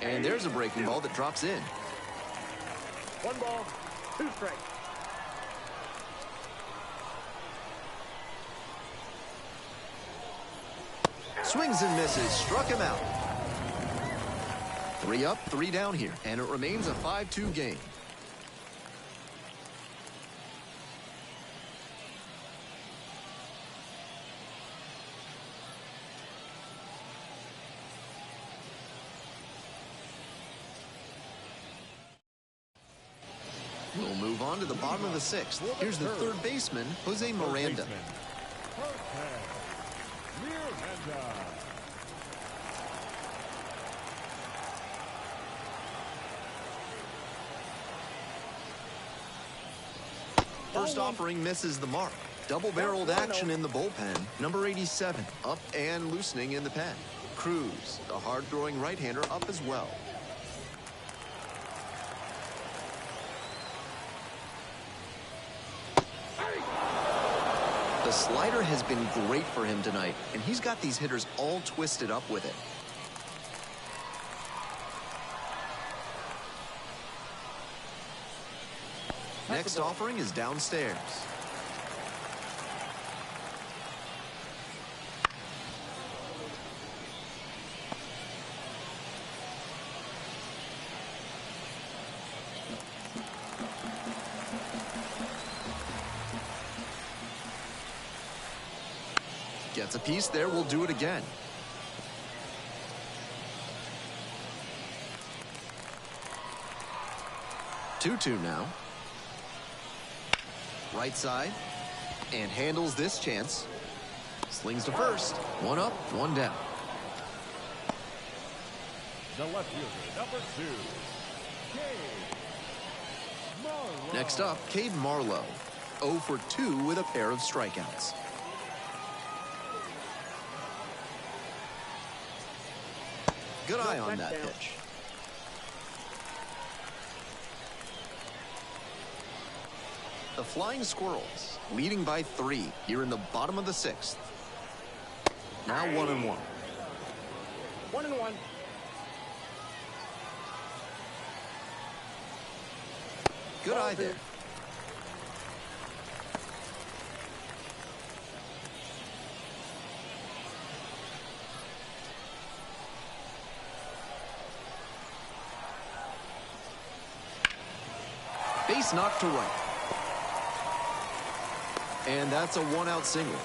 [SPEAKER 1] And there's a breaking ball that drops in.
[SPEAKER 2] 1 ball, 2 strikes.
[SPEAKER 1] Swings and misses. Struck him out. 3 up, 3 down here. And it remains a 5-2 game. We'll move on to the bottom of the 6th. Here's the third baseman, Jose Miranda. First offering misses the mark. Double-barreled action in the bullpen. Number 87, up and loosening in the pen. Cruz, the hard-throwing right-hander, up as well. The slider has been great for him tonight, and he's got these hitters all twisted up with it. Next offering is downstairs. Gets a piece there, we'll do it again. Two now. Right side. And handles this chance. Slings to first. 1 up, 1 down.
[SPEAKER 3] The left fielder, number 2. Cade Marlowe.
[SPEAKER 1] Next up, Cade Marlowe. 0 for 2 with a pair of strikeouts. Good eye on that pitch. The Flying Squirrels leading by 3 here in the bottom of the 6th. Now 1-1.
[SPEAKER 2] 1-1.
[SPEAKER 1] Good eye there. Base knocked to right. And that's a 1-out single.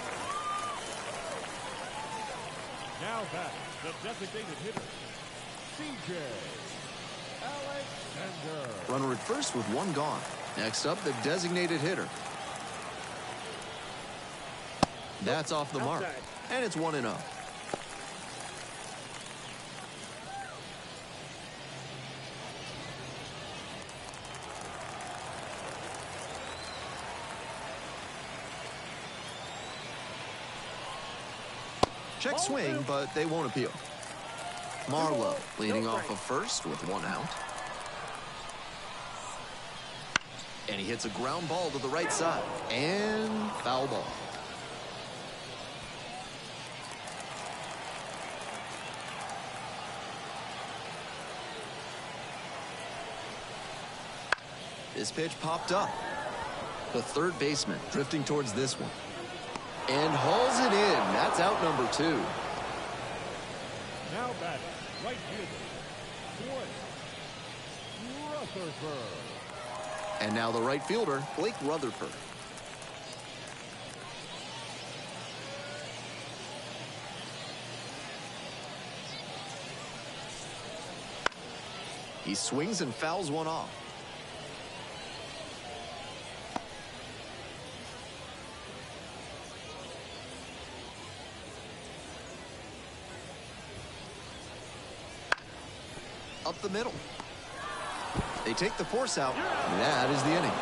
[SPEAKER 3] Now Now back, the designated hitter, C.J. Alexander.
[SPEAKER 1] Runner at first with one gone. Next up, the designated hitter. That's off the mark, and it's 1-0. Check swing, but they won't appeal. Marlowe leading off of first with 1 out. And he hits a ground ball to the right side. And foul ball. This pitch popped up. The third baseman drifting towards this one. And hauls it in. That's out number 2.
[SPEAKER 3] Now batting, right fielder, Blake Rutherford.
[SPEAKER 1] And now the right fielder, Blake Rutherford. He swings and fouls one off. Up the middle. They take the force out, and that is the inning.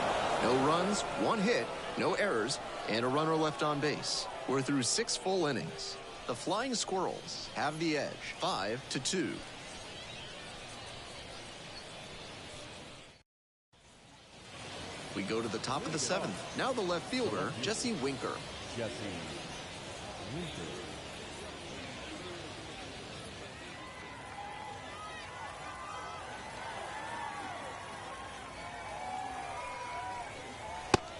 [SPEAKER 1] No runs, 1 hit, no errors, and a runner left on base. We're through 6 full innings. The Flying Squirrels have the edge, 5-2. We go to the top of the 7th. Now the left fielder, Jesse Winker.
[SPEAKER 3] Jesse Winker.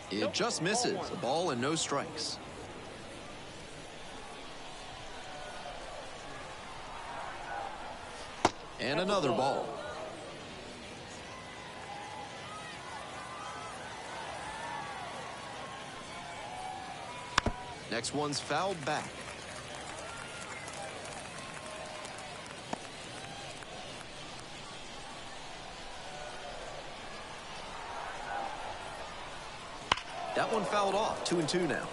[SPEAKER 1] It just misses. A ball and no strikes. And another ball. Next one's fouled back. That one fouled off. 2-2 now.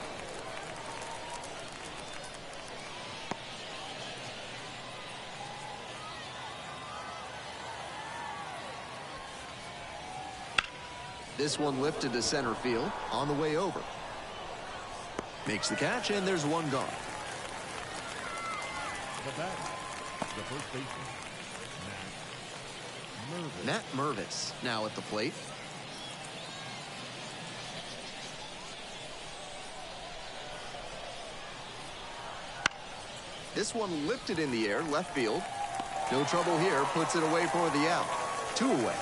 [SPEAKER 1] This one lifted to center field on the way over. Makes the catch, and there's one gone.
[SPEAKER 3] The bat, the first baseman,
[SPEAKER 1] Matt Mervis now at the plate. This one lifted in the air, left field. No trouble here, puts it away for the out. 2 away.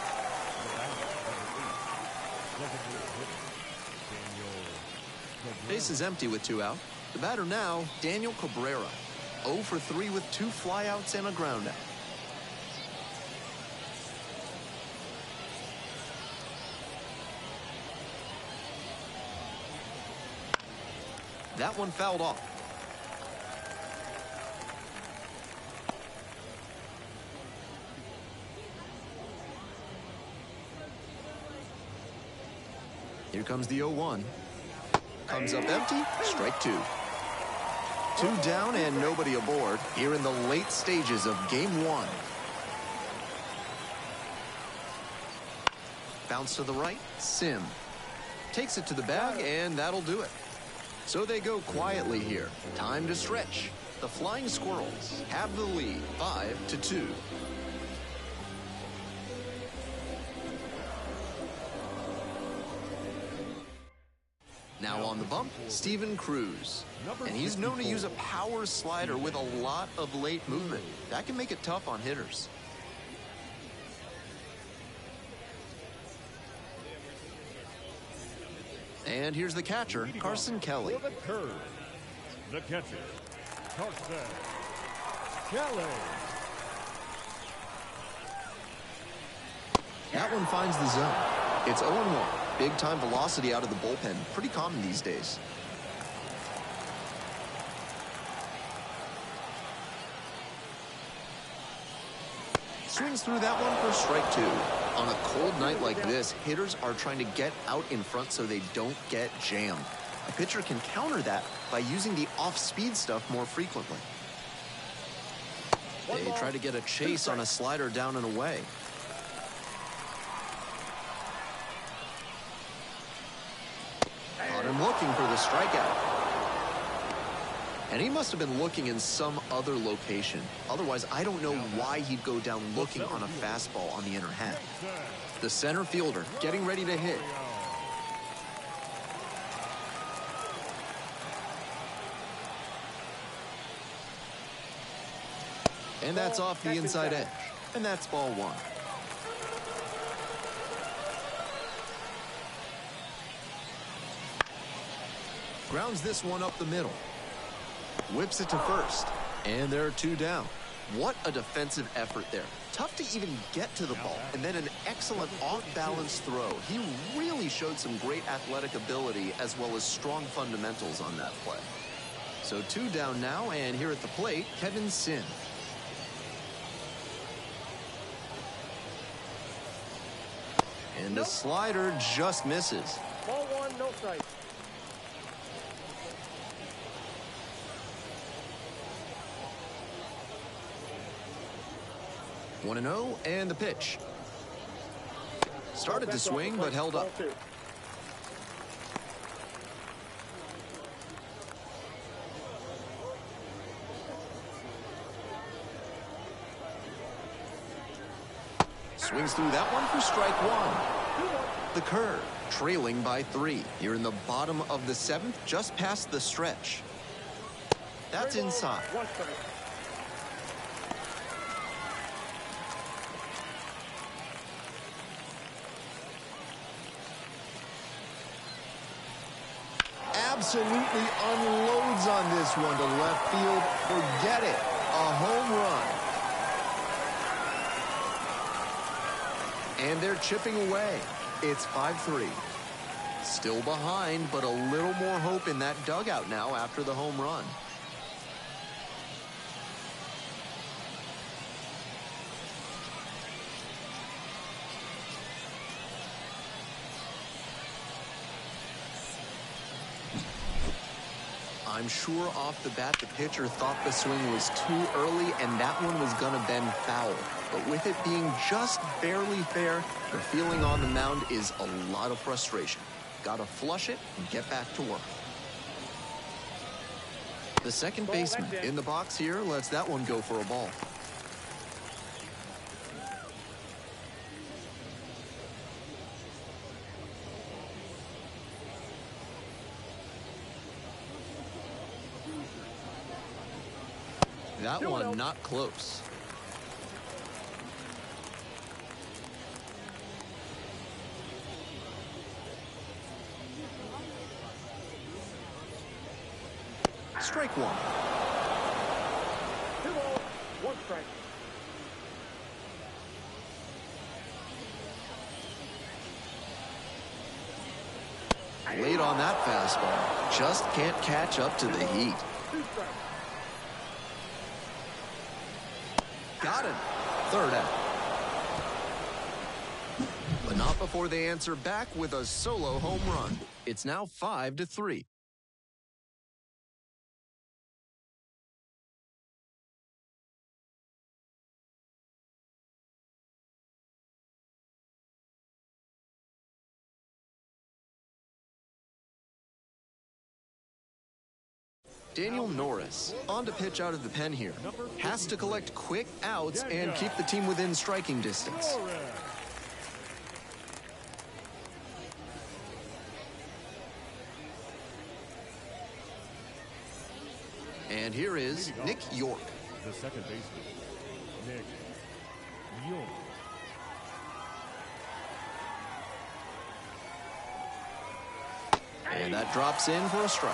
[SPEAKER 1] Base is empty with 2 out. The batter now, Daniel Cabrera. 0 for 3 with 2 flyouts and a ground out. That one fouled off. Here comes the 0-1. Comes up empty, strike 2. 2 down and nobody aboard here in the late stages of game 1. Bounce to the right, Sim. Takes it to the bag, and that'll do it. So they go quietly here. Time to stretch. The Flying Squirrels have the lead, 5-2. Now on the bump, Steven Cruz. And he's known to use a power slider with a lot of late movement. That can make it tough on hitters. And here's the catcher, Carson Kelly.
[SPEAKER 3] For the curve, the catcher, Carson Kelly.
[SPEAKER 1] That one finds the zone. It's 0-1. Big time velocity out of the bullpen. Pretty common these days. Swings through that one for strike two. On a cold night like this, hitters are trying to get out in front so they don't get jammed. A pitcher can counter that by using the off-speed stuff more frequently. They try to get a chase on a slider down and away. Caught him looking for the strikeout. And he must have been looking in some other location. Otherwise, I don't know why he'd go down looking on a fastball on the inner half. The center fielder getting ready to hit. And that's off the inside edge. And that's ball one. Grounds this one up the middle. Whips it to first. And there are two down. What a defensive effort there. Tough to even get to the ball. And then an excellent off-balance throw. He really showed some great athletic ability as well as strong fundamentals on that play. So two down now, and here at the plate, Kevin Sin. And the slider just misses.
[SPEAKER 2] Ball one, no strike.
[SPEAKER 1] One and 0, and the pitch. Started to swing, but held up. Swings through that one for strike one. The curve, trailing by 3. Here in the bottom of the 7th, just past the stretch. That's inside. Absolutely unloads on this one to left field. Forget it. A home run. And they're chipping away. It's 5-3. Still behind, but a little more hope in that dugout now after the home run. I'm sure off the bat the pitcher thought the swing was too early and that one was going to bend foul. But with it being just barely fair, the feeling on the mound is a lot of frustration. Got to flush it and get back to work. The second baseman in the box here lets that one go for a ball. That one not close. Strike one.
[SPEAKER 2] 2 balls, 1 strike.
[SPEAKER 1] Late on that fastball. Just can't catch up to the heat.
[SPEAKER 2] 2 strikes.
[SPEAKER 1] Got him. Third out. But not before they answer back with a solo home run. It's now 5-3. Daniel Norris on to pitch out of the pen here. Has to collect quick outs and keep the team within striking distance. And here is Nick York.
[SPEAKER 3] The second baseman, Nick York.
[SPEAKER 1] And that drops in for a strike.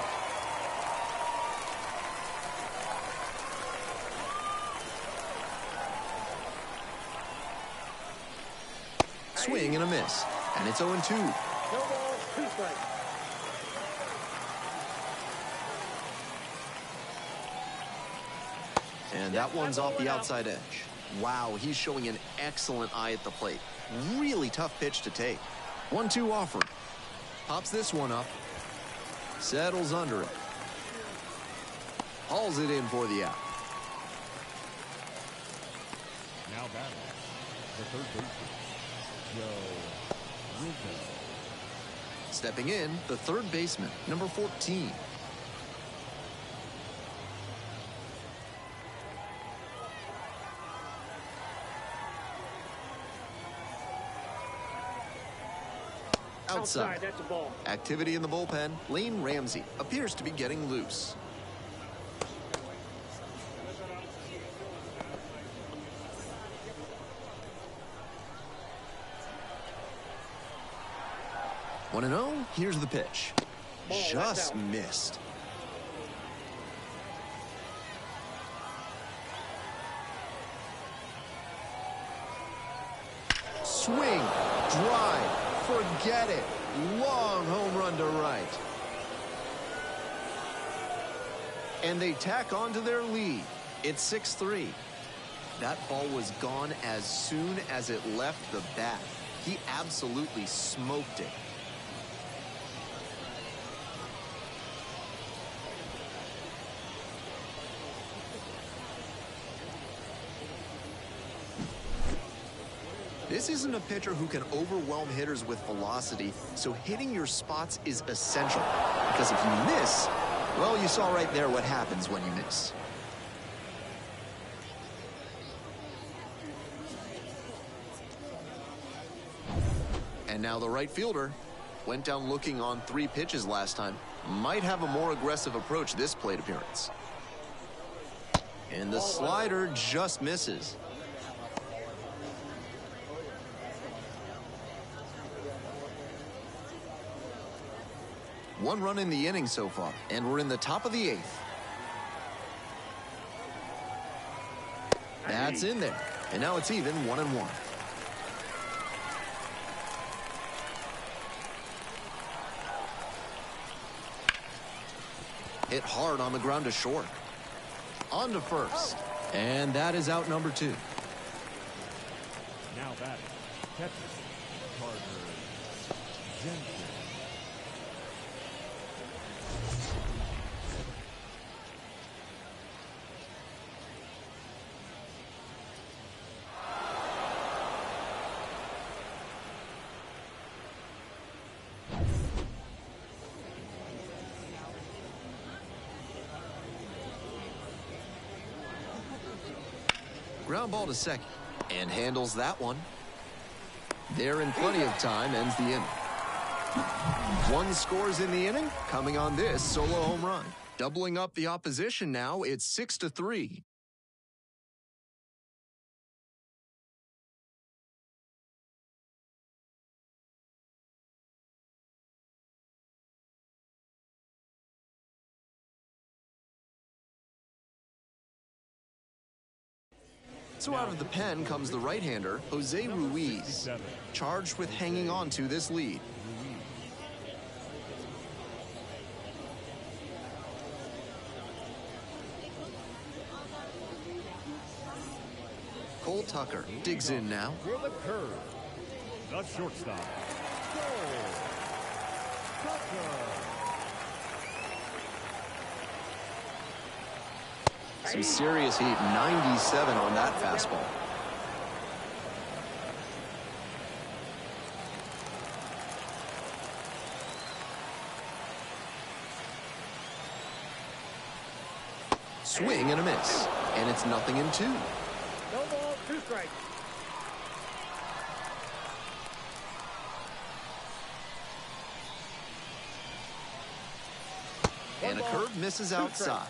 [SPEAKER 1] Swing and a miss. And it's 0-2.
[SPEAKER 2] No ball, 2 strikes.
[SPEAKER 1] And that one's off the outside edge. Wow, he's showing an excellent eye at the plate. Really tough pitch to take. 1-2 offer. Pops this one up. Settles under it. Hauls it in for the out.
[SPEAKER 3] Now batting, the third baseman, Joe Rizzo.
[SPEAKER 1] Stepping in, the third baseman, number 14. Outside.
[SPEAKER 2] That's a ball.
[SPEAKER 1] Activity in the bullpen. Lane Ramsey appears to be getting loose. One and 0. Here's the pitch.
[SPEAKER 2] Ball,
[SPEAKER 1] Just missed. Swing, drive, forget it. Long home run to right. And they tack on to their lead. It's 6-3. That ball was gone as soon as it left the bat. He absolutely smoked it. This isn't a pitcher who can overwhelm hitters with velocity, so hitting your spots is essential. Because if you miss, well, you saw right there what happens when you miss. And now the right fielder went down looking on 3 pitches last time. Might have a more aggressive approach this plate appearance. And the slider just misses. One run in the inning so far, and we're in the top of the 8th. That's in there, and now it's even 1-1. Hit hard on the ground to short. On to first, and that is out number 2.
[SPEAKER 3] Now batting, Ketsukoto. Jensen.
[SPEAKER 1] Ground ball to second, and handles that one. There in plenty of time, ends the inning. 1 scores in the inning, coming on this solo home run. Doubling up the opposition now, it's 6-3. So out of the pen comes the right-hander, Jose Ruiz, charged with hanging on to this lead. Cole Tucker digs in now.
[SPEAKER 3] For the curve, the shortstop, Cole Tucker.
[SPEAKER 1] Some serious heat, 97 on that fastball. Swing and a miss, and it's 0-2.
[SPEAKER 2] No ball, 2 strikes.
[SPEAKER 1] And a curve misses outside.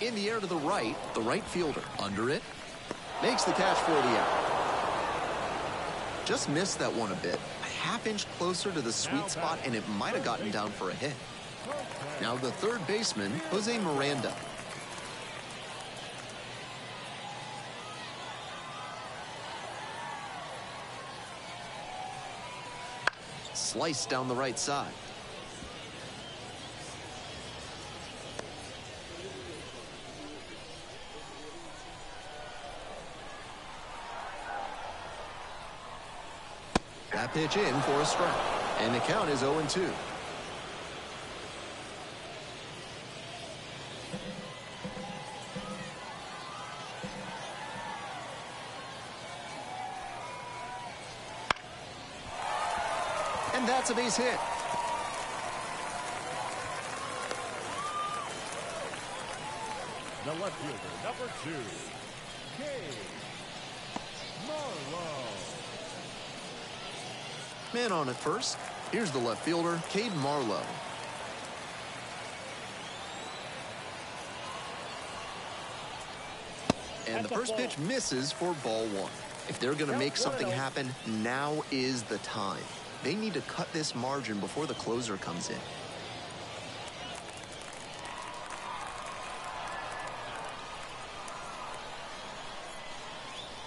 [SPEAKER 1] In the air to the right fielder under it. Makes the catch for the out. Just missed that one a bit. A half-inch closer to the sweet spot, and it might have gotten down for a hit. Now the third baseman, Jose Miranda. sliced down the right side. That pitch in for a strike. And the count is 0-2. And that's a base hit.
[SPEAKER 3] The left fielder, number 2, Marlowe.
[SPEAKER 1] Man on at first. Here's the left fielder, Cade Marlowe. And the first pitch misses for ball 1. If they're going to make something happen, now is the time. They need to cut this margin before the closer comes in.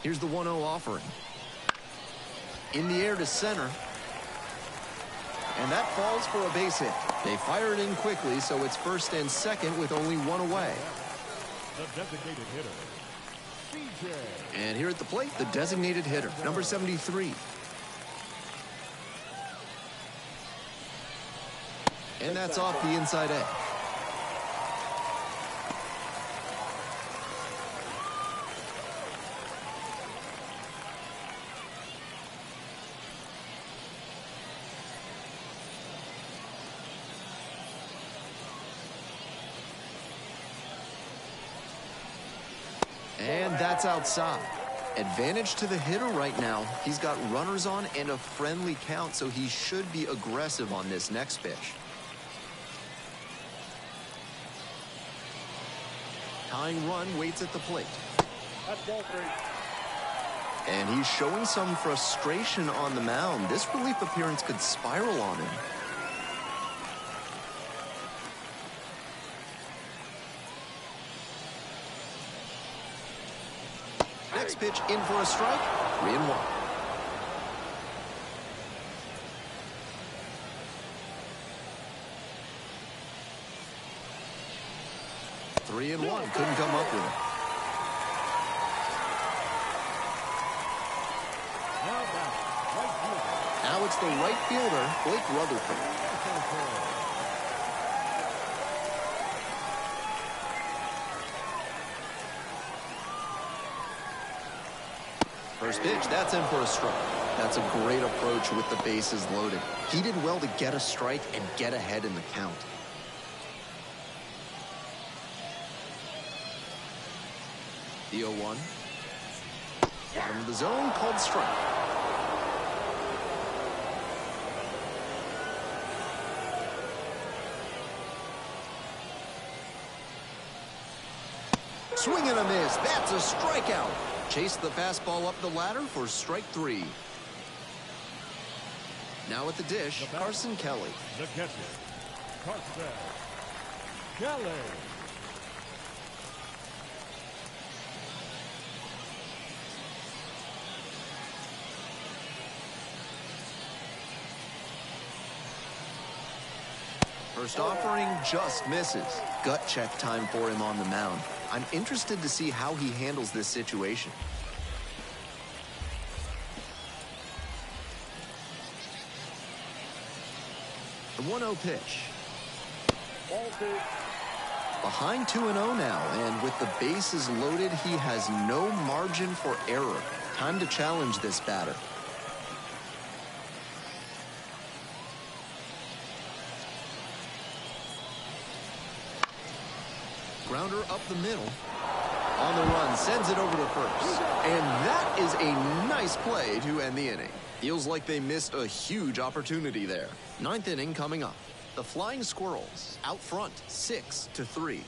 [SPEAKER 1] Here's the 1-0 offering. In the air to center. And that falls for a base hit. They fire it in quickly, so it's first and second with only one away.
[SPEAKER 3] The designated hitter, CJ.
[SPEAKER 1] And here at the plate, the designated hitter, number 73. And that's off the inside edge. And that's outside. Advantage to the hitter right now. He's got runners on and a friendly count, so he should be aggressive on this next pitch. Tying run waits at the plate.
[SPEAKER 2] That's ball 3.
[SPEAKER 1] And he's showing some frustration on the mound. This relief appearance could spiral on him. Next pitch in for a strike. 3-1. Three and one. Couldn't come up with it. Now it's the right fielder, Blake Rutherford. First pitch, that's in for a strike. That's a great approach with the bases loaded. He did well to get a strike and get ahead in the count. The 0-1. Bottom of the zone, called strike. Swing and a miss. That's a strikeout. Chase the fastball up the ladder for strike 3. Now at the dish, Carson Kelly.
[SPEAKER 3] The catcher, Carson Kelly.
[SPEAKER 1] First offering just misses. Gut check time for him on the mound. I'm interested to see how he handles this situation. The 1-0 pitch.
[SPEAKER 2] Ball 2.
[SPEAKER 1] Behind 2-0 now, and with the bases loaded, he has no margin for error. Time to challenge this batter. Grounder up the middle. On the run, sends it over to first. And that is a nice play to end the inning. Feels like they missed a huge opportunity there. 9th inning coming up. The Flying Squirrels out front, 6-3.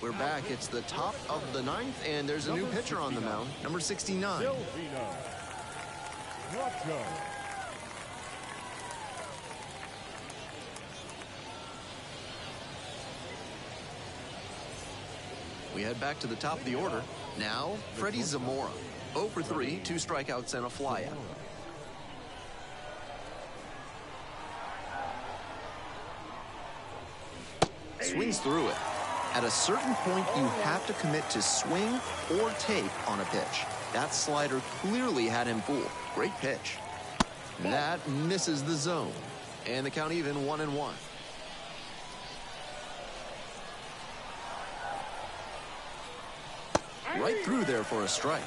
[SPEAKER 1] We're back. It's the top of the 9th, and there's a new pitcher on the mound, number 69. We head back to the top of the order. Now, Freddie Zamora. 0 for 3, 2 strikeouts and a flyout. Swings through it. At a certain point, you have to commit to swing or take on a pitch. That slider clearly had him fooled. Great pitch. That misses the zone. And the count even, 1-1. Right through there for a strike.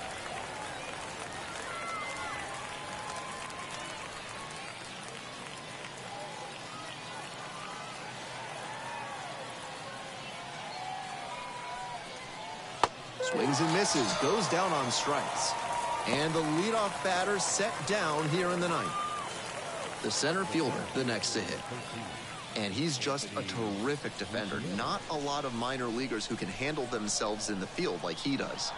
[SPEAKER 1] Swings and misses, goes down on strikes. And the leadoff batter set down here in the ninth. The center fielder, the next to hit. And he's just a terrific defender. Not a lot of minor leaguers who can handle themselves in the field like he does.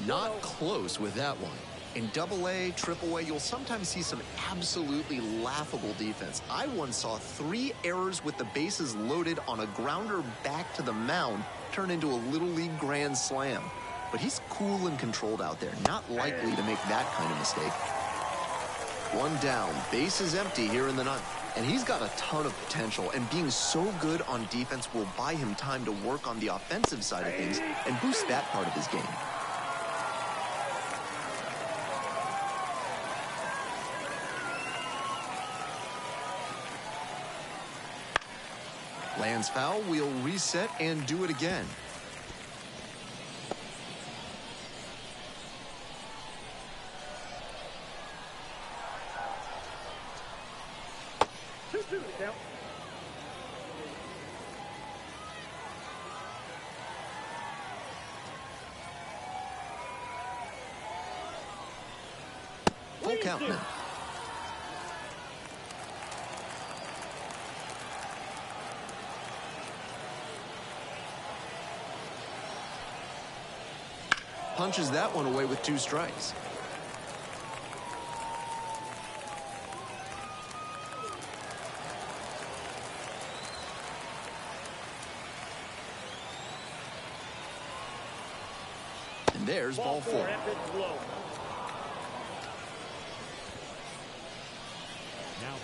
[SPEAKER 1] Not close with that one. In Double-A, Triple-A, you'll sometimes see some absolutely laughable defense. I once saw 3 errors with the bases loaded on a grounder back to the mound turn into a Little League grand slam. But he's cool and controlled out there, not likely to make that kind of mistake. 1 down, base is empty here in the ninth. And he's got a ton of potential, and being so good on defense will buy him time to work on the offensive side of things and boost that part of his game. Lands foul, we'll reset and do it again. Full count now. Punches that one away with 2 strikes. And there's ball 4.
[SPEAKER 3] Now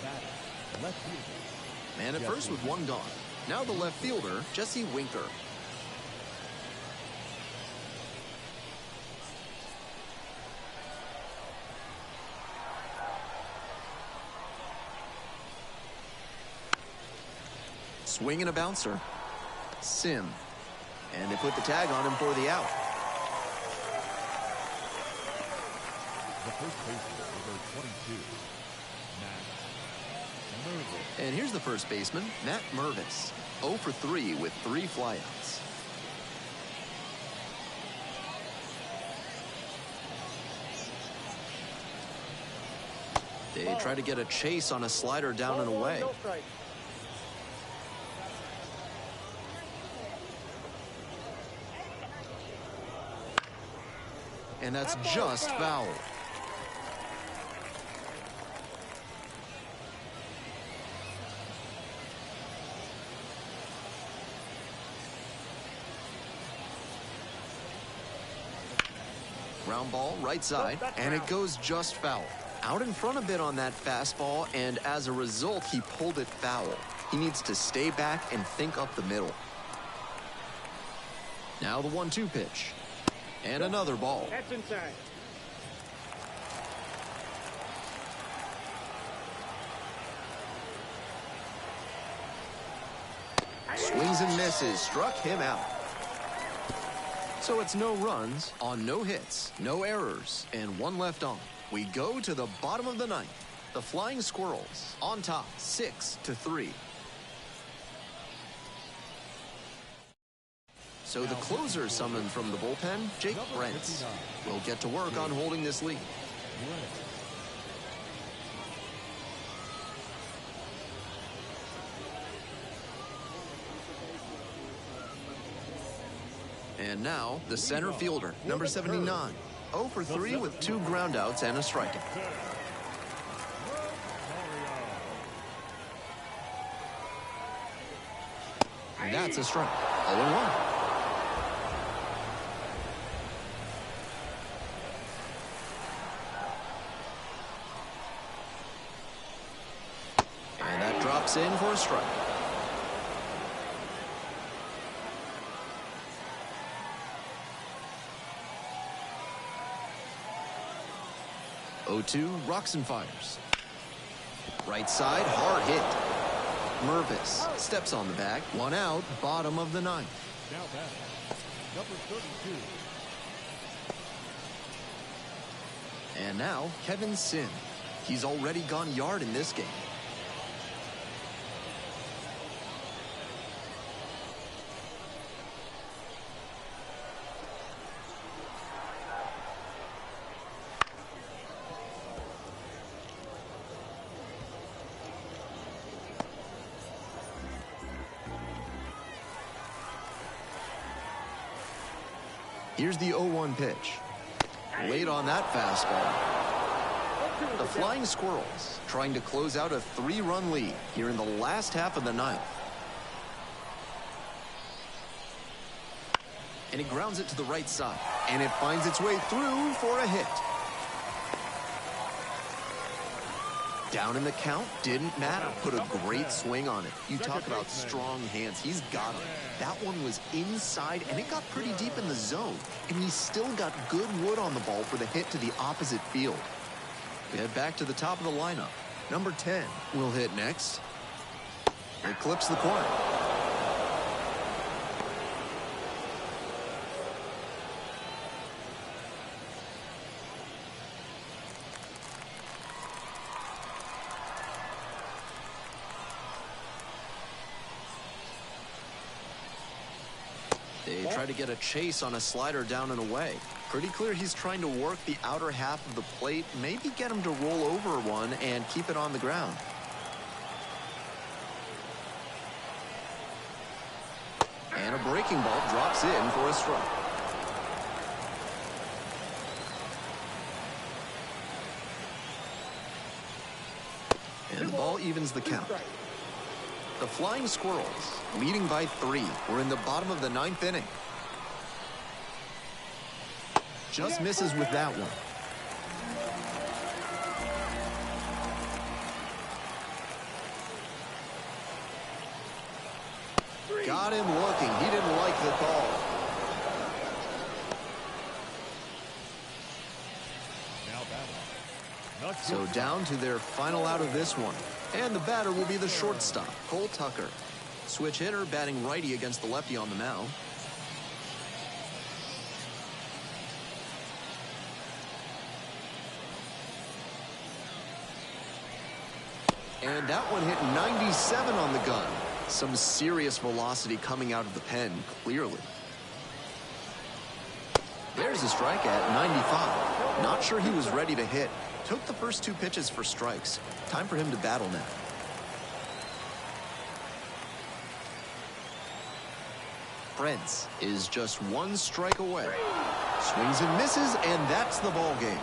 [SPEAKER 3] batting, left fielder.
[SPEAKER 1] Man at first with 1 gone. Now the left fielder, Jesse Winker. Swing and a bouncer. Sim. And they put the tag on him for the out.
[SPEAKER 3] The first baseman, number 22, Matt Mervis.
[SPEAKER 1] And here's the first baseman, Matt Mervis. 0 for 3 with 3 flyouts. They try to get a chase on a slider down and away. And that's just foul. Ground ball, right side, and it goes just foul. Out in front a bit on that fastball, and as a result, he pulled it foul. He needs to stay back and think up the middle. Now the 1-2 pitch. And another ball.
[SPEAKER 2] That's inside.
[SPEAKER 1] Swings and misses, struck him out. So it's no runs on no hits, no errors, and 1 left on. We go to the bottom of the ninth. The Flying Squirrels on top, 6-3. So the closer summoned from the bullpen, Jake Brentz, will get to work on holding this lead. And now the center fielder, number 79. 0 for 3 with 2 groundouts and a strikeout. And that's a strike. 0-1. Drops in for a strike. 0-2, rocks and fires. Right side, hard hit. Mervis steps on the bag. 1 out, bottom of the 9th.
[SPEAKER 3] Now batting, number 32.
[SPEAKER 1] And now, Kevin Sin. He's already gone yard in this game. Here's the 0-1 pitch. Late on that fastball. The Flying Squirrels trying to close out a 3-run lead here in the last half of the 9th. And he grounds it to the right side. And it finds its way through for a hit. Down in the count, didn't matter. Put a great swing on it. You talk about strong hands. He's got them. That one was inside, and it got pretty deep in the zone. And he still got good wood on the ball for the hit to the opposite field. We head back to the top of the lineup. Number 10 will hit next. It clips the corner. They try to get a chase on a slider down and away. Pretty clear he's trying to work the outer half of the plate, maybe get him to roll over one and keep it on the ground. And a breaking ball drops in for a strike. And the ball evens the count. The Flying Squirrels, leading by 3. We're in the bottom of the 9th inning. Just misses with that one. Got him looking. He didn't like the call.
[SPEAKER 3] Now batting.
[SPEAKER 1] So down to their final out of this one. And the batter will be the shortstop, Cole Tucker. Switch hitter batting righty against the lefty on the mound. And that one hit 97 on the gun. Some serious velocity coming out of the pen, clearly. There's a strike at 95. Not sure he was ready to hit. Took the first 2 pitches for strikes. Time for him to battle now. Prince is just 1 strike away. Swings and misses, and that's the ball game.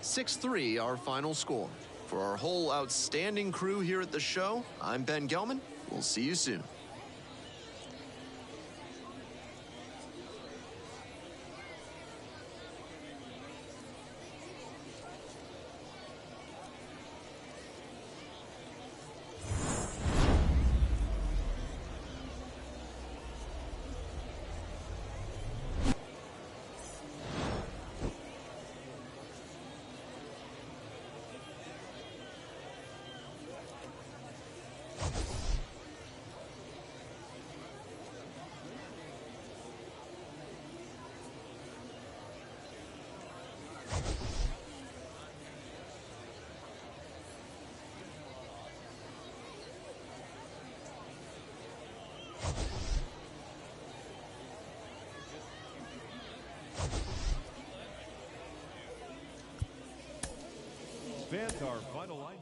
[SPEAKER 1] (6-3) our final score. For our whole outstanding crew here at the show, I'm Ben Gelman. We'll see you soon.
[SPEAKER 3] Fans, our final line.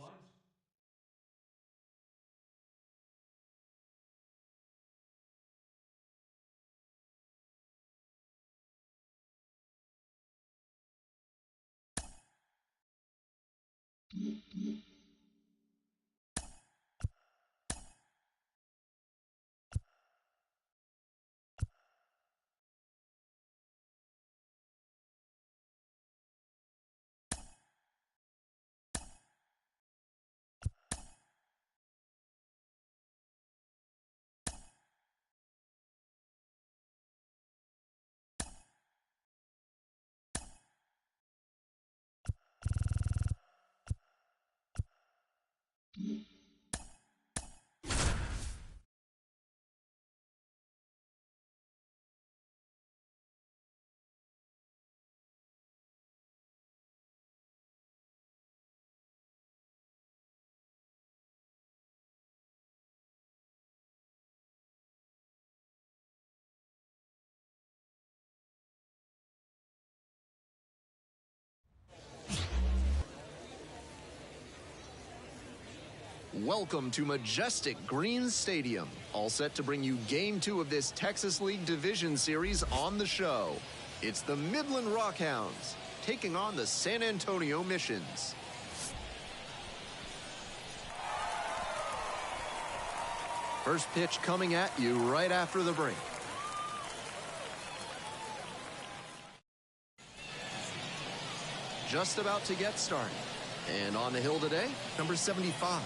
[SPEAKER 1] Welcome to majestic Green Stadium, all set to bring you Game 2 of this Texas League Division Series on the show. It's the Midland Rockhounds taking on the San Antonio Missions. First pitch coming at you right after the break. Just about to get started. And on the hill today, number 75.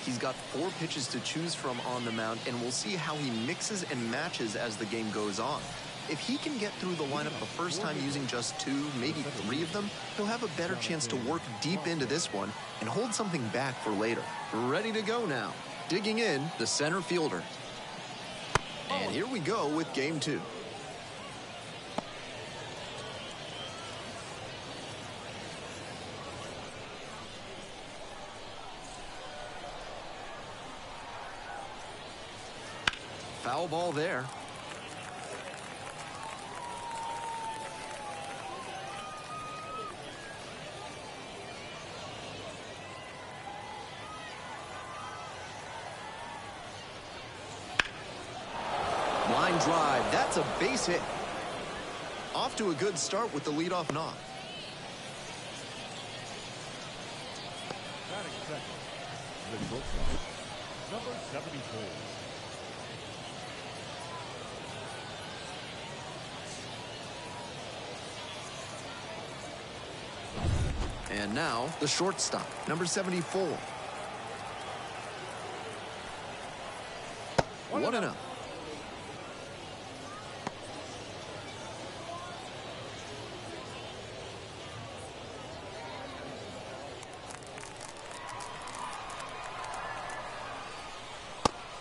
[SPEAKER 1] He's got 4 pitches to choose from on the mound, and we'll see how he mixes and matches as the game goes on. If he can get through the lineup the first time using just 2, maybe 3 of them, he'll have a better chance to work deep into this one and hold something back for later. Ready to go now. Digging in, the center fielder. And here we go with Game 2. Foul ball there. Line drive, that's a base hit. Off to a good start with the leadoff knock.
[SPEAKER 3] Batting second, the shortstop, number 74.
[SPEAKER 1] And now, the shortstop, number 74. 1-0.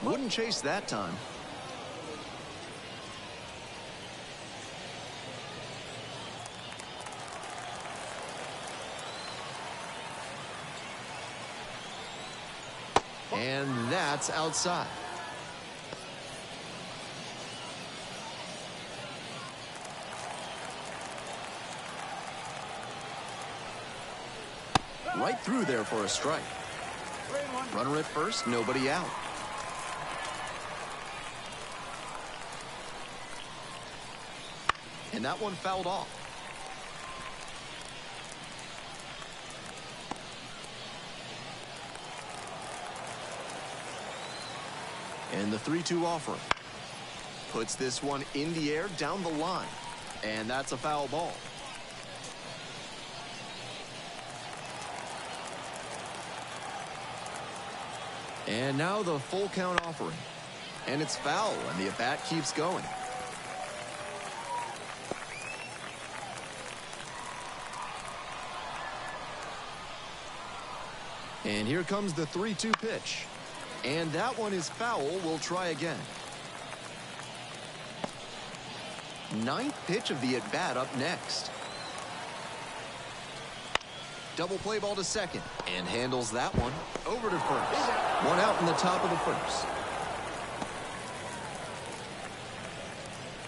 [SPEAKER 1] Wouldn't chase that time. And that's outside. Right through there for a strike. Runner at first, nobody out. And that one fouled off. And the 3-2 offering puts this one in the air down the line. And that's a foul ball. And now the full count offering. And it's foul, and the at-bat keeps going. And here comes the 3-2 pitch. And that one is foul. We'll try again. 9th pitch of the at-bat up next. Double play ball to second. And handles that one. Over to first. One out in the top of the first.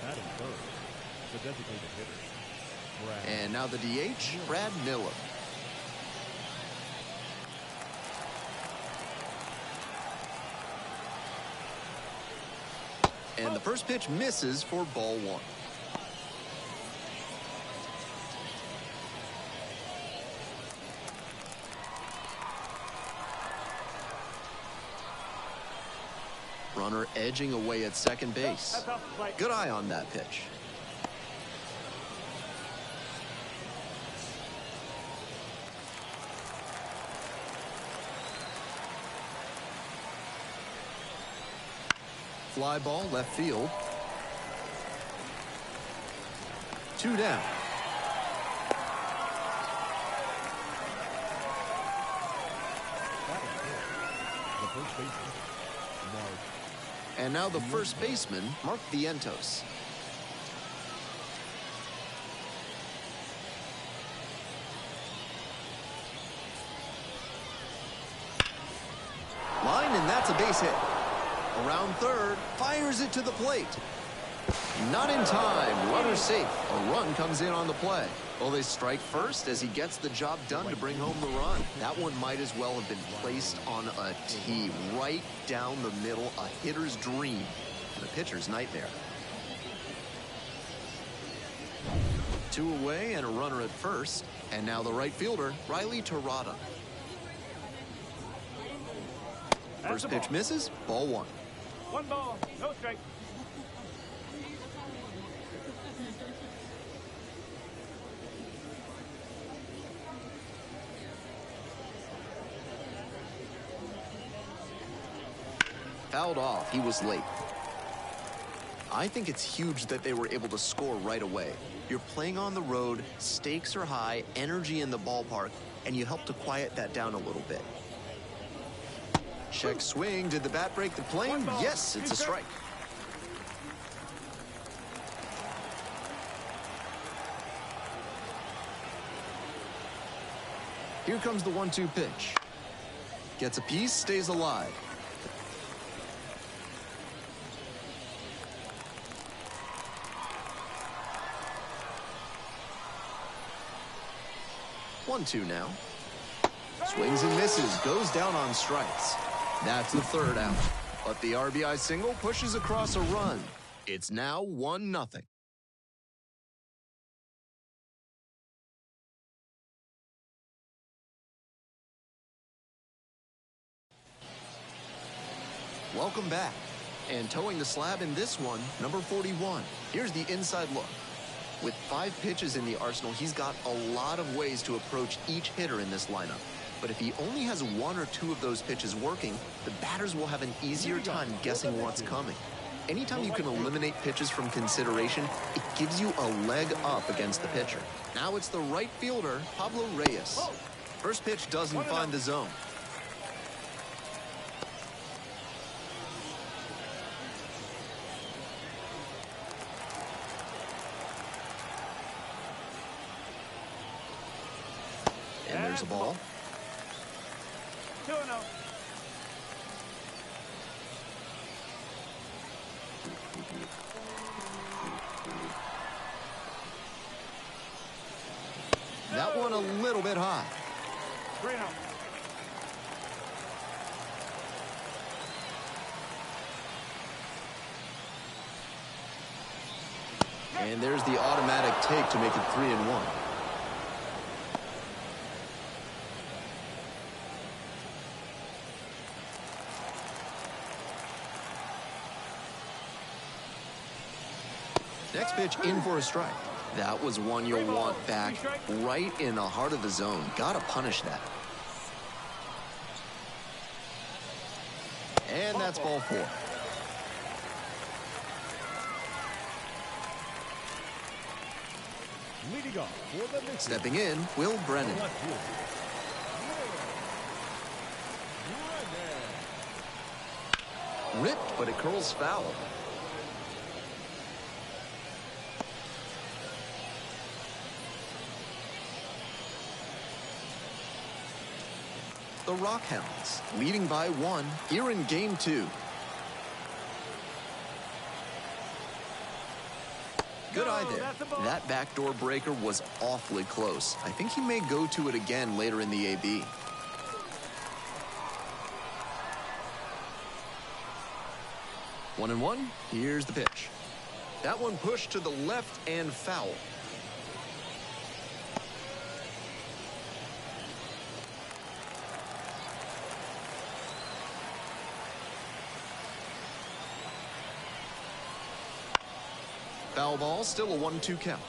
[SPEAKER 3] Batting third, the designated hitter, Brad.
[SPEAKER 1] And now the DH, Brad Miller. And the first pitch misses for ball one. Runner edging away at second base. Good eye on that pitch. Fly ball left field. 2 down.
[SPEAKER 3] The first baseman, Mark.
[SPEAKER 1] And now the first baseman, Mark Vientos. Line, and that's a base hit. Around third, fires it to the plate. Not in time. Runner safe. A run comes in on the play. Well, they strike first as he gets the job done to bring home the run. That one might as well have been placed on a tee, right down the middle, a hitter's dream and a pitcher's nightmare. 2 away and a runner at first. And now the right fielder, Riley Terada. First pitch misses, ball 1.
[SPEAKER 2] 1 ball, no strike.
[SPEAKER 1] Fouled off. He was late. I think it's huge that they were able to score right away. You're playing on the road, stakes are high, energy in the ballpark, and you help to quiet that down a little bit. Check swing. Did the bat break the plane? Yes, it's a strike. Here comes the 1-2 pitch. Gets a piece, stays alive. 1-2 now. Swings and misses, goes down on strikes. That's the third out. But the RBI single pushes across a run. It's now 1-0. Welcome back. And towing the slab in this one, number 41. Here's the inside look. With 5 pitches in the arsenal, he's got a lot of ways to approach each hitter in this lineup. But if he only has 1 or 2 of those pitches working, the batters will have an easier time guessing what's coming. Anytime you can eliminate pitches from consideration, it gives you a leg up against the pitcher. Now it's the right fielder, Pablo Reyes. First pitch doesn't find the zone. And there's a ball.
[SPEAKER 2] 2-0.
[SPEAKER 1] That one a little bit high.
[SPEAKER 2] 3-0.
[SPEAKER 1] And there's the automatic take to make it 3-1. Next pitch in for a strike. That was one you'll want back right in the heart of the zone. Gotta punish that. And that's ball 4.
[SPEAKER 3] Leading off for the Knicks.
[SPEAKER 1] Stepping in, Will Brennan.
[SPEAKER 3] Left field. Brennan.
[SPEAKER 1] Ripped, but it curls foul. The Rockhounds leading by 1 here in game 2. Good eye there. That backdoor breaker was awfully close. I think he may go to it again later in the AB. 1-1. Here's the pitch. That one pushed to the left and foul. Foul ball, still a 1-2 count.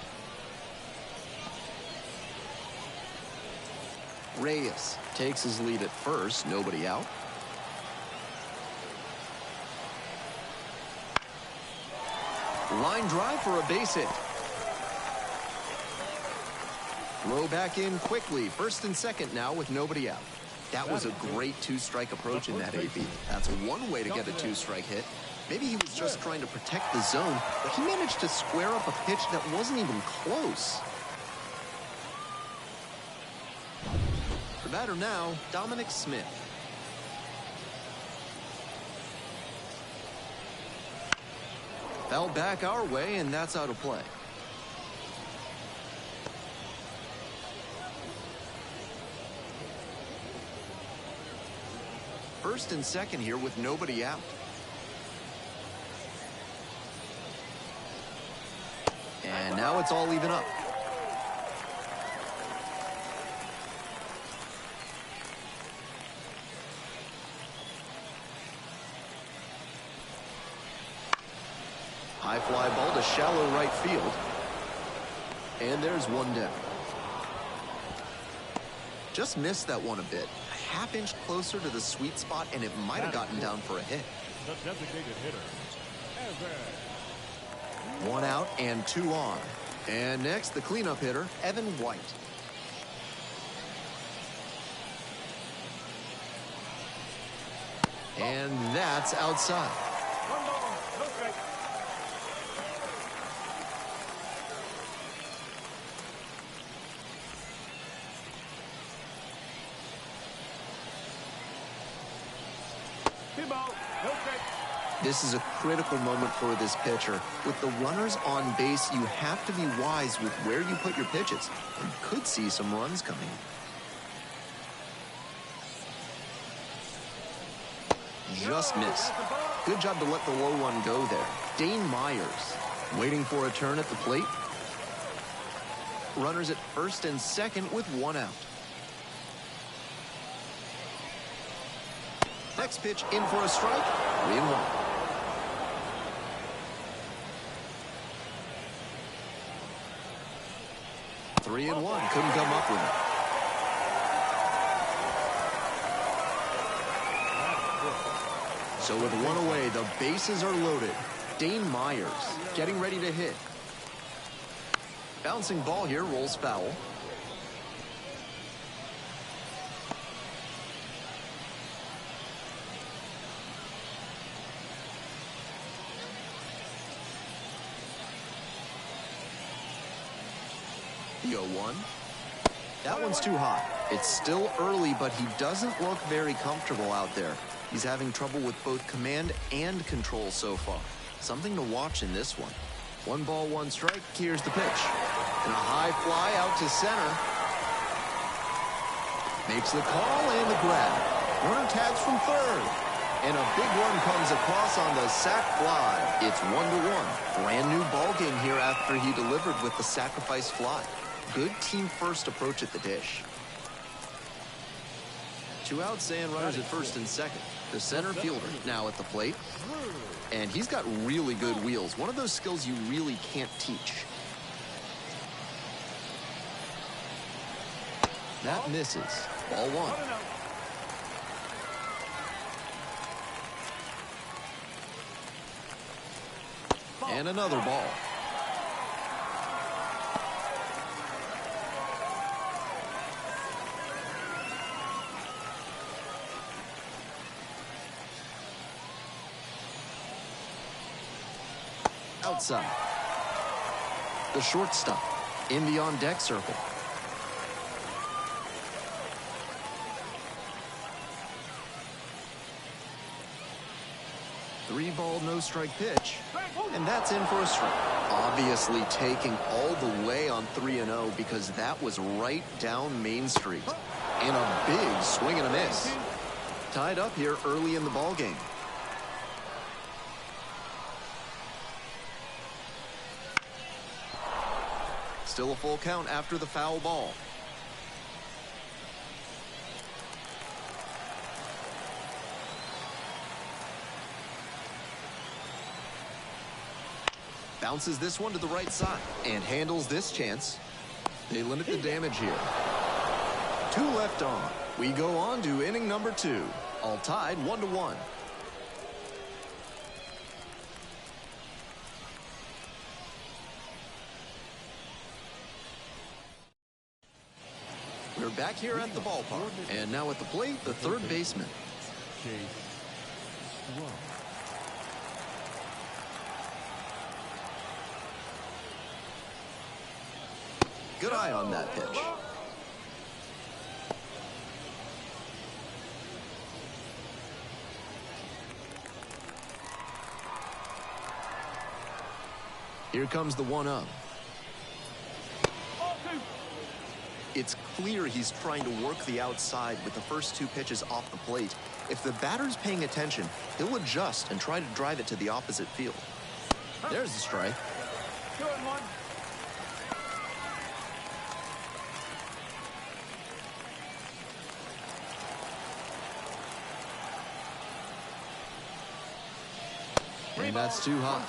[SPEAKER 1] Reyes takes his lead at first, nobody out. Line drive for a base hit. Throw back in quickly. First and second now with nobody out. That was a great two-strike approach in that AB. That's one way to get a two-strike hit. Maybe he was just trying to protect the zone, but he managed to square up a pitch that wasn't even close. The batter now, Dominic Smith. Fell back our way, and that's out of play. First and second here with nobody out. And now it's all even up. High fly ball to shallow right field. And there's one down. Just missed that one a bit. A half inch closer to the sweet spot, and it might have gotten down for a hit.
[SPEAKER 3] The designated hitter, Evan.
[SPEAKER 1] One out and two on. And next, the cleanup hitter, Evan White. And that's outside.
[SPEAKER 2] 1 ball, no strike. Two ball, no strike.
[SPEAKER 1] This is a critical moment for this pitcher. With the runners on base, you have to be wise with where you put your pitches. And could see some runs coming. Just missed. Good job to let the low one go there. Dane Myers waiting for a turn at the plate. Runners at first and second with one out. Next pitch in for a strike. 3-1. Three and one. Couldn't come up with it. So with one away, the bases are loaded. Dane Myers getting ready to hit. Bouncing ball here, rolls foul. The 0-1. That one's too high. It's still early, but he doesn't look very comfortable out there. He's having trouble with both command and control so far. Something to watch in this one. 1 ball, 1 strike. Here's the pitch. And a high fly out to center. Makes the call and the grab. Runner tags from third. And a big run comes across on the sac fly. It's 1-1. Brand new ball game here after he delivered with the sacrifice fly. Good team first approach at the dish. 2 outs and runners at first and second. The center fielder now at the plate. And he's got really good wheels. One of those skills you really can't teach. That misses. Ball 1. And another ball. Outside. The shortstop in the on-deck circle. Three ball, no strike pitch. And that's in for a strike. Obviously taking all the way on 3-0 because that was right down Main Street. And a big swing and a miss. Tied up here early in the ball game. Still a full count after the foul ball. Bounces this one to the right side and handles this chance. They limit the damage here. 2 left on. We go on to inning number 2. All tied 1-1. We're back here at the ballpark. And now at the plate, the third baseman. Good eye on that pitch. Here comes the 1-0. It's clear he's trying to work the outside with the first 2 pitches off the plate. If the batter's paying attention, he'll adjust and try to drive it to the opposite field. There's the strike.
[SPEAKER 2] 2-1.
[SPEAKER 1] And that's too high.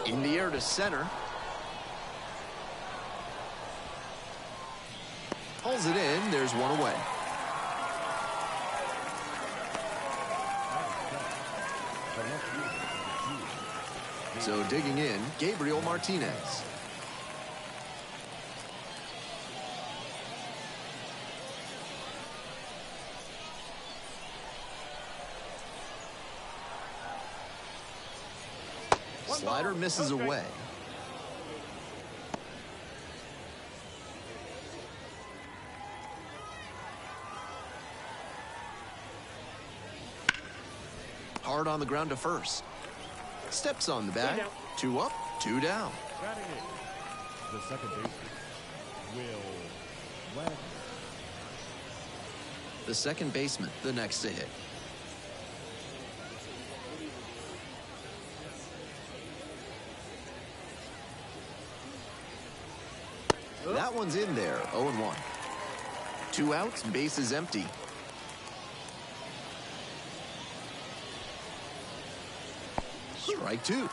[SPEAKER 1] In the air to center. Pulls it in. There's one away. So digging in, Gabriel Martinez. Slider misses away. Hard on the ground to first. Steps on the bag. 2 up, 2 down.
[SPEAKER 3] Batting it, the second baseman, Will Wagner.
[SPEAKER 1] The second baseman, the next to hit. That one's in there, 0-1. 2 outs, bases empty. Strike 2.
[SPEAKER 2] 0-2.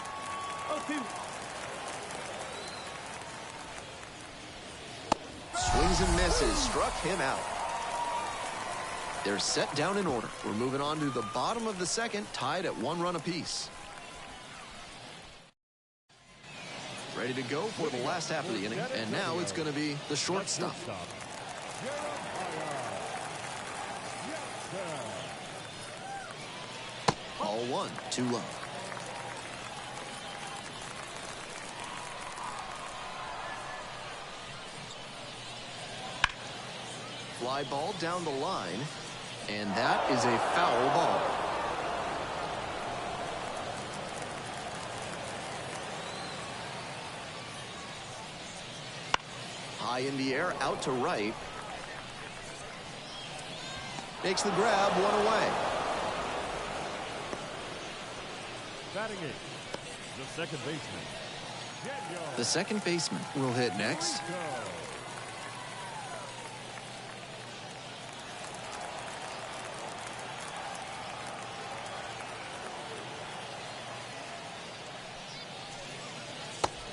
[SPEAKER 1] Swings and misses, struck him out. They're set down in order. We're moving on to the bottom of the second, tied at 1 run apiece. Ready to go for the last half of the inning, and now it's going to be the shortstop. Ball 1, 2 low. Fly ball down the line, and that is a foul ball. High in the air, out to right. Makes the grab, 1 away.
[SPEAKER 3] Batting it, the second baseman.
[SPEAKER 1] The second baseman will hit next.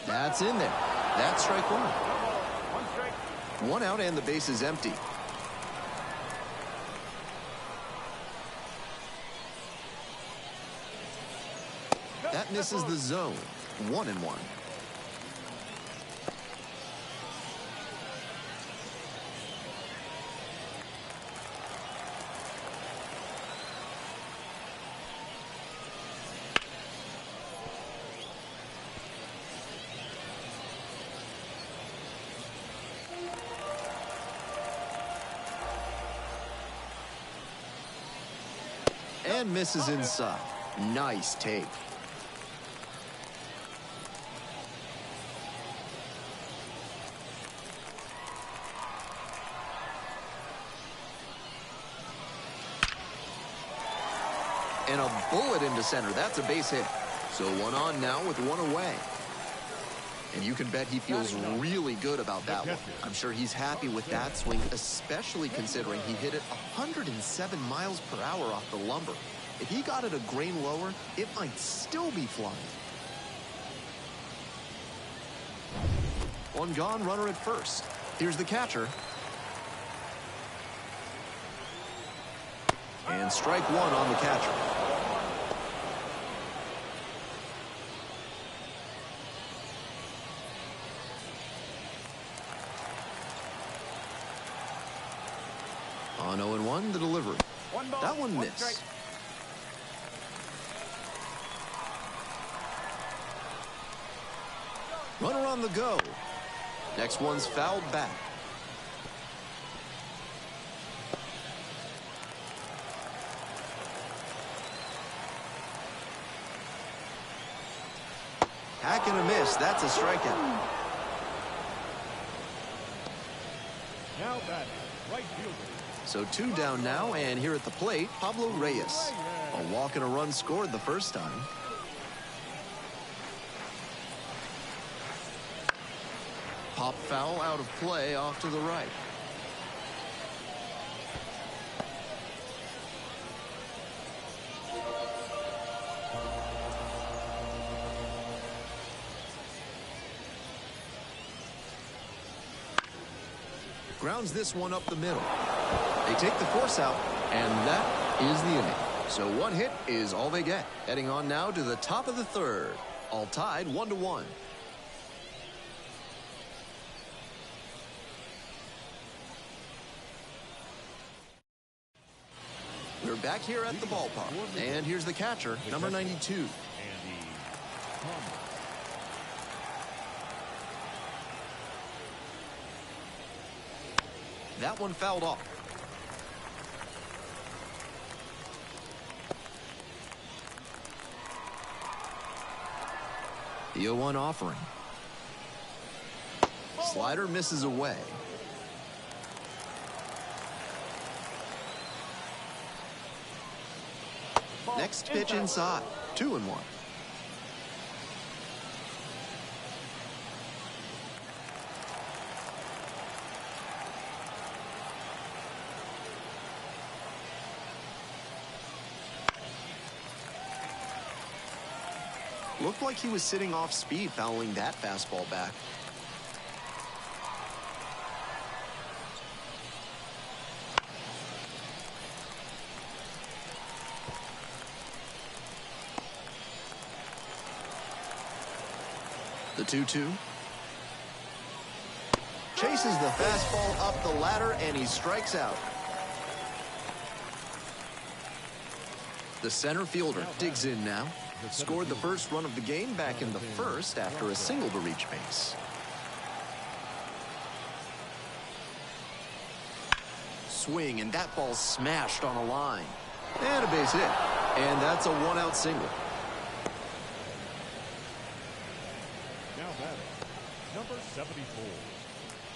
[SPEAKER 1] That's in there. That's strike 1. 1 out and the base is empty. That misses the zone. 1-1. And misses inside. Nice take. And a bullet into center. That's a base hit. So one on now with one away. And you can bet he feels really good about that one. I'm sure he's happy with that swing, especially considering he hit it 107 miles per hour off the lumber. If he got it a grain lower, it might still be flying. One gone, runner at first. Here's the catcher. And strike one on the catcher. On 0-1, the delivery. That one missed. Runner on the go. Next one's fouled back. Hack and a miss. That's a strikeout.
[SPEAKER 3] Now batting, right fielder.
[SPEAKER 1] So two down now, and here at the plate, Pablo Reyes. A walk and a run scored the first time. Pop foul out of play off to the right. Grounds this one up the middle. They take the force out, and that is the inning. So one hit is all they get. Heading on now to the top of the third. All tied 1-1. We're back here at the ballpark. And here's the catcher, number 92. That one fouled off. The 0-1 offering. Slider misses away. Next pitch inside. 2-1. Looked like he was sitting off speed, fouling that fastball back. The 2-2. Chases the fastball up the ladder, and he strikes out. The center fielder digs in now. Scored the first run of the game back in the first after a single to reach base. Swing, and that ball smashed on a line. And a base hit. And that's a one-out single.
[SPEAKER 3] Now batting, number 74.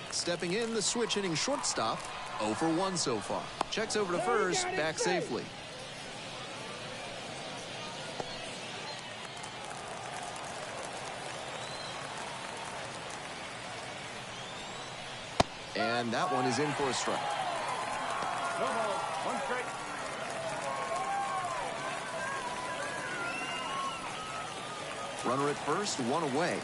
[SPEAKER 1] Stepping in, the switch hitting shortstop. 0 for 1 so far. Checks over to first, back safely. And that one is in for a strike.
[SPEAKER 2] No ball, 1 strike.
[SPEAKER 1] Runner at first, 1 away.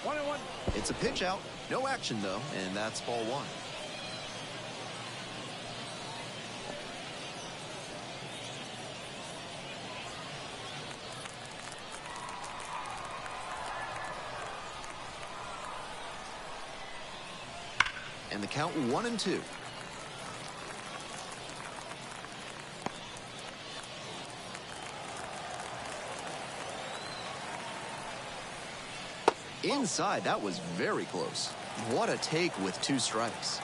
[SPEAKER 2] 1-1.
[SPEAKER 1] It's a pitch out. No action, though, and that's ball 1. And the count 1-2. Inside, that was very close. What a take with 2 strikes.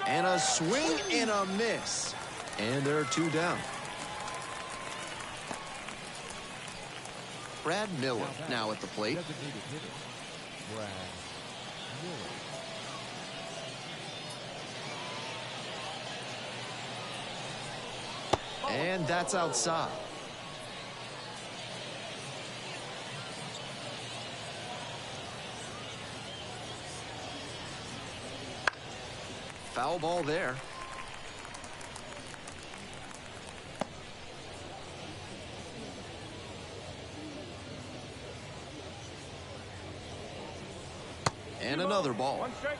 [SPEAKER 1] And a swing and a miss. And there are 2 down. Brad Miller now at the plate. And that's outside. Foul ball there. And another ball.
[SPEAKER 2] One strike.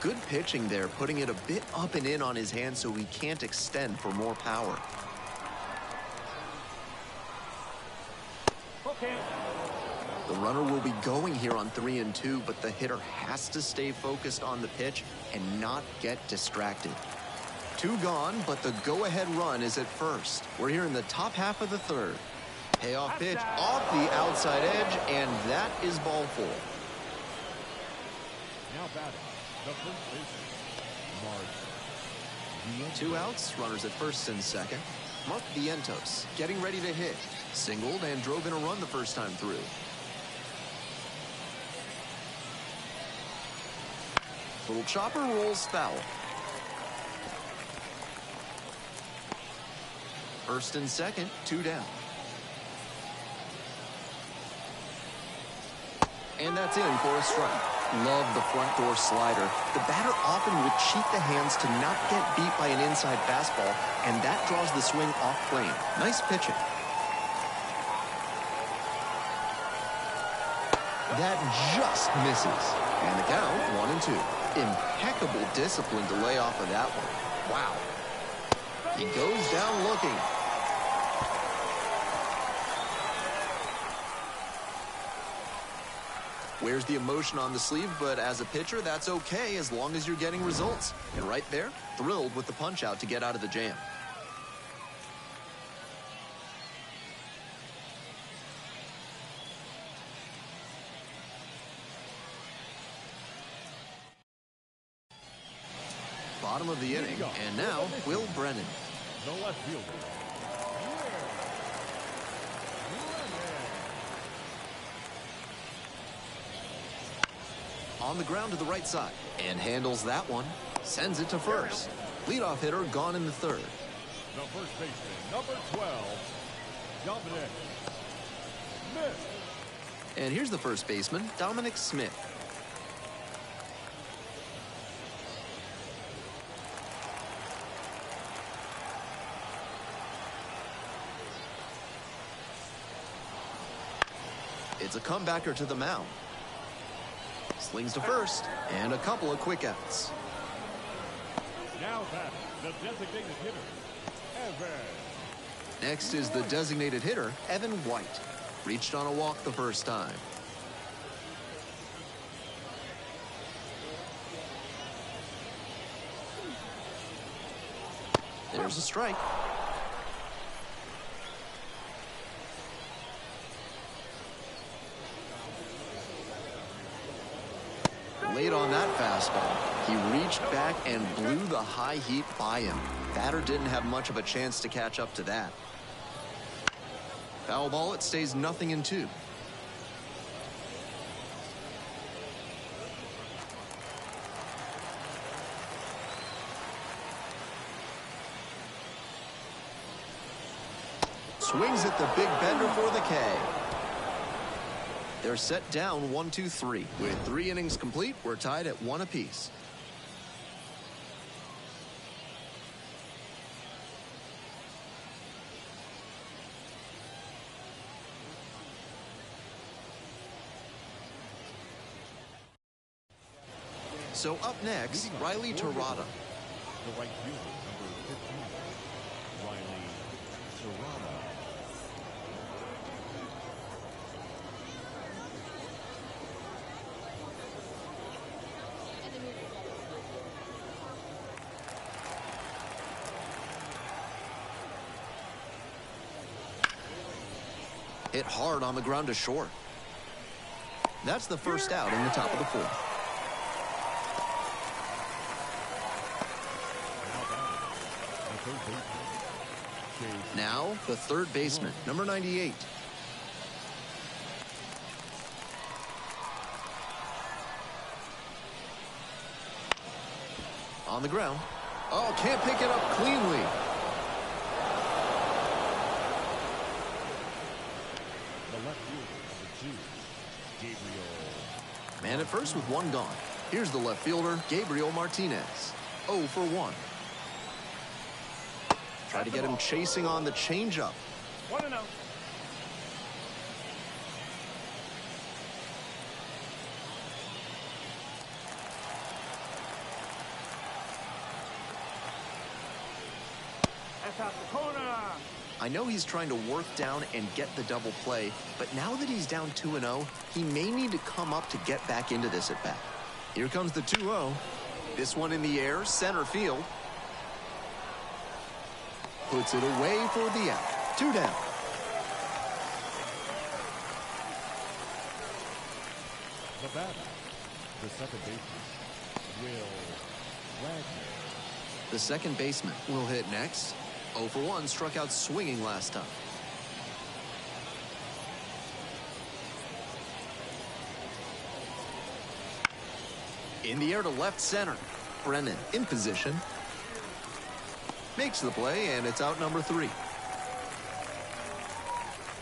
[SPEAKER 1] Good pitching there, putting it a bit up and in on his hand so he can't extend for more power.
[SPEAKER 2] Okay.
[SPEAKER 1] The runner will be going here on 3-2, but the hitter has to stay focused on the pitch and not get distracted. 2 gone, but the go-ahead run is at first. We're here in the top half of the third. Payoff pitch off the outside edge, and that is ball 4.
[SPEAKER 3] Now batting, the first baseman, Mark.
[SPEAKER 1] 2 outs, runners at first and second. Mark Vientos getting ready to hit. Singled and drove in a run the first time through. Little chopper rolls foul. First and second, 2 down. And that's in for a strike. Love the front door slider. The batter often would cheat the hands to not get beat by an inside fastball, and that draws the swing off plane. Nice pitching. That just misses. And the count, 1-2. Impeccable discipline to lay off of that one. Wow. He goes down looking. Wears the emotion on the sleeve, but as a pitcher, that's okay as long as you're getting results. And right there, thrilled with the punch out to get out of the jam. Bottom of the inning, and now Will Brennan.
[SPEAKER 3] The left fielder.
[SPEAKER 1] On the ground to the right side, and handles that one. Sends it to first. Leadoff hitter gone in the third.
[SPEAKER 3] The first baseman, number 12, Dominic Smith.
[SPEAKER 1] And here's the first baseman, Dominic Smith. It's a comebacker to the mound. Slings to first, and a couple of quick outs.
[SPEAKER 3] Now that the designated hitter, Evan.
[SPEAKER 1] Next is the designated hitter, Evan White. Reached on a walk the first time. There's a strike. Late on that fastball, he reached back and blew the high heat by him. Batter didn't have much of a chance to catch up to that. Foul ball, it stays 0-2. Swings at the big bender for the K. They're set down 1-2-3. With 3 innings complete, we're tied at 1 apiece. So up next, Riley Terada.
[SPEAKER 3] The right fielder, number 15, Riley Terada.
[SPEAKER 1] Hit hard on the ground to short. That's the first out in the top of the 4th.
[SPEAKER 3] Now batting, the third baseman,
[SPEAKER 1] Now, the third baseman, number 98. On the ground. Oh, can't pick it up cleanly.
[SPEAKER 3] The left fielder, number 2, Gabriel.
[SPEAKER 1] Man at first with one gone. Here's the left fielder, Gabriel Martinez. 0 for 1. Try to get him chasing on the changeup.
[SPEAKER 2] 1-0. That's out the corner.
[SPEAKER 1] I know he's trying to work down and get the double play, but now that he's down 2-0, he may need to come up to get back into this at bat. Here comes the 2-0. This one in the air, center field. Puts it away for the out. 2 down.
[SPEAKER 3] The batter, the second baseman, Will Wagner.
[SPEAKER 1] The second baseman will hit next. 0 for 1, struck out swinging last time. In the air to left center. Brennan in position. Makes the play, and it's out number 3.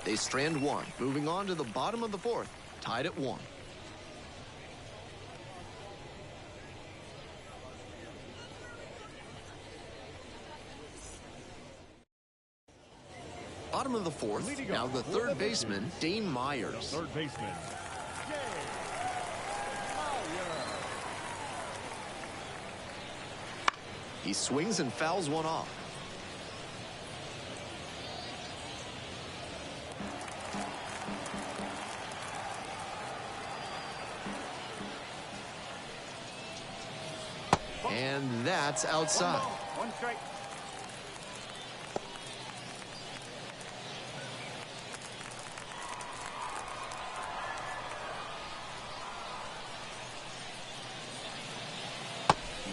[SPEAKER 1] They strand 1. Moving on to the bottom of the 4th. Tied at 1. Bottom of the 4th. Now the third baseman, Dane Myers.
[SPEAKER 3] The third baseman, Jay Meyer.
[SPEAKER 1] He swings and fouls one off. And that's outside.
[SPEAKER 2] 1 strike.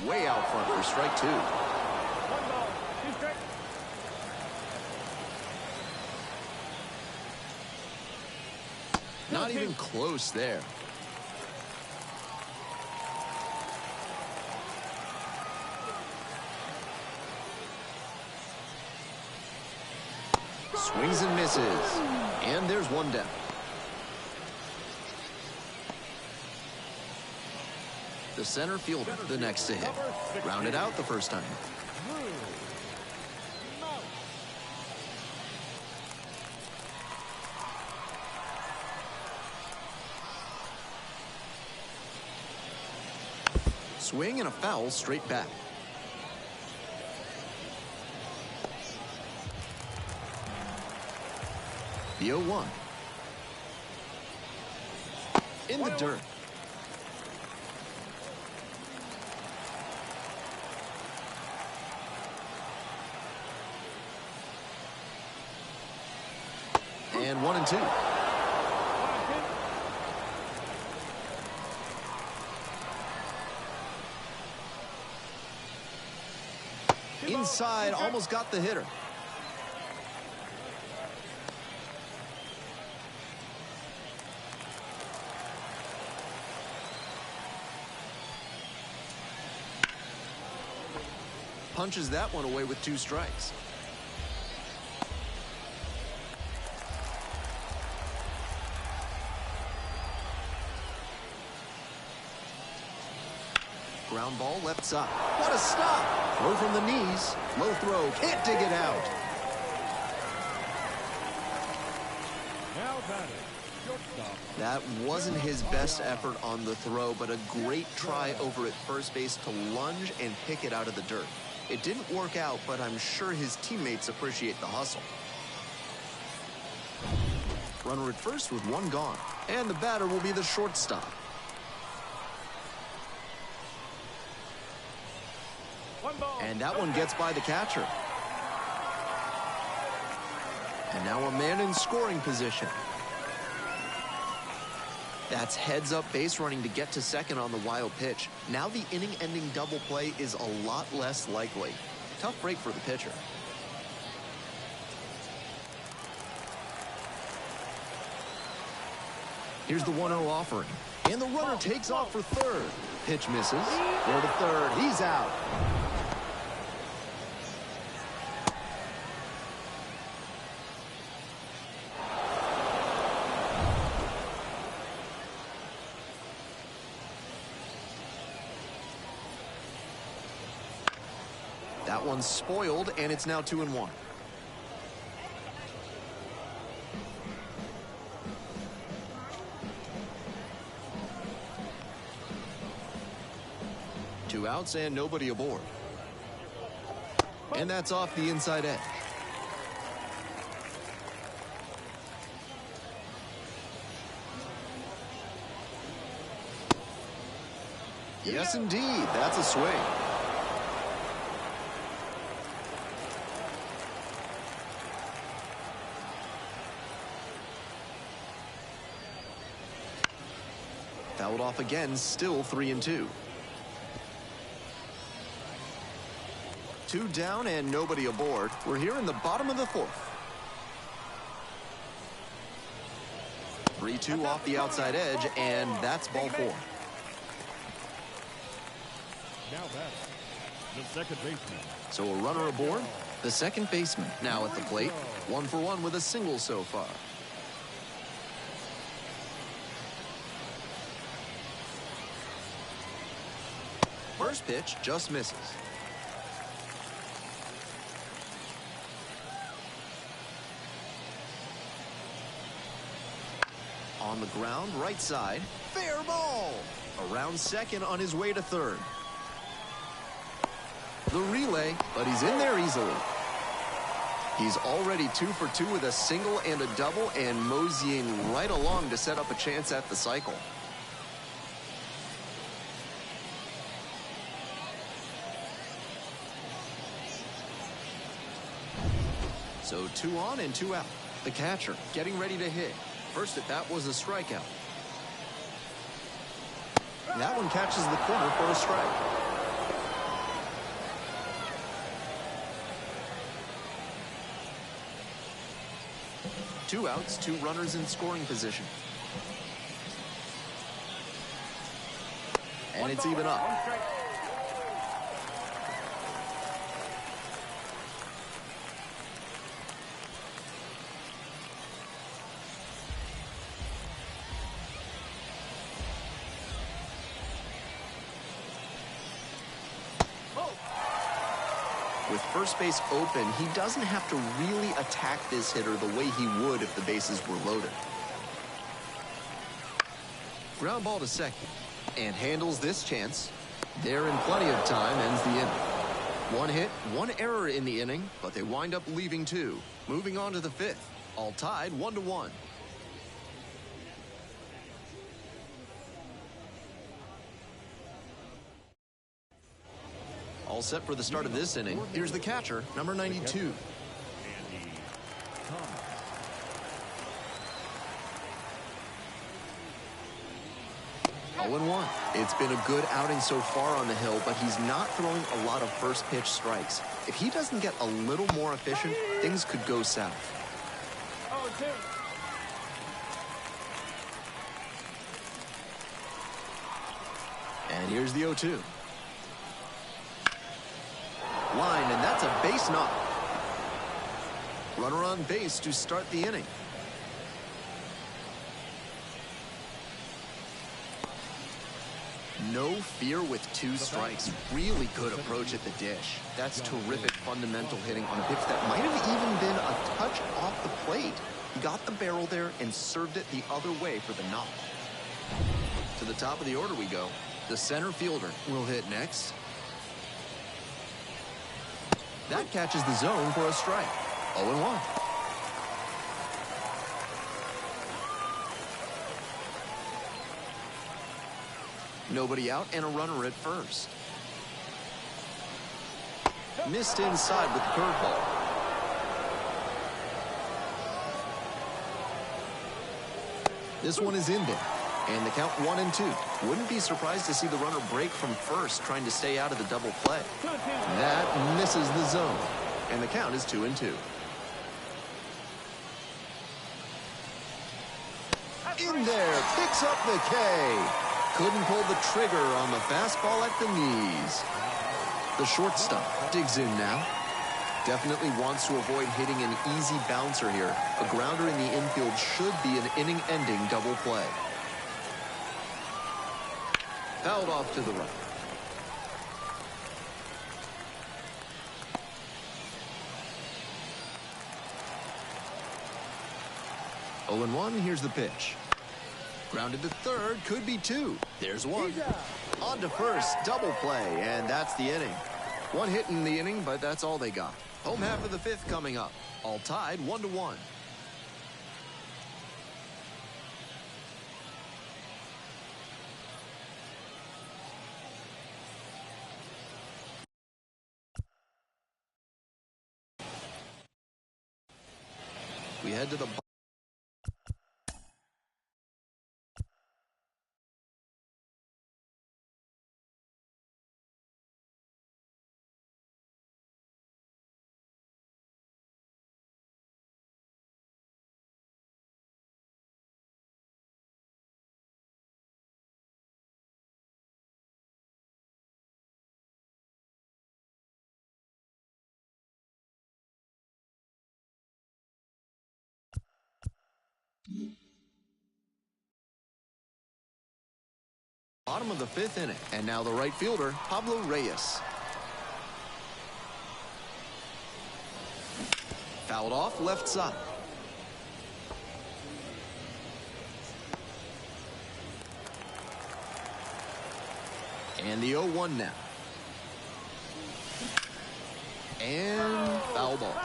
[SPEAKER 1] Way out front for strike 2.
[SPEAKER 2] 1 ball, 2 strikes.
[SPEAKER 1] Not even close there. Swings and misses. And there's 1 down. The center fielder, the next to hit. Rounded out the first time. Swing and a foul straight back. The 0-1. In the dirt. And 1 and 2. Inside, almost got the hitter. Punches that one away with 2 strikes. Ground ball left side. What a stop! Throw from the knees. Low throw. Can't dig it out.
[SPEAKER 3] Now batting, shortstop.
[SPEAKER 1] That wasn't his best effort on the throw, but a great try over at first base to lunge and pick it out of the dirt. It didn't work out, but I'm sure his teammates appreciate the hustle. Runner at first with 1 gone, and the batter will be the shortstop.
[SPEAKER 2] 1 ball.
[SPEAKER 1] And that one gets by the catcher. And now a man in scoring position. That's heads-up base running to get to second on the wild pitch. Now the inning-ending double play is a lot less likely. Tough break for the pitcher. Here's the 1-0 offering. And the runner takes off for third. Pitch misses. Throw to third. He's out. That one's spoiled, and it's now 2-1. Two outs and nobody aboard. And that's off the inside edge. Yes, indeed. That's a swing. Fouled off again, still 3-2. Two down and nobody aboard. We're here in the bottom of the fourth. 3-2 off the outside edge, and that's ball four.
[SPEAKER 3] Now that's the second baseman.
[SPEAKER 1] So a runner aboard, the second baseman now at the plate. 1 for 1 with a single so far. First pitch just misses. On the ground, right side, fair ball. Around second on his way to third. The relay, but he's in there easily. He's already 2 for 2 with a single and a double, and moseying right along to set up a chance at the cycle. So 2 on and 2 out. The catcher getting ready to hit. First at bat was a strikeout. That one catches the corner for a strike. Two outs, 2 runners in scoring position. And it's even up. With first base open, he doesn't have to really attack this hitter the way he would if the bases were loaded. Ground ball to second, and handles this chance. There in plenty of time, ends the inning. 1 hit, 1 error in the inning, but they wind up leaving 2. Moving on to the 5th, all tied 1-1. All set for the start of this inning. Here's the catcher, number 92. 0-1. It's been a good outing so far on the hill, but he's not throwing a lot of first pitch strikes. If he doesn't get a little more efficient, things could go south.
[SPEAKER 2] 0-2.
[SPEAKER 1] And here's the 0-2. Line, and that's a base knock. Runner on base to start the inning. No fear with 2 strikes. Really good approach at the dish. That's terrific fundamental hitting on a pitch that might have even been a touch off the plate. He got the barrel there and served it the other way for the knock. To the top of the order we go. The center fielder will hit next. That catches the zone for a strike. 0-1. Nobody out and a runner at first. Missed inside with the curveball. This one is in there. And the count 1-2. Wouldn't be surprised to see the runner break from first, trying to stay out of the double play. That misses the zone. And the count is 2-2. In there, picks up the K. Couldn't pull the trigger on the fastball at the knees. The shortstop digs in now. Definitely wants to avoid hitting an easy bouncer here. A grounder in the infield should be an inning-ending double play. Fouled off to the right. Oh and 1, here's the pitch. Grounded to third, could be 2. There's 1. On to first, double play, and that's the inning. 1 hit in the inning, but that's all they got. Home half of the 5th coming up. All tied 1-1. We head to the bottom of the 5th inning. And now the right fielder, Pablo Reyes. Fouled off left side. And the 0-1 now. And foul ball.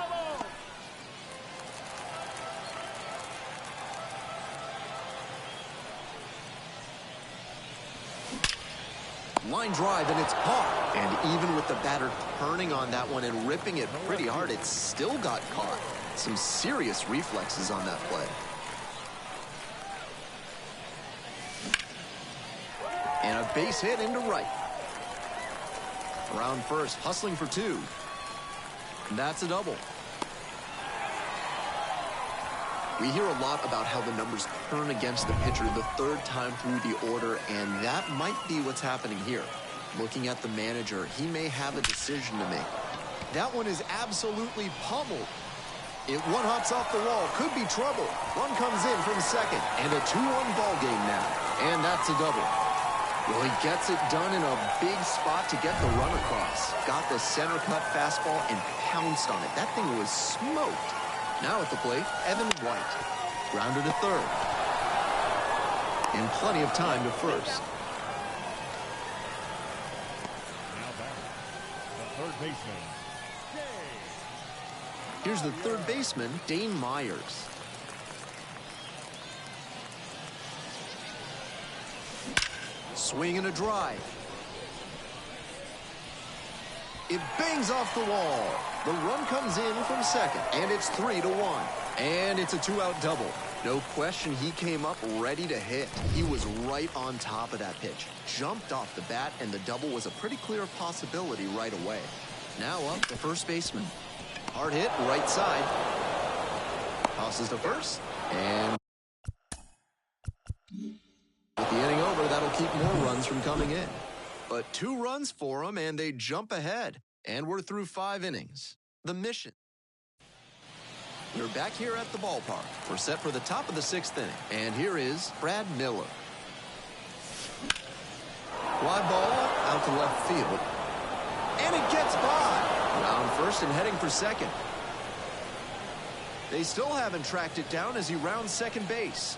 [SPEAKER 1] Line drive, and it's caught. And even with the batter turning on that one and ripping it pretty hard, it still got caught. Some serious reflexes on that play. And a base hit into right. Around first, hustling for 2. And that's a double. We hear a lot about how the numbers turn against the pitcher the 3rd time through the order, and that might be what's happening here. Looking at the manager, he may have a decision to make. That one is absolutely pummeled. It one-hops off the wall, could be trouble. Run comes in from second, and a 2-1 ball game now. And that's a double. Well, he gets it done in a big spot to get the run across. Got the center cut fastball and pounced on it. That thing was smoked. Now at the plate, Evan White. Grounded to third. And plenty of time to first.
[SPEAKER 3] Now back, the third baseman.
[SPEAKER 1] Here's the third baseman, Dane Myers. Swing and a drive. It bangs off the wall. The run comes in from second, and it's 3-1. And it's a 2-out double. No question he came up ready to hit. He was right on top of that pitch. Jumped off the bat, and the double was a pretty clear possibility right away. Now up the first baseman. Hard hit, right side. Tosses to first, and with the inning over, that'll keep more runs from coming in. But 2 runs for them, and they jump ahead. And we're through 5 innings. The mission. We're back here at the ballpark. We're set for the top of the 6th inning. And here is Brad Miller. Fly ball out to left field. And it gets by. Round first and heading for second. They still haven't tracked it down as he rounds second base.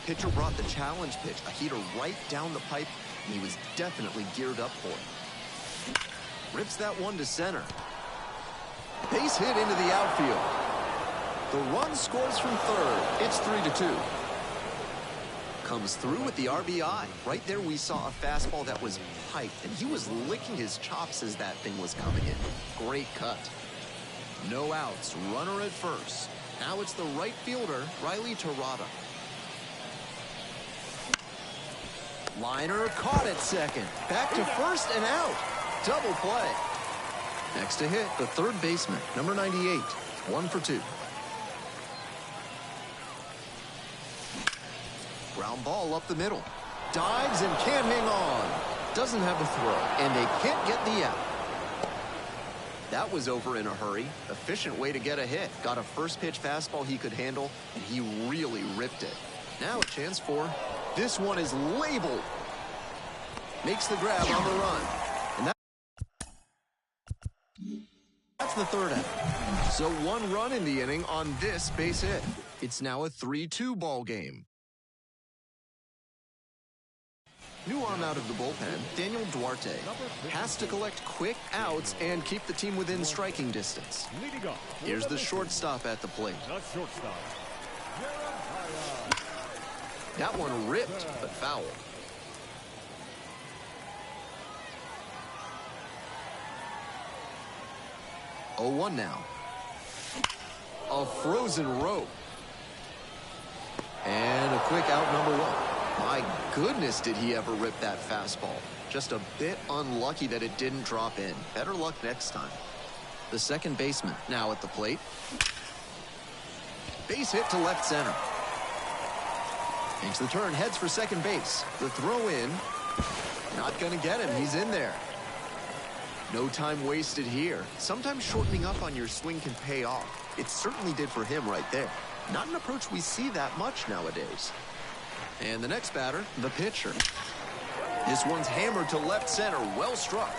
[SPEAKER 1] Pitcher brought the challenge pitch, a heater right down the pipe, and he was definitely geared up for it. Rips that one to center. Base hit into the outfield. The run scores from third. It's 3-2. Comes through with the RBI. Right there we saw a fastball that was piped, and he was licking his chops as that thing was coming in. Great cut. No outs. Runner at first. Now it's the right fielder, Riley Terada. Liner caught at second. Back to first and out. Double play. Next to hit, the third baseman, number 98, 1 for 2. Ground ball up the middle. Dives and can't hang on. Doesn't have a throw, and they can't get the out. That was over in a hurry. Efficient way to get a hit. Got a first pitch fastball he could handle, and he really ripped it. Now a chance for, this one is labeled. Makes the grab on the run. And that's the third out. So 1 run in the inning on this base hit. It's now a 3-2 ball game. New arm out of the bullpen, Daniel Duarte, has to collect quick outs and keep the team within striking distance. Here's the shortstop at the plate. That one ripped, but foul. 0-1 now. A frozen rope. And a quick out, number 1. My goodness, did he ever rip that fastball. Just a bit unlucky that it didn't drop in. Better luck next time. The second baseman now at the plate. Base hit to left center. Makes the turn, heads for second base. The throw in. Not going to get him. He's in there. No time wasted here. Sometimes shortening up on your swing can pay off. It certainly did for him right there. Not an approach we see that much nowadays. And the next batter, the pitcher. This one's hammered to left center, well struck.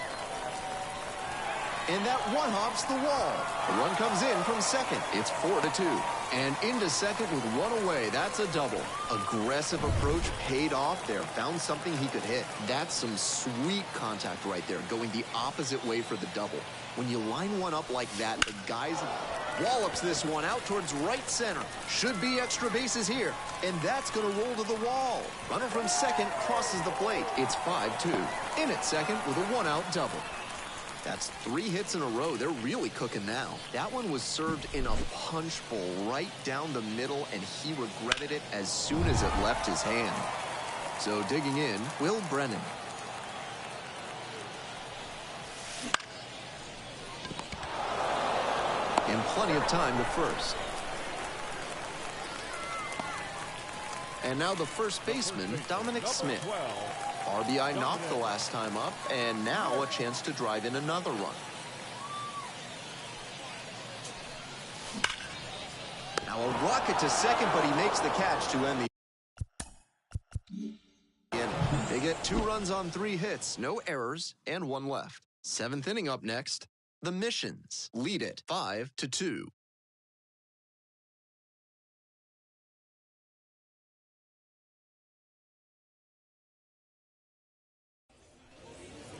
[SPEAKER 1] And that one hops the wall. The run comes in from second. It's 4-2. And into second with 1 away. That's a double. Aggressive approach paid off there. Found something he could hit. That's some sweet contact right there, going the opposite way for the double. When you line one up like that, the guys wallops this one out towards right center. Should be extra bases here. And that's going to roll to the wall. Runner from second crosses the plate. It's 5-2. In at second with a 1-out double. That's 3 hits in a row. They're really cooking now. That one was served in a punch bowl right down the middle, and he regretted it as soon as it left his hand. So digging in, Will Brennan. And plenty of time to first. And now the first baseman, Dominic Smith. RBI knocked the last time up, and now a chance to drive in another run. Now a rocket to second, but he makes the catch to end the inning. They get 2 runs on 3 hits, no errors, and 1 left. 7th inning up next. The Missions lead it 5-2.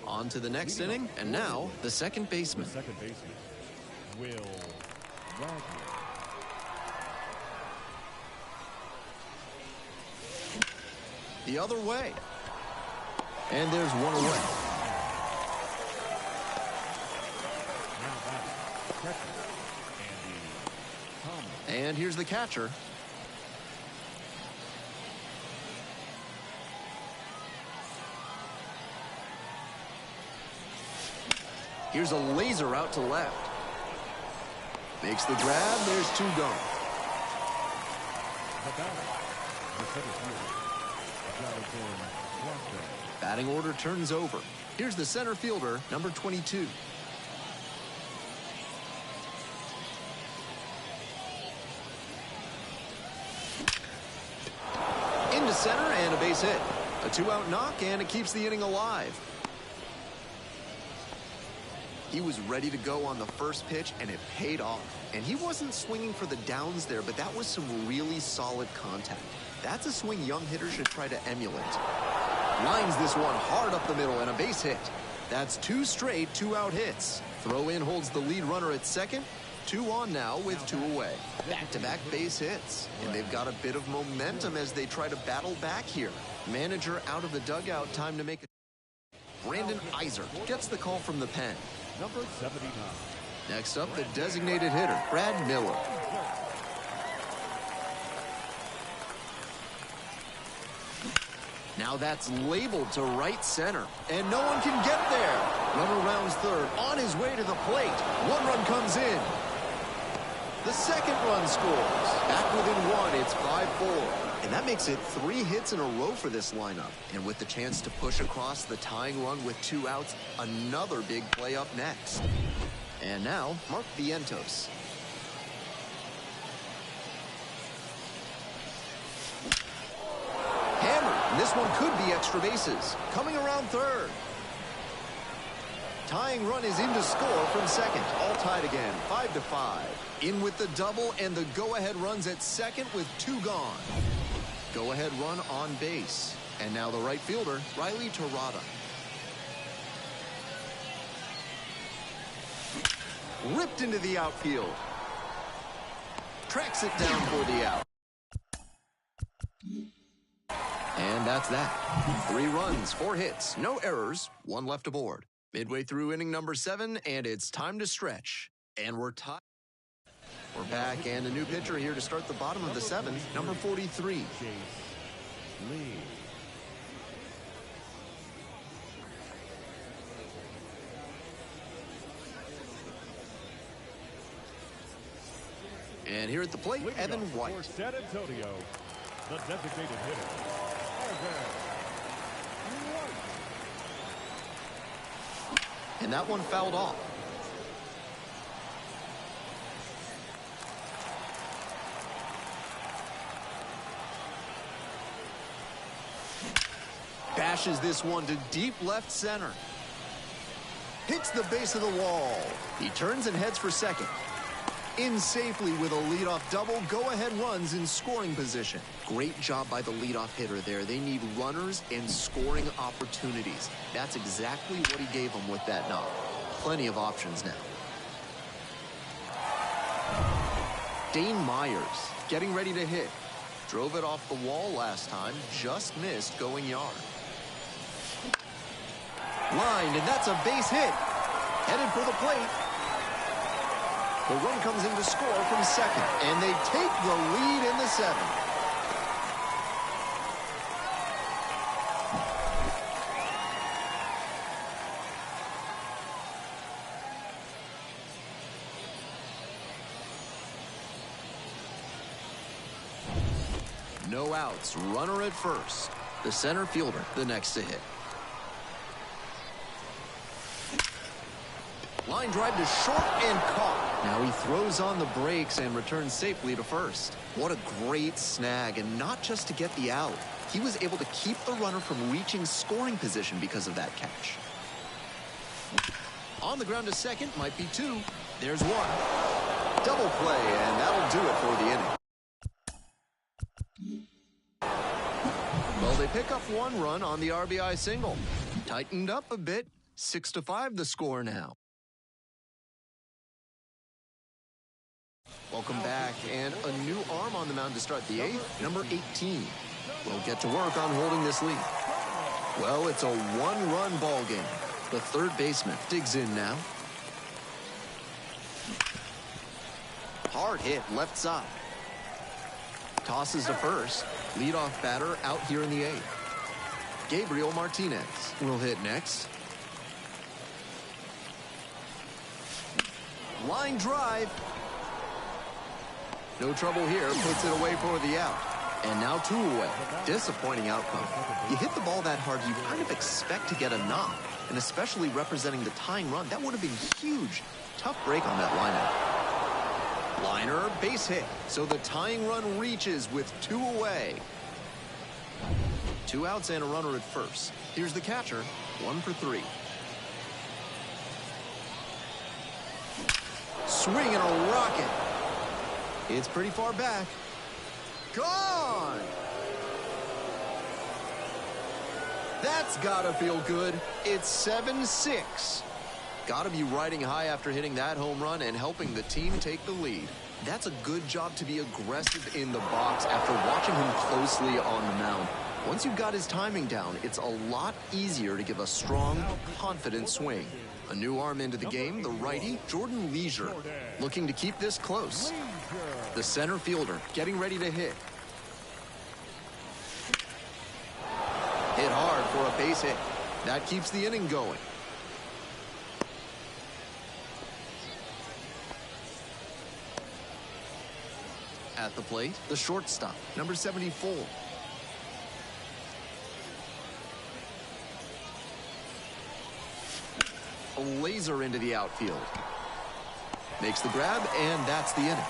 [SPEAKER 1] On to the next inning, and now the second baseman.
[SPEAKER 3] Will Wagner.
[SPEAKER 1] The other way. And there's 1 away. And here's the catcher. Here's a laser out to left. Makes the grab. There's 2 gone. Batting order turns over. Here's the center fielder, number 22. Into center and a base hit. A 2-out knock, and it keeps the inning alive. He was ready to go on the first pitch, and it paid off. And he wasn't swinging for the downs there, but that was some really solid contact. That's a swing young hitters should try to emulate. Lines this one hard up the middle and a base hit. That's 2 straight 2-out hits. Throw in holds the lead runner at second. 2 on now with 2 away. Back-to-back base hits. And they've got a bit of momentum as they try to battle back here. Manager out of the dugout, time to make a... Brandon Iser gets the call from the pen.
[SPEAKER 3] Number 79.
[SPEAKER 1] Next up, the designated hitter, Brad Miller. Now that's labeled to right center, and no one can get there. Runner rounds third, on his way to the plate. One run comes in. The second run scores. Back within one, it's 5-4. And that makes it 3 hits in a row for this lineup. And with the chance to push across the tying run with 2 outs, another big play up next. And now, Mark Vientos. Hammered. This one could be extra bases. Coming around third. Tying run is in to score from second. All tied again, 5-5. In with the double and the go-ahead runs at second with 2 gone. Go-ahead run on base. And now the right fielder, Riley Terada. Ripped into the outfield. Tracks it down for the out. And that's that. 3 runs, 4 hits, no errors, 1 left aboard. Midway through inning number 7, and it's time to stretch. And we're tied. We're back, and a new pitcher here to start the bottom of the 7th, number 43. And here at the plate, Evan White.
[SPEAKER 3] For San Antonio, the designated hitter, Evan White.
[SPEAKER 1] And that one fouled off. Bashes this one to deep left center. Hits the base of the wall. He turns and heads for second. In safely with a leadoff double, go-ahead runs in scoring position. Great job by the leadoff hitter there. They need runners and scoring opportunities. That's exactly what he gave them with that knock. Plenty of options now. Dane Myers getting ready to hit. Drove it off the wall last time, just missed going yard. Lined, and that's a base hit. Headed for the plate. The run comes in to score from second, and they take the lead in the 7th. No outs, runner at first. The center fielder, the next to hit. Line drive to short and caught. Now he throws on the brakes and returns safely to first. What a great snag, and not just to get the out. He was able to keep the runner from reaching scoring position because of that catch. On the ground to second, might be 2. There's 1. Double play, and that'll do it for the inning. Well, they pick up 1 run on the RBI single. Tightened up a bit. 6-5 the score now. Welcome back, and a new arm on the mound to start the 8th, number 18. We'll get to work on holding this lead. Well, it's a 1-run ball game. The third baseman digs in now. Hard hit left side. Tosses to first. Leadoff batter out here in the 8th. Gabriel Martinez will hit next. Line drive. No trouble here, puts it away for the out. And now 2 away. Disappointing outcome. You hit the ball that hard, you kind of expect to get a knock. And especially representing the tying run, that would have been huge. Tough break on that lineup. Liner, base hit. So the tying run reaches with 2 away. 2 outs and a runner at first. Here's the catcher, 1 for 3. Swing and a rocket. It's pretty far back. Gone! That's gotta feel good. It's 7-6. Gotta be riding high after hitting that home run and helping the team take the lead. That's a good job to be aggressive in the box after watching him closely on the mound. Once you've got his timing down, it's a lot easier to give a strong, confident swing. A new arm into the game, the righty, Jordan Leisure, looking to keep this close. The center fielder getting ready to hit. Hit hard for a base hit. That keeps the inning going. At the plate, the shortstop, number 74. A laser into the outfield. Makes the grab, and that's the inning.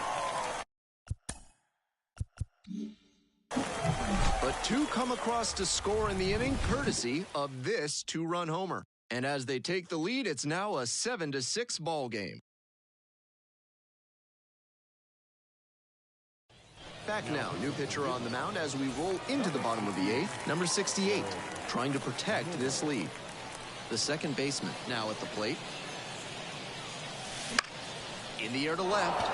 [SPEAKER 1] But two come across to score in the inning, courtesy of this two-run homer. And as they take the lead, it's now a 7-6 ball game. Back now, new pitcher on the mound as we roll into the bottom of the eighth, number 68, trying to protect this lead. The second baseman now at the plate. In the air to left.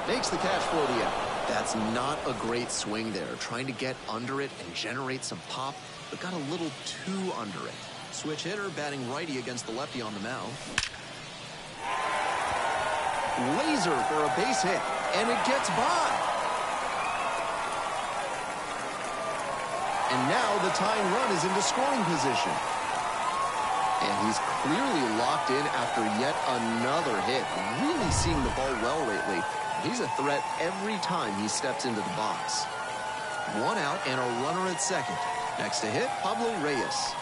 [SPEAKER 1] Makes the catch for the out. That's not a great swing there. Trying to get under it and generate some pop, but got a little too under it. Switch hitter batting righty against the lefty on the mound. Laser for a base hit, and it gets by. And now the tying run is into scoring position. And he's clearly locked in after yet another hit. Really seeing the ball well lately. He's a threat every time he steps into the box. One out and a runner at second. Next to hit, Pablo Reyes.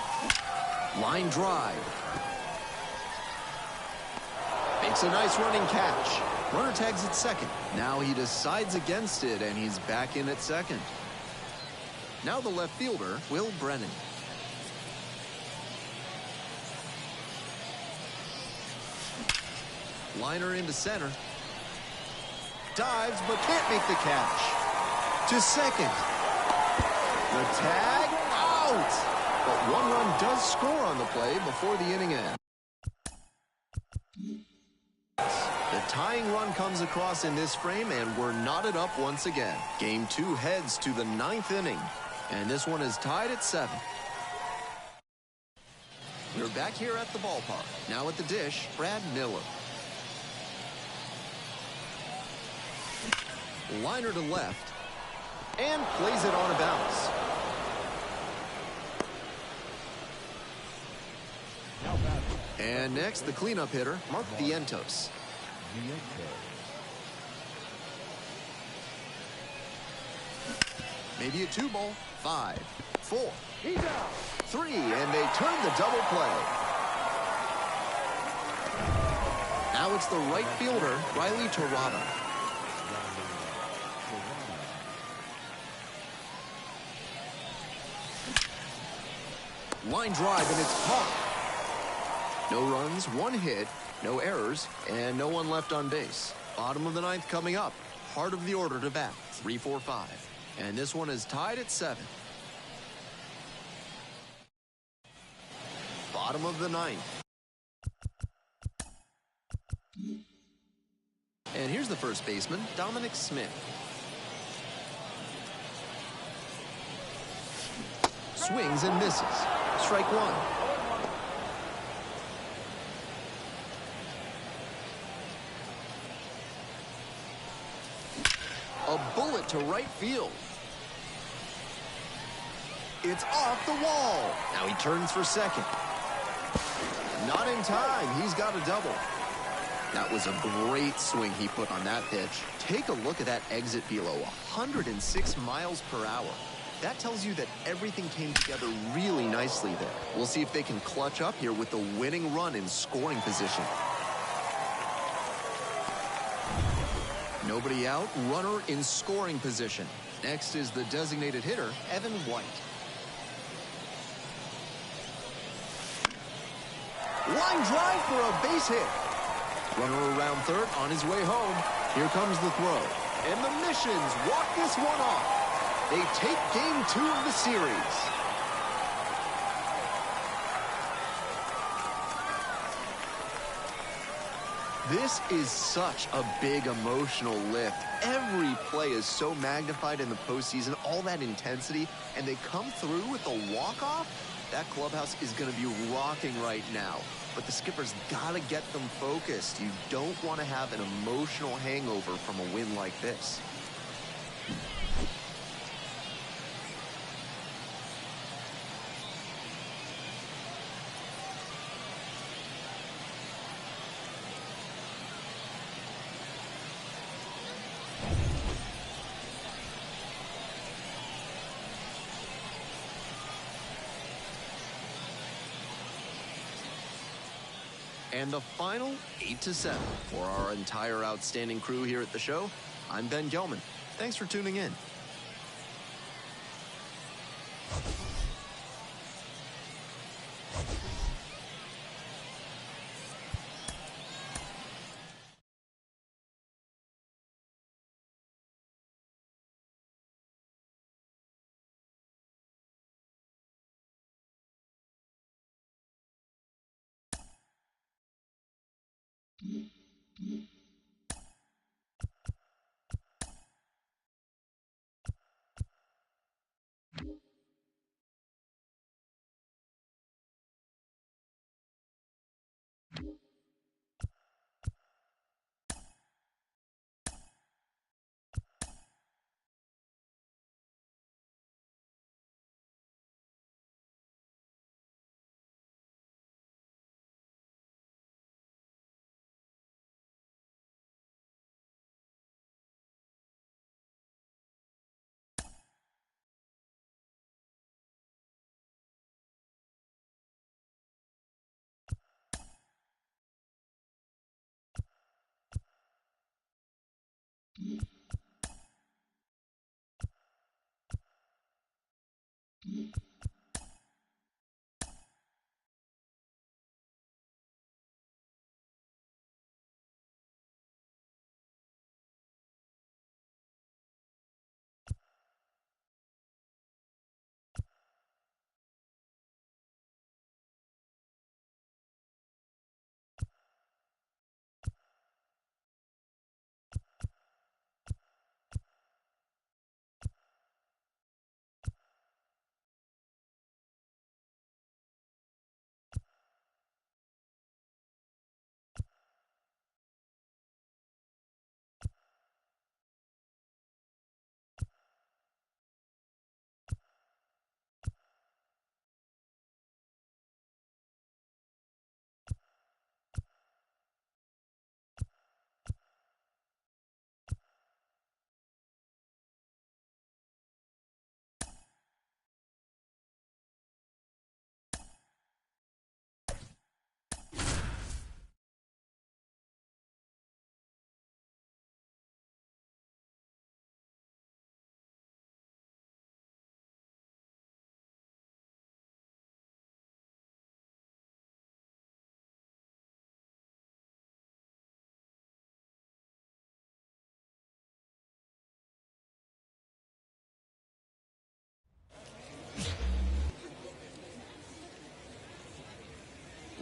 [SPEAKER 1] Line drive. Makes a nice running catch. Runner tags at second. Now he decides against it, and he's back in at second. Now the left fielder, Will Brennan. Liner into center. Dives, but can't make the catch. To second. The tag, out! But one run does score on the play before the inning ends. The tying run comes across in this frame, and we're knotted up once again. Game 2 heads to the 9th inning, and this one is tied at 7. We're back here at the ballpark. Now at the dish, Brad Miller. Liner to left, and plays it on a bounce. And next, the cleanup hitter, Mark Vientos. Maybe a 2-ball. 5, 4, 3, and they turn the double play. Now it's the right fielder, Riley Torrada. Line drive, and it's caught. No runs, 1 hit, no errors, and no one left on base. Bottom of the 9th coming up. Heart of the order to bat. 3, 4, 5. And this one is tied at 7. Bottom of the 9th. And here's the first baseman, Dominic Smith. Swings and misses. Strike 1. A bullet to right field. It's off the wall. Now he turns for second. Not in time. He's got a double. That was a great swing he put on that pitch. Take a look at that exit velo, 106 miles per hour. That tells you that everything came together really nicely there. We'll see if they can clutch up here with the winning run in scoring position. Nobody out, runner in scoring position. Next is the designated hitter, Evan White. Line drive for a base hit. Runner around third on his way home. Here comes the throw. And the Missions walk this one off. They take game 2 of the series. This is such a big emotional lift. Every play is so magnified in the postseason, all that intensity, and they come through with a walk-off. That clubhouse is going to be rocking right now. But the skipper's got to get them focused. You don't want to have an emotional hangover from a win like this. And the final 8-7. For our entire outstanding crew here at the show, I'm Ben Gelman. Thanks for tuning in.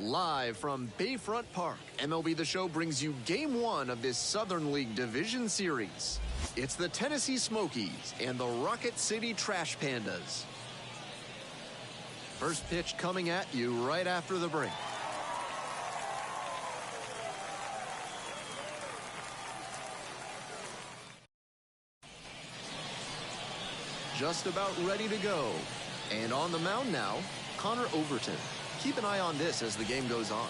[SPEAKER 1] Live from Bayfront Park, MLB The Show brings you Game 1 of this Southern League Division Series. It's the Tennessee Smokies and the Rocket City Trash Pandas. First pitch coming at you right after the break. Just about ready to go. And on the mound now, Connor Overton. Keep an eye on this as the game goes on.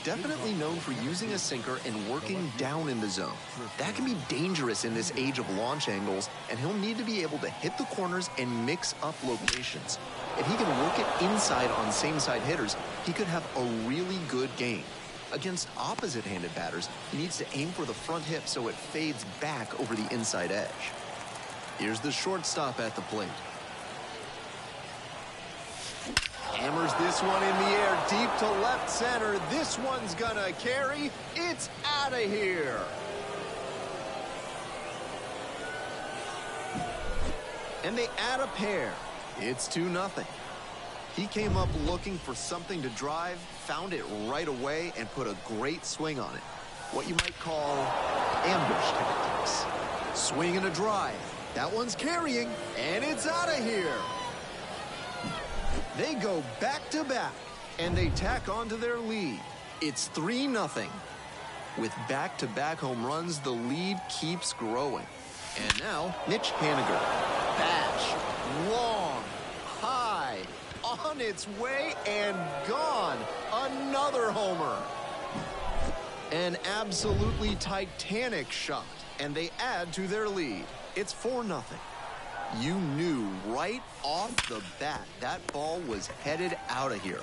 [SPEAKER 1] Definitely known for using a sinker and working down in the zone. That can be dangerous in this age of launch angles, and he'll need to be able to hit the corners and mix up locations. If he can work it inside on same-side hitters, he could have a really good game. Against opposite-handed batters, he needs to aim for the front hip so it fades back over the inside edge. Here's the shortstop at the plate. Hammers this one in the air deep to left center. This one's gonna carry. It's out of here. And they add a pair. It's 2-0. He came up looking for something to drive, found it right away, and put a great swing on it. What you might call ambush tactics. Swing and a drive. That one's carrying, and it's out of here. They go back-to-back, and they tack onto their lead. It's 3-0. With back-to-back home runs, the lead keeps growing. And now, Mitch Haniger. Bash, long, high, on its way and gone. Another homer. An absolutely titanic shot, and they add to their lead. It's 4-0. You knew right off the bat that ball was headed out of here.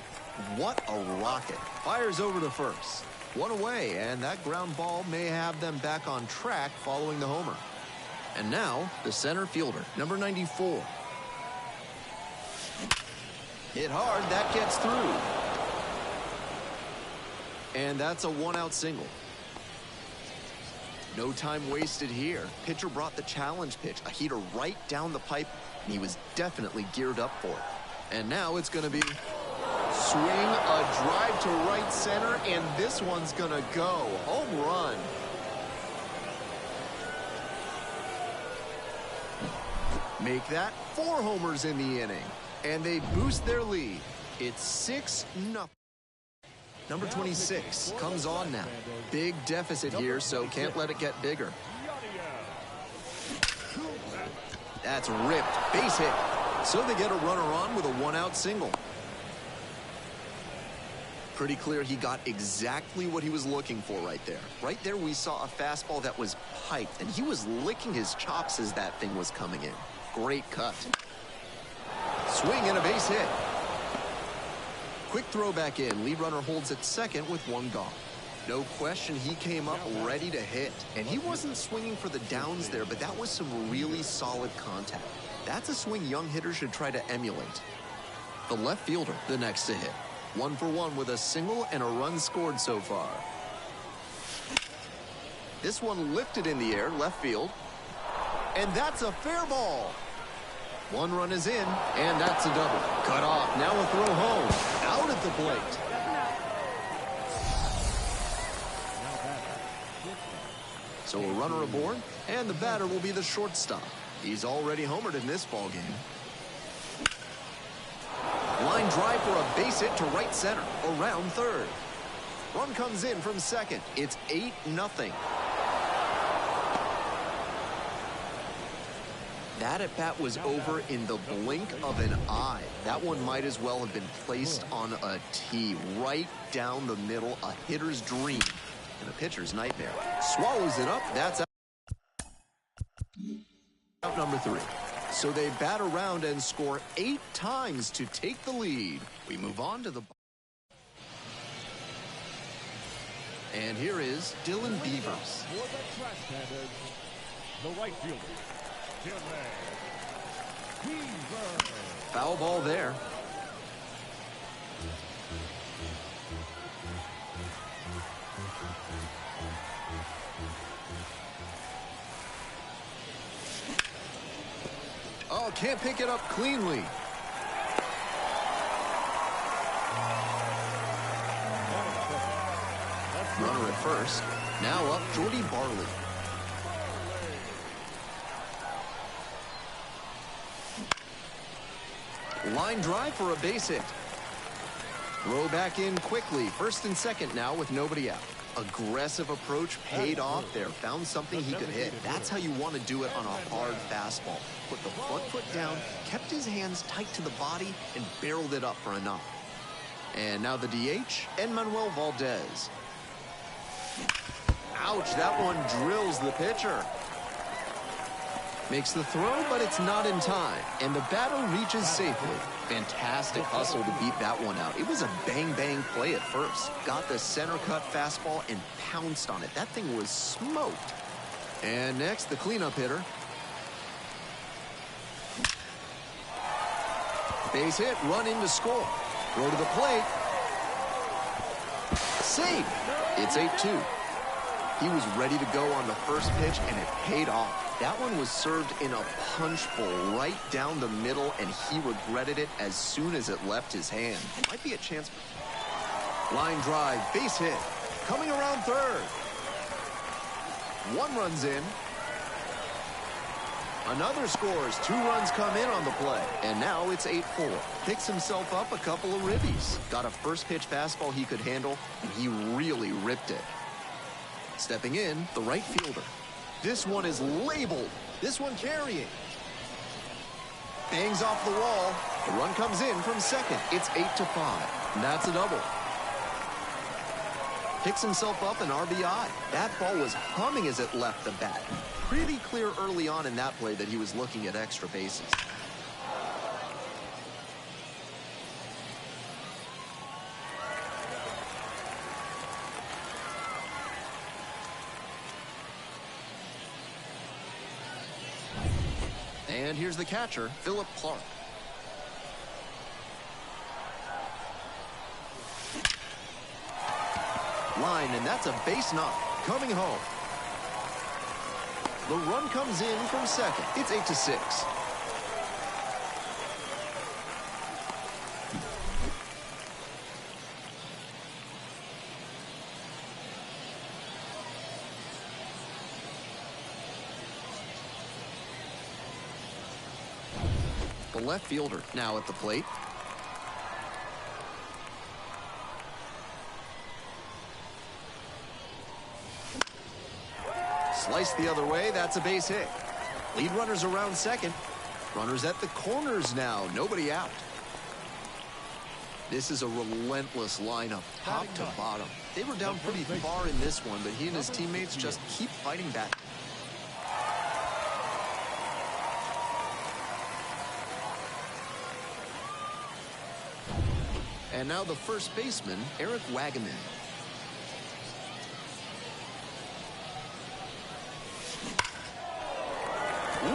[SPEAKER 1] What a rocket. Fires over to first. One away, and that ground ball may have them back on track following the homer. And now, the center fielder, number 94. Hit hard, that gets through. And that's a one-out single. No time wasted here. Pitcher brought the challenge pitch, a heater right down the pipe, and he was definitely geared up for it. And now it's going to be swing, a drive to right center, and this one's going to go. Home run. Make that 4 homers in the inning, and they boost their lead. It's 6-0. Number 26 comes on now. Big deficit here, so can't let it get bigger. That's ripped. Base hit. So they get a runner on with a one-out single. Pretty clear he got exactly what he was looking for right there. Right there we saw a fastball that was piped, and he was licking his chops as that thing was coming in. Great cut. Swing and a base hit. Quick throw back in. Lead runner holds at second with one gone. No question he came up ready to hit. And he wasn't swinging for the downs there, but that was some really solid contact. That's a swing young hitters should try to emulate. The left fielder, the next to hit. 1 for 1 with a single and a run scored so far. This one lifted in the air, left field. And that's a fair ball. 1 run is in, and that's a double. Cut off, now a throw home. Out at the plate. So a runner aboard, and the batter will be the shortstop. He's already homered in this ballgame. Line drive for a base hit to right center, around third. Run comes in from second. It's 8-0. That at bat was over in the blink of an eye. That one might as well have been placed on a tee right down the middle, a hitter's dream and a pitcher's nightmare. Swallows it up. That's out number 3. So they bat around and score 8 times to take the lead. We move on to the... And here is Dylan Beavers.
[SPEAKER 3] The right fielder, Dylan Beavers.
[SPEAKER 1] Foul ball there. Oh, can't pick it up cleanly. Runner at first. Now up Jordy Barley. Line drive for a base hit. Throw back in quickly. First and second now with nobody out. Aggressive approach paid off there. Found something he could hit. That's how you want to do it on a hard fastball. Put the front foot down, kept his hands tight to the body, and barreled it up for a knock. And now the DH, Manuel Valdez. Ouch, that one drills the pitcher. Makes the throw, but it's not in time. And the batter reaches safely. Fantastic hustle to beat that one out. It was a bang-bang play at first. Got the center cut fastball and pounced on it. That thing was smoked. And next, the cleanup hitter. Base hit, run in to score. Throw to the plate. Save. It's 8-2. He was ready to go on the first pitch, and it paid off. That one was served in a punch bowl right down the middle, and he regretted it as soon as it left his hand. Might be a chance. Line drive, base hit. Coming around third. 1 runs in. Another scores. 2 runs come in on the play. And now it's 8-4. Picks himself up a couple of ribbies. Got a first pitch fastball he could handle, and he really ripped it. Stepping in, the right fielder. This one is labeled. This one carrying. Bangs off the wall. The run comes in from second. It's 8-5. And that's a double. Picks himself up an RBI. That ball was humming as it left the bat. Pretty clear early on in that play that he was looking at extra bases. And here's the catcher, Philip Clark. Line, and that's a base knock. Coming home. The run comes in from second. It's 8-6. The left fielder now at the plate. Slice the other way, that's a base hit. Lead runners around second. Runners at the corners now, nobody out. This is a relentless lineup, top to bottom. They were down pretty far in this one, but he and his teammates just keep fighting back. And now the first baseman, Eric Wagaman.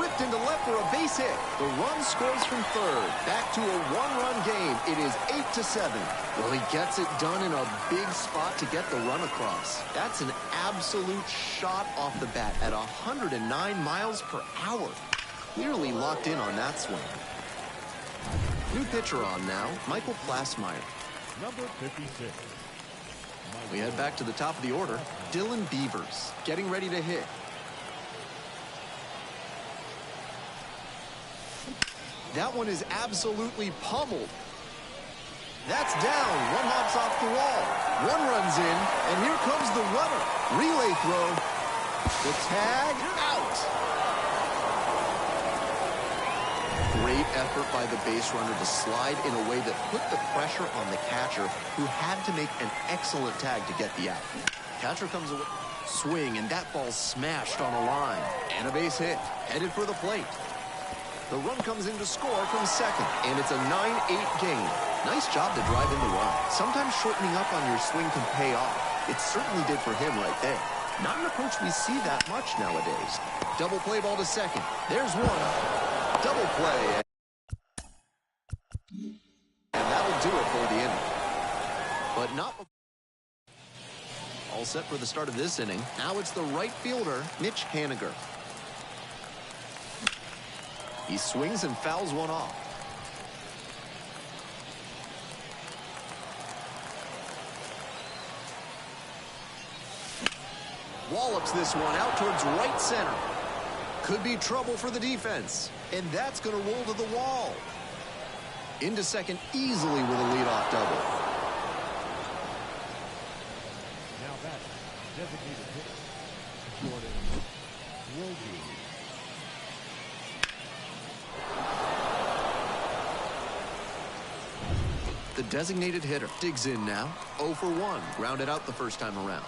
[SPEAKER 1] Whipped into left for a base hit. The run scores from third. Back to a one-run game. It is 8-7. Well, he gets it done in a big spot to get the run across. That's an absolute shot off the bat at 109 miles per hour. Clearly locked in on that swing. New pitcher on now, Michael Plasmeyer.
[SPEAKER 3] Number 56.
[SPEAKER 1] We head back to the top of the order. Dylan Beavers getting ready to hit. That one is absolutely pummeled. That's down. One hops off the wall. One runs in, and here comes the runner. Relay throw. The tag out. Great effort by the base runner to slide in a way that put the pressure on the catcher, who had to make an excellent tag to get the out. Catcher comes away. Swing, and that ball smashed on a line. And a base hit. Headed for the plate. The run comes in to score from second, and it's a 9-8 game. Nice job to drive in the run. Sometimes shortening up on your swing can pay off. It certainly did for him right there. Not an approach we see that much nowadays. Double play ball to second. There's one. Double play. And that'll do it for the inning. But not... All set for the start of this inning. Now it's the right fielder, Mitch Haniger. He swings and fouls one off. Wallops this one out towards right center. Could be trouble for the defense. And that's going to roll to the wall. Into second easily with a leadoff double.
[SPEAKER 3] Now that's designated hit. Jordan Roby.
[SPEAKER 1] The designated hitter digs in now. 0 for 1. Grounded out the first time around.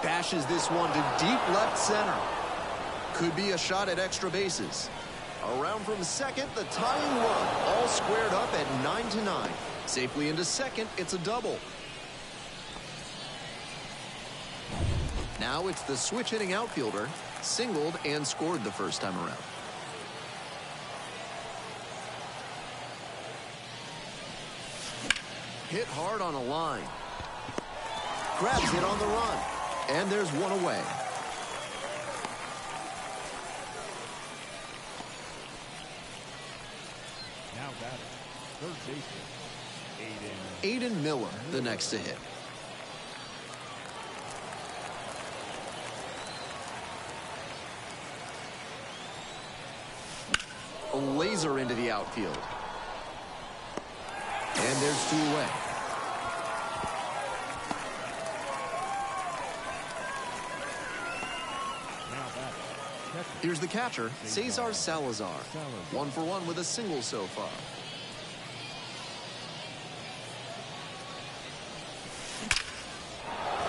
[SPEAKER 1] Bashes this one to deep left center. Could be a shot at extra bases. Around from second, the tying run. All squared up at 9-9. Safely into second, it's a double. Now it's the switch hitting outfielder. Singled and scored the first time around. Hit hard on a line. Grabs it on the run. And there's one away.
[SPEAKER 3] Now batting, third baseman,
[SPEAKER 1] Aiden Miller, the next to hit. A laser into the outfield. And there's 2 away. Here's the catcher, Cesar Salazar. 1 for 1 with a single so far.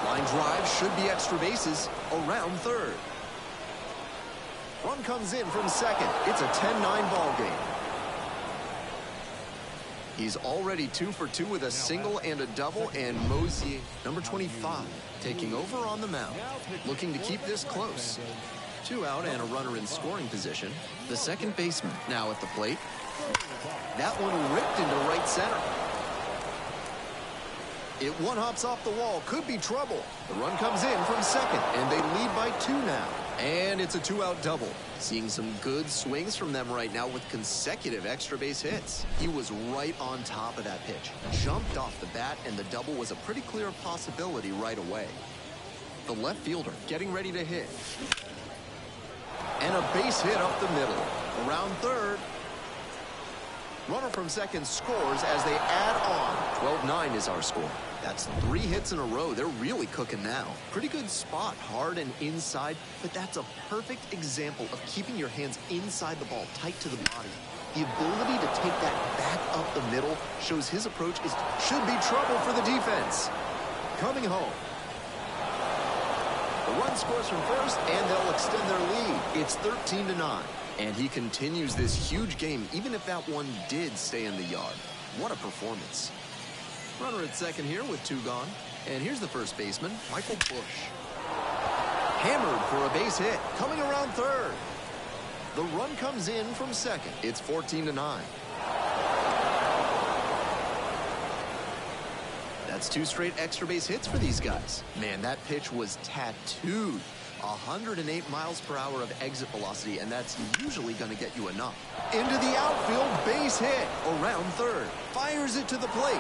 [SPEAKER 1] Line drive should be extra bases around third. Run comes in from second. It's a 10-9 ball game. He's already 2 for 2 with a single and a double, and Mosier, number 25, taking over on the mound, looking to keep this close. 2 out and a runner in scoring position. The second baseman now at the plate. That one ripped into right center. It one-hops off the wall. Could be trouble. The run comes in from second, and they lead by 2 now. And it's a 2-out double. Seeing some good swings from them right now with consecutive extra base hits. He was right on top of that pitch. Jumped off the bat, and the double was a pretty clear possibility right away. The left fielder getting ready to hit. And a base hit up the middle. Around third. Runner from second scores as they add on. 12-9 is our score. That's 3 hits in a row. They're really cooking now. Pretty good spot, hard and inside, but that's a perfect example of keeping your hands inside the ball, tight to the body. The ability to take that back up the middle shows his approach should be trouble for the defense. Coming home. The run scores from first, and they'll extend their lead. It's 13-9. And he continues this huge game, even if that one did stay in the yard. What a performance. Runner at second here with 2 gone. And here's the first baseman, Michael Bush. Hammered for a base hit, coming around third. The run comes in from second. It's 14-9. That's 2 straight extra base hits for these guys. Man, that pitch was tattooed. 108 miles per hour of exit velocity, and that's usually going to get you enough. Into the outfield, base hit, around third. Fires it to the plate.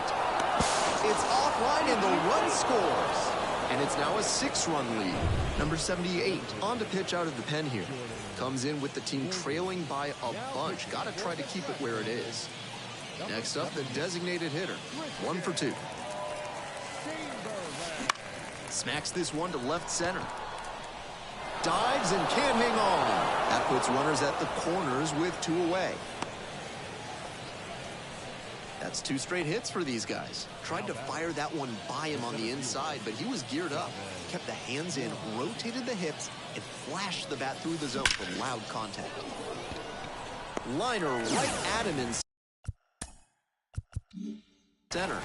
[SPEAKER 1] It's offline, and the run scores. And it's now a 6-run lead. Number 78 on to pitch out of the pen here. Comes in with the team trailing by a bunch. Got to try to keep it where it is. Next up, the designated hitter. 1 for 2. Smacks this one to left center. Dives and can't hang on. That puts runners at the corners with 2 away. That's 2 straight hits for these guys. Tried to fire that one by him on the inside, but he was geared up. Kept the hands in, rotated the hips, and flashed the bat through the zone for loud contact. Liner right at him in center.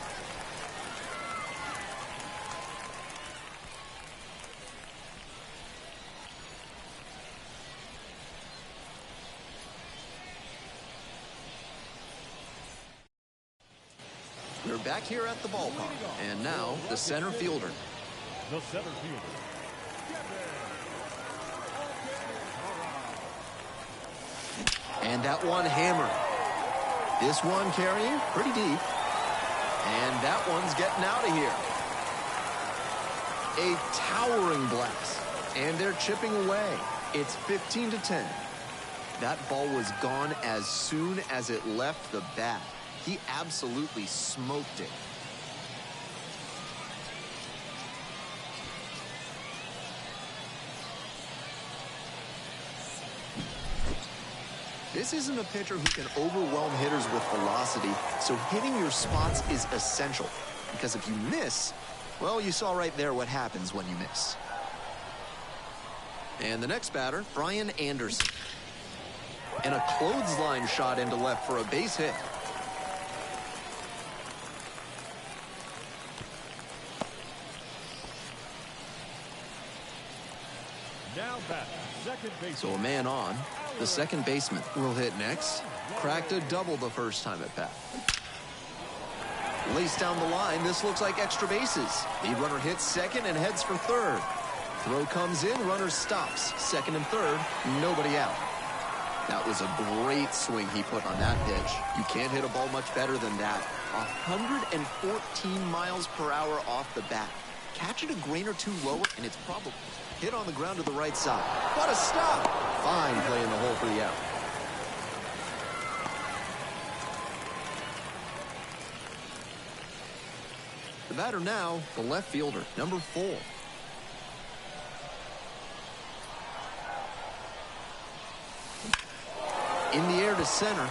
[SPEAKER 1] We're back here at the ballpark. And now, the center fielder.
[SPEAKER 3] The center fielder.
[SPEAKER 1] And that one hammered. This one carrying pretty deep. And that one's getting out of here. A towering blast. And they're chipping away. It's 15-10. That ball was gone as soon as it left the bat. He absolutely smoked it. This isn't a pitcher who can overwhelm hitters with velocity, so hitting your spots is essential. Because if you miss, well, you saw right there what happens when you miss. And the next batter, Brian Anderson. And a clothesline shot into left for a base hit.
[SPEAKER 3] Now back, second base.
[SPEAKER 1] So a man on. The second baseman will hit next. Cracked a double the first time at bat. Lays down the line. This looks like extra bases. Lead runner hits second and heads for third. Throw comes in. Runner stops. Second and third. Nobody out. That was a great swing he put on that pitch. You can't hit a ball much better than that. 114 miles per hour off the bat. Catch it a grain or 2 lower, and it's probably hit on the ground to the right side. What a stop! Fine play in the hole for the out. The batter now, the left fielder, number 4. In the air to center.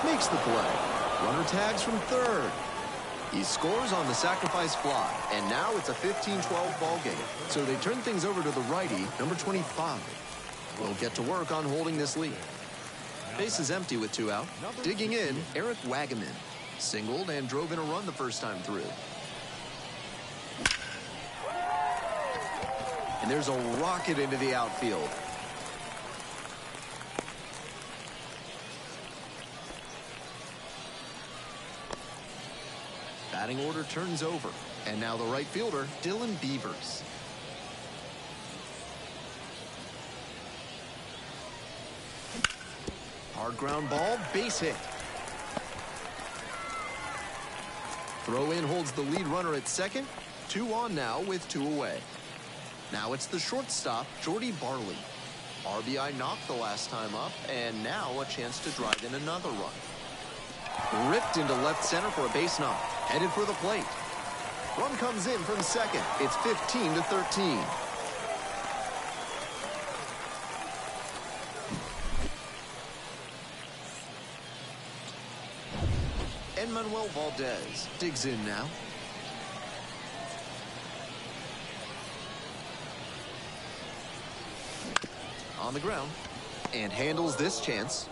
[SPEAKER 1] Makes the play. Runner tags from third. He scores on the sacrifice fly, and now it's a 15-12 ball game. So they turn things over to the righty, number 25. We'll get to work on holding this lead. Base is empty with 2 out. Digging in, Eric Wagaman. Singled and drove in a run the first time through. And there's a rocket into the outfield. Batting order turns over. And now the right fielder, Dylan Beavers. Hard ground ball, base hit. Throw in holds the lead runner at second. 2 on now with 2 away. Now it's the shortstop, Jordy Barley. RBI knocked the last time up, and now a chance to drive in another run. Ripped into left center for a base knock. Headed for the plate. Run comes in from second. It's 15-13. Manuel Valdez digs in now. On the ground and handles this chance.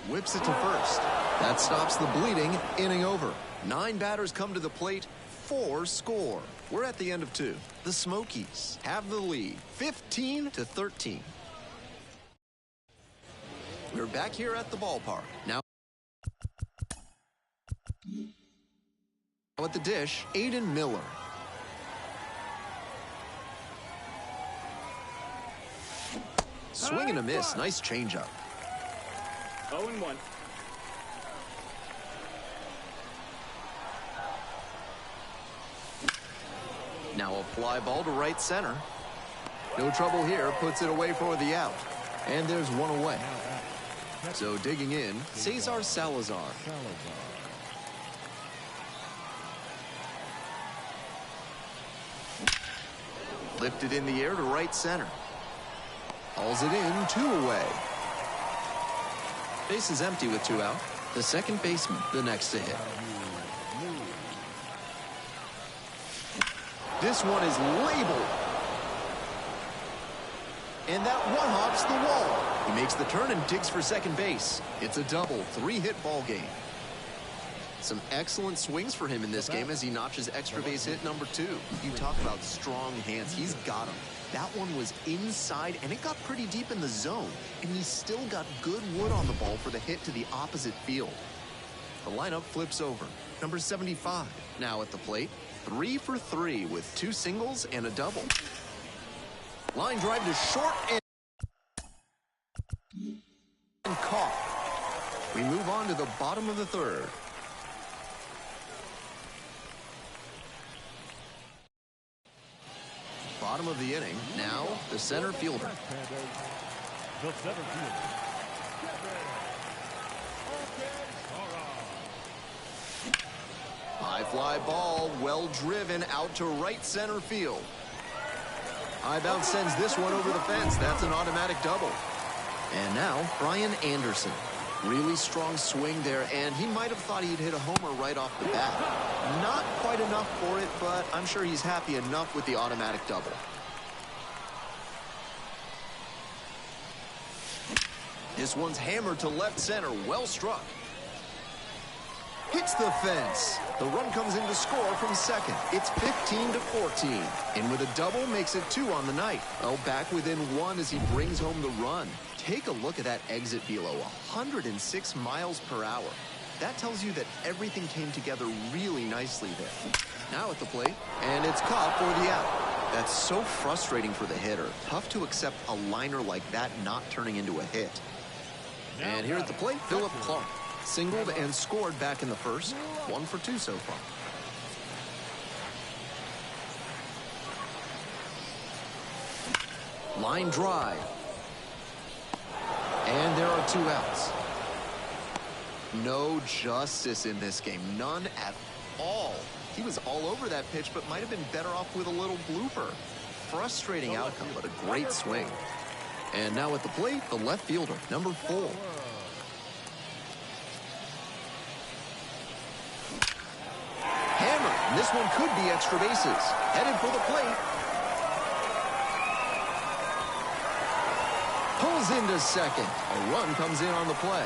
[SPEAKER 1] Whips it to first. That stops the bleeding. Inning over. 9 batters come to the plate. 4 score. We're at the end of 2. The Smokies have the lead, 15-13. We're back here at the ballpark now. At the dish, Aiden Miller. Swing and a miss. Nice changeup.
[SPEAKER 2] 0-1.
[SPEAKER 1] Now a fly ball to right center. No trouble here. Puts it away for the out. And there's 1 away. So digging in, Cesar Salazar. Lifted in the air to right center. Hauls it in, 2 away. Base is empty with 2 out. The second baseman, the next to hit. This one is labeled. And that one hops the wall. He makes the turn and digs for second base. It's a double, 3-hit ball game. Some excellent swings for him in this game as he notches extra base hit number 2. You talk about strong hands. He's got them. That one was inside, and it got pretty deep in the zone. And he still got good wood on the ball for the hit to the opposite field. The lineup flips over. Number 75 now at the plate. 3 for 3 with 2 singles and a double. Line drive to short and caught. We move on to the bottom of the 3rd. Bottom of the inning. Now the center fielder.
[SPEAKER 3] The center fielder.
[SPEAKER 1] High fly ball, well driven out to right center field. High bounce sends this one over the fence. That's an automatic double. And now Brian Anderson. Really strong swing there, and he might have thought he'd hit a homer right off the bat. Not quite enough for it, but I'm sure he's happy enough with the automatic double. This one's hammered to left center. Well struck. Hits the fence. The run comes in to score from second. It's 15-14. And with a double, makes it 2 on the night. Well, back within 1 as he brings home the run. Take a look at that exit velo, 106 miles per hour. That tells you that everything came together really nicely there. Now at the plate, and it's caught for the out. That's so frustrating for the hitter. Tough to accept a liner like that not turning into a hit. And here at the plate, Philip Clark. Singled and scored back in the first. 1 for 2 so far. Line drive. And there are 2 outs. No justice in this game. None at all. He was all over that pitch, but might have been better off with a little blooper. Frustrating outcome, but a great swing. And now at the plate, the left fielder, number 4. Hammer, and this one could be extra bases. Headed for the plate. Pulls into second. A run comes in on the play.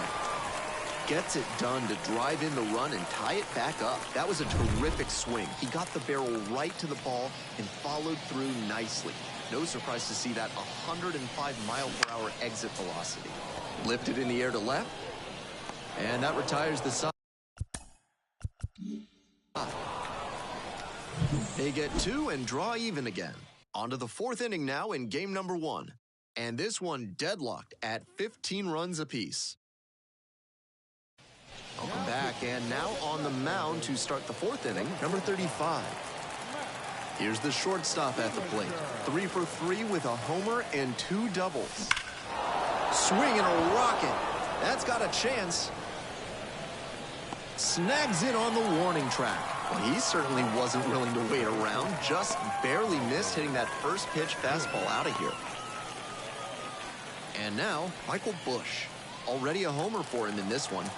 [SPEAKER 1] gets it done to drive in the run and tie it back up. That was a terrific swing. He got the barrel right to the ball and followed through nicely. No surprise to see that 105-mile-per-hour exit velocity. Lifted in the air to left, and that retires the side. They get two and draw even again. On to the fourth inning now in game number 1. And this one deadlocked at 15 runs apiece. Welcome back, and now on the mound to start the fourth inning, number 35. Here's the shortstop at the plate. 3 for 3 with a homer and 2 doubles. Swing and a rocket. That's got a chance. Snags it on the warning track. Well, he certainly wasn't willing to wait around. Just barely missed hitting that first pitch fastball out of here. And now, Michael Busch. Already a homer for him in this one.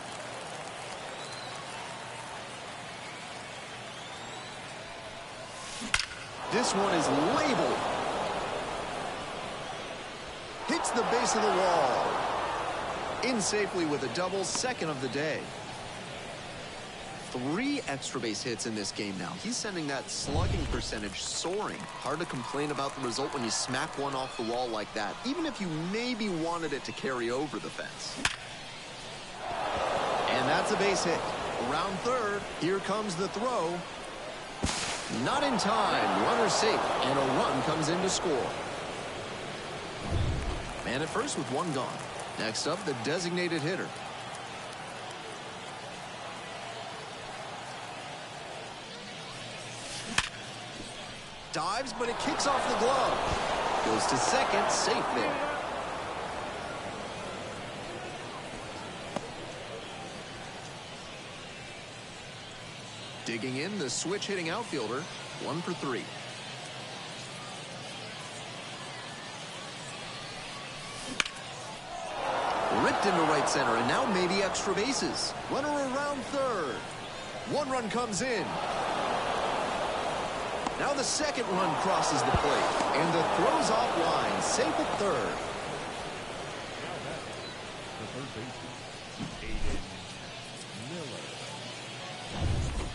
[SPEAKER 1] This one is labeled. Hits the base of the wall. In safely with a double, second of the day. 3 extra base hits in this game now. He's sending that slugging percentage soaring. Hard to complain about the result when you smack one off the wall like that, even if you maybe wanted it to carry over the fence. And that's a base hit. Around third, here comes the throw. Not in time. Runner safe, and a run comes in to score. Man at first with 1 gone. Next up, the designated hitter. Dives, but it kicks off the glove. Goes to second, safe there. Digging in, the switch-hitting outfielder, 1 for 3. Ripped into right center, and now maybe extra bases. Runner around third. 1 run comes in. Now the second run crosses the plate, and the throw's offline, safe at third.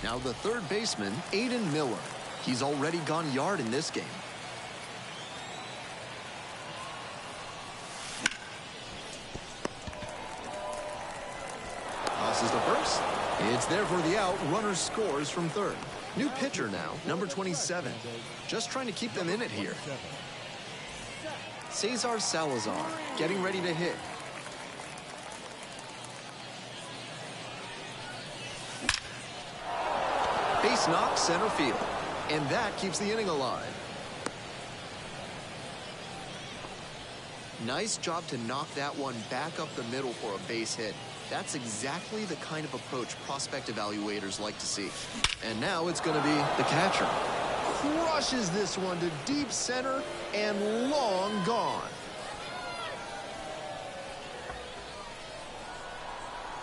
[SPEAKER 1] Now the third baseman, Aiden Miller. He's already gone yard in this game. Tosses to first. It's there for the out. Runner scores from third. New pitcher now, number 27. Just trying to keep them in it here. Cesar Salazar getting ready to hit. Base knock, center field. And that keeps the inning alive. Nice job to knock that one back up the middle for a base hit. That's exactly the kind of approach prospect evaluators like to see. And now it's going to be the catcher. Crushes this one to deep center and long gone.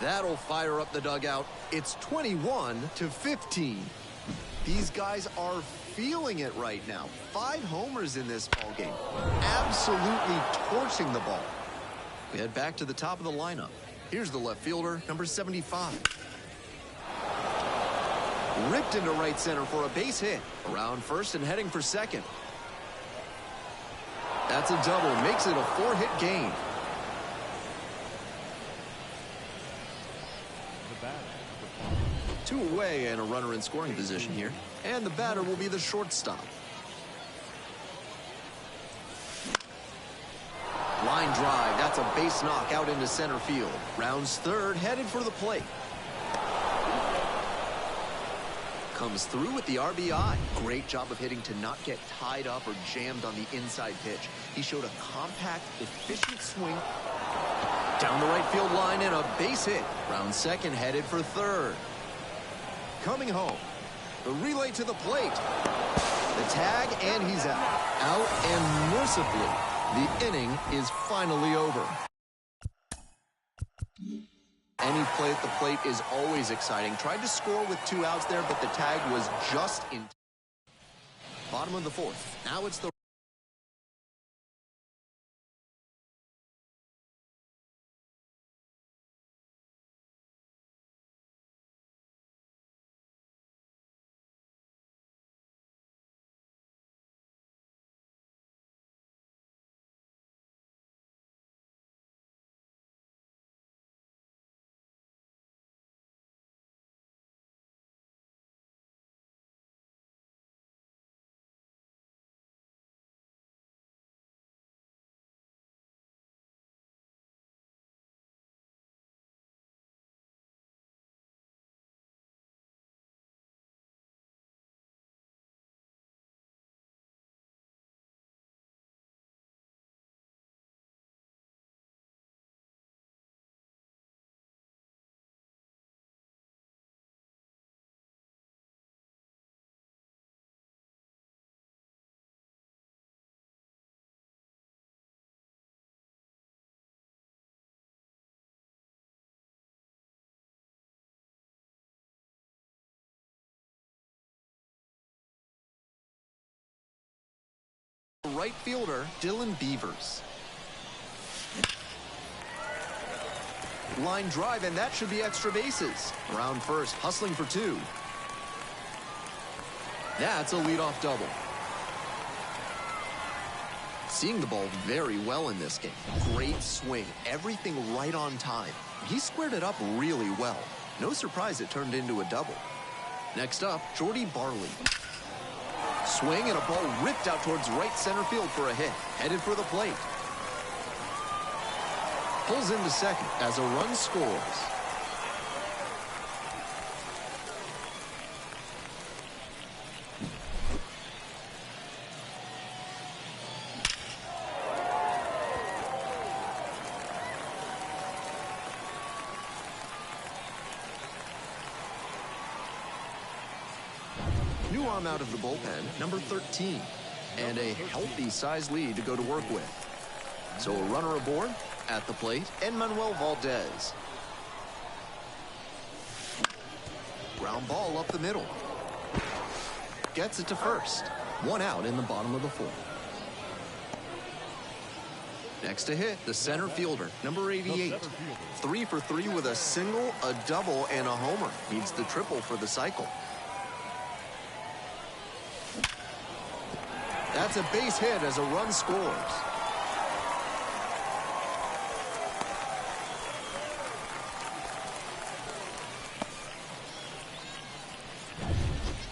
[SPEAKER 1] That'll fire up the dugout. It's 21-15. These guys are feeling it right now. 5 homers in this ballgame. Absolutely torching the ball. We head back to the top of the lineup. Here's the left fielder, number 75. Ripped into right center for a base hit. Around first and heading for second. That's a double. Makes it a 4-hit game. Two away and a runner in scoring position here. And the batter will be the shortstop. Line drive. That's a base knock out into center field. Rounds third, headed for the plate. Comes through with the RBI. Great job of hitting to not get tied up or jammed on the inside pitch. He showed a compact, efficient swing down the right field line and a base hit. Round second, headed for third. Coming home. The relay to the plate. The tag, and he's out. Out, and mercifully, the inning is finally over. Any play at the plate is always exciting. Tried to score with 2 outs there, but the tag was just in. Bottom of the 4th. Now it's the right fielder, Dylan Beavers. Line drive, and that should be extra bases. Around first, hustling for 2. That's a leadoff double. Seeing the ball very well in this game. Great swing. Everything right on time. He squared it up really well. No surprise it turned into a double. Next up, Jordy Barley. Swing and a ball ripped out towards right center field for a hit. Headed for the plate. Pulls into second as a run scores. New arm out of the bullpen, number 13. And a healthy size lead to go to work with. So a runner aboard. At the plate, Manuel Valdez. Ground ball up the middle. Gets it to first. 1 out in the bottom of the 4th. Next to hit, the center fielder, number 88. 3 for 3 with a single, a double, and a homer. Needs the triple for the cycle. That's a base hit as a run scores.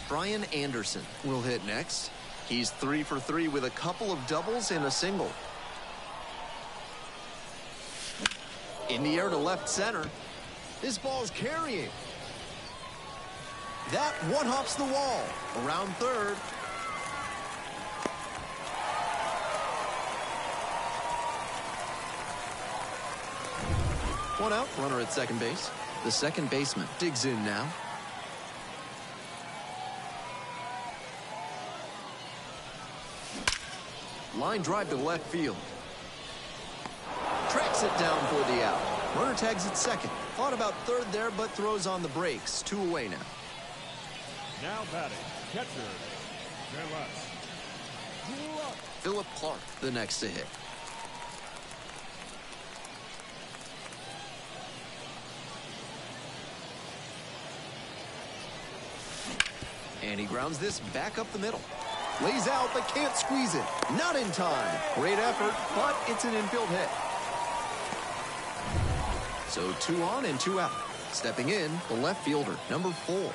[SPEAKER 1] Brian Anderson will hit next. He's 3 for 3 with a couple of doubles and a single. In the air to left center. This ball's carrying. That one hops the wall. Around third. One out, runner at second base. The second baseman digs in now. Line drive to left field. Tracks it down for the out. Runner tags at second. Thought about third there, but throws on the brakes. 2 away now.
[SPEAKER 3] Now batting, catcher,
[SPEAKER 1] Philip Clark, the next to hit. And he grounds this back up the middle. Lays out, but can't squeeze it. Not in time. Great effort, but it's an infield hit. So 2 on and 2 out. Stepping in, the left fielder, number 4.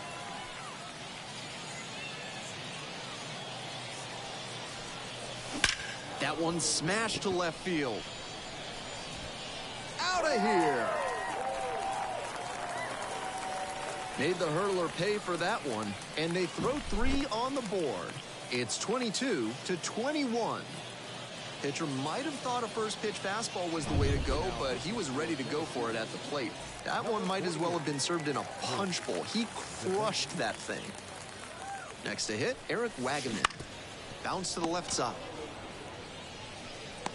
[SPEAKER 1] That one smashed to left field. Out of here. Made the hurdler pay for that one, and they throw 3 on the board. It's 22-21. Pitcher might have thought a first pitch fastball was the way to go, but he was ready to go for it at the plate. That one might as well have been served in a punch bowl. He crushed that thing. Next to hit, Eric Wagaman. Bounce to the left side.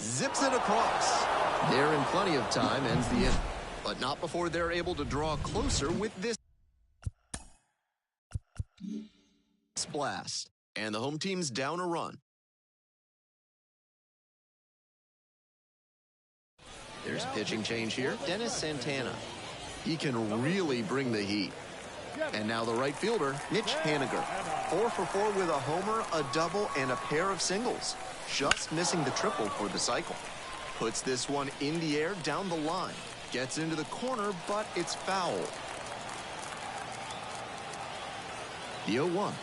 [SPEAKER 1] Zips it across. They're in plenty of time, ends the inning. But not before they're able to draw closer with this blast. And the home team's down a run. There's pitching change here. Dennis Santana. He can really bring the heat. And now the right fielder, Mitch Haniger. 4 for 4 with a homer, a double, and a pair of singles. Just missing the triple for the cycle. Puts this one in the air down the line. Gets into the corner, but it's foul. The 0-1.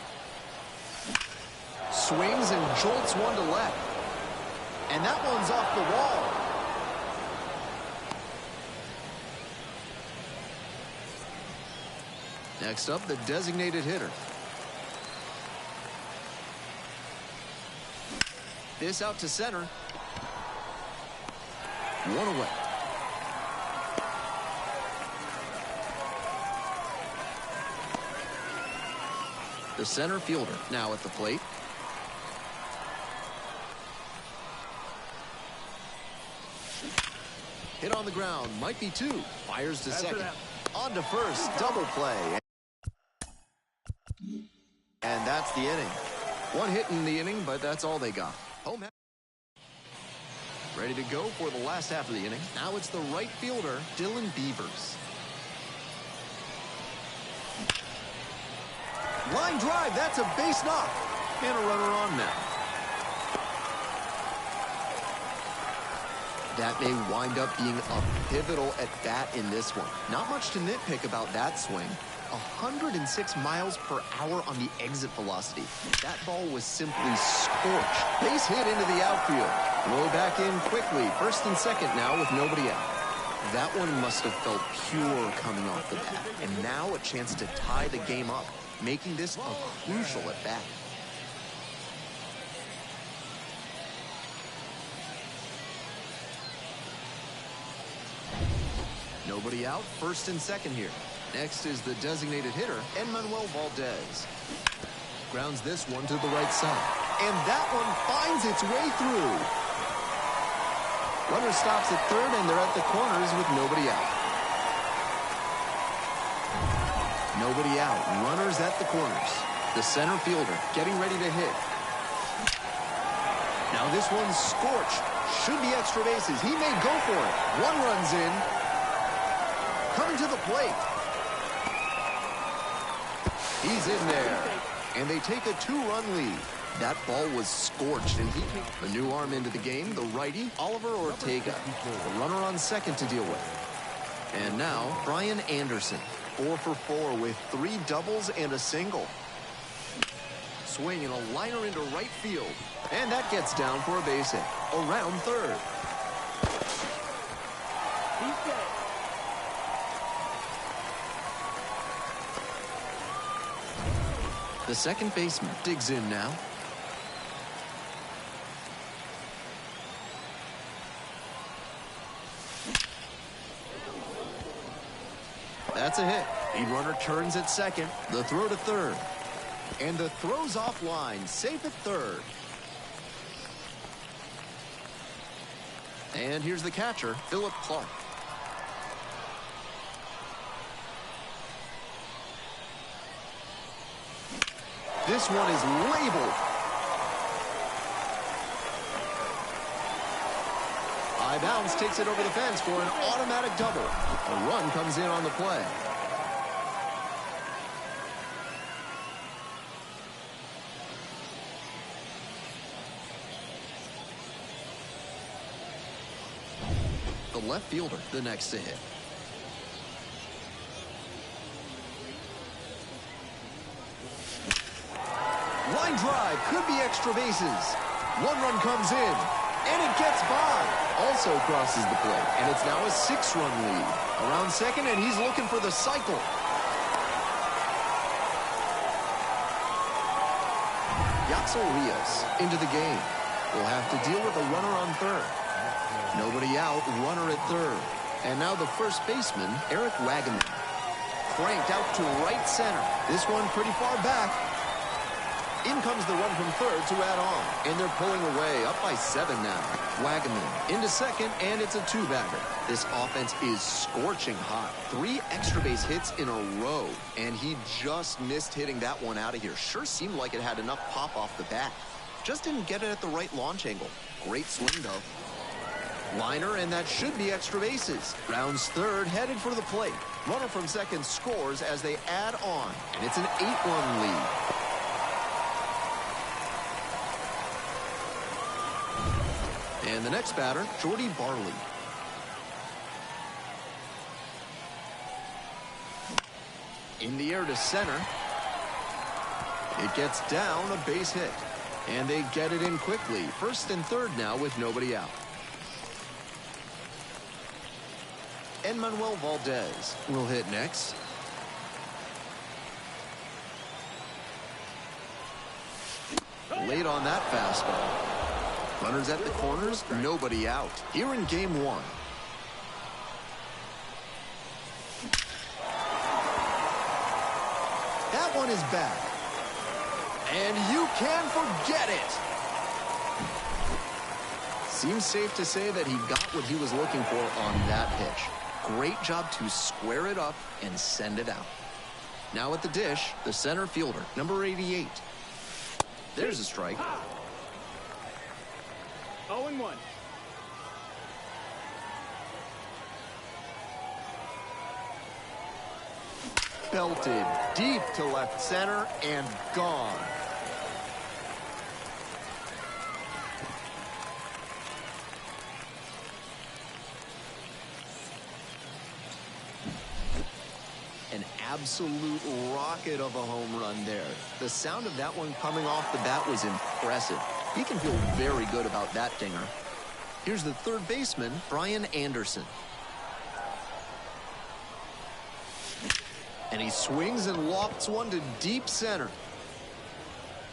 [SPEAKER 1] Swings and jolts one to left. And that one's off the wall. Next up, the designated hitter. This out to center. 1 away. The center fielder now at the plate. Hit on the ground, might be 2. Fires to second. On to first, double play. And that's the inning. 1 hit in the inning, but that's all they got. Home Ready to go for the last half of the inning. Now it's the right fielder, Dylan Beavers. Line drive, that's a base knock. And a runner on now. That may wind up being a pivotal at bat in this one. Not much to nitpick about that swing. 106 miles per hour on the exit velocity. That ball was simply scorched. Base hit into the outfield. Throw back in quickly. First and second now with nobody out. That one must have felt pure coming off the bat. And now a chance to tie the game up, making this a crucial at bat. Nobody out, first and second here. Next is the designated hitter, Manuel Valdez. Grounds this one to the right side. And that one finds its way through. Runner stops at third, and they're at the corners with nobody out. Nobody out. Runners at the corners. The center fielder getting ready to hit. Now this one's scorched. Should be extra bases. He may go for it. One run's in. Coming to the plate. He's in there. And they take a 2-run lead. That ball was scorched, and he takes a new arm into the game, the righty, Oliver Ortega. The runner on second to deal with. And now, Brian Anderson, 4 for 4 with 3 doubles and a single. Swing and a liner into right field. And that gets down for a base hit. Around third.
[SPEAKER 2] He's dead.
[SPEAKER 1] The second baseman digs in now. That's a hit. Lead runner turns at second. The throw to third. And the throw's offline. Safe at third. And here's the catcher, Philip Clark. This one is labeled. High bounce takes it over the fence for an automatic double. A run comes in on the play. The left fielder, the next to hit. Line drive, could be extra bases. One run comes in, and it gets by. Also crosses the plate, and it's now a 6-run lead. Around second, and he's looking for the cycle. Yaxel Rios into the game. Will have to deal with a runner on third. Nobody out, runner at third. And now the first baseman, Eric Wagaman. Cranked out to right center. This one pretty far back. In comes the run from third to add on. And they're pulling away, up by 7 now. Wagaman into second, and it's a 2-bagger. This offense is scorching hot. 3 extra base hits in a row. And he just missed hitting that one out of here. Sure seemed like it had enough pop off the bat. Just didn't get it at the right launch angle. Great swing, though. Liner, and that should be extra bases. Rounds third, headed for the plate. Runner from second scores as they add on. And it's an 8-run lead. And the next batter, Jordy Barley. In the air to center. It gets down, a base hit. And they get it in quickly. First and third now with nobody out. Manuel Valdez will hit next. Late on that fastball. Runners at the corners, nobody out. Here in game 1. That one is back. And you can forget it. Seems safe to say that he got what he was looking for on that pitch. Great job to square it up and send it out. Now at the dish, the center fielder, number 88. There's a strike.
[SPEAKER 2] 0-1.
[SPEAKER 1] belted deep to left center and gone. An absolute rocket of a home run there. The sound of that one coming off the bat was impressive. He can feel very good about that dinger. Here's the third baseman, Brian Anderson. And he swings and lofts one to deep center.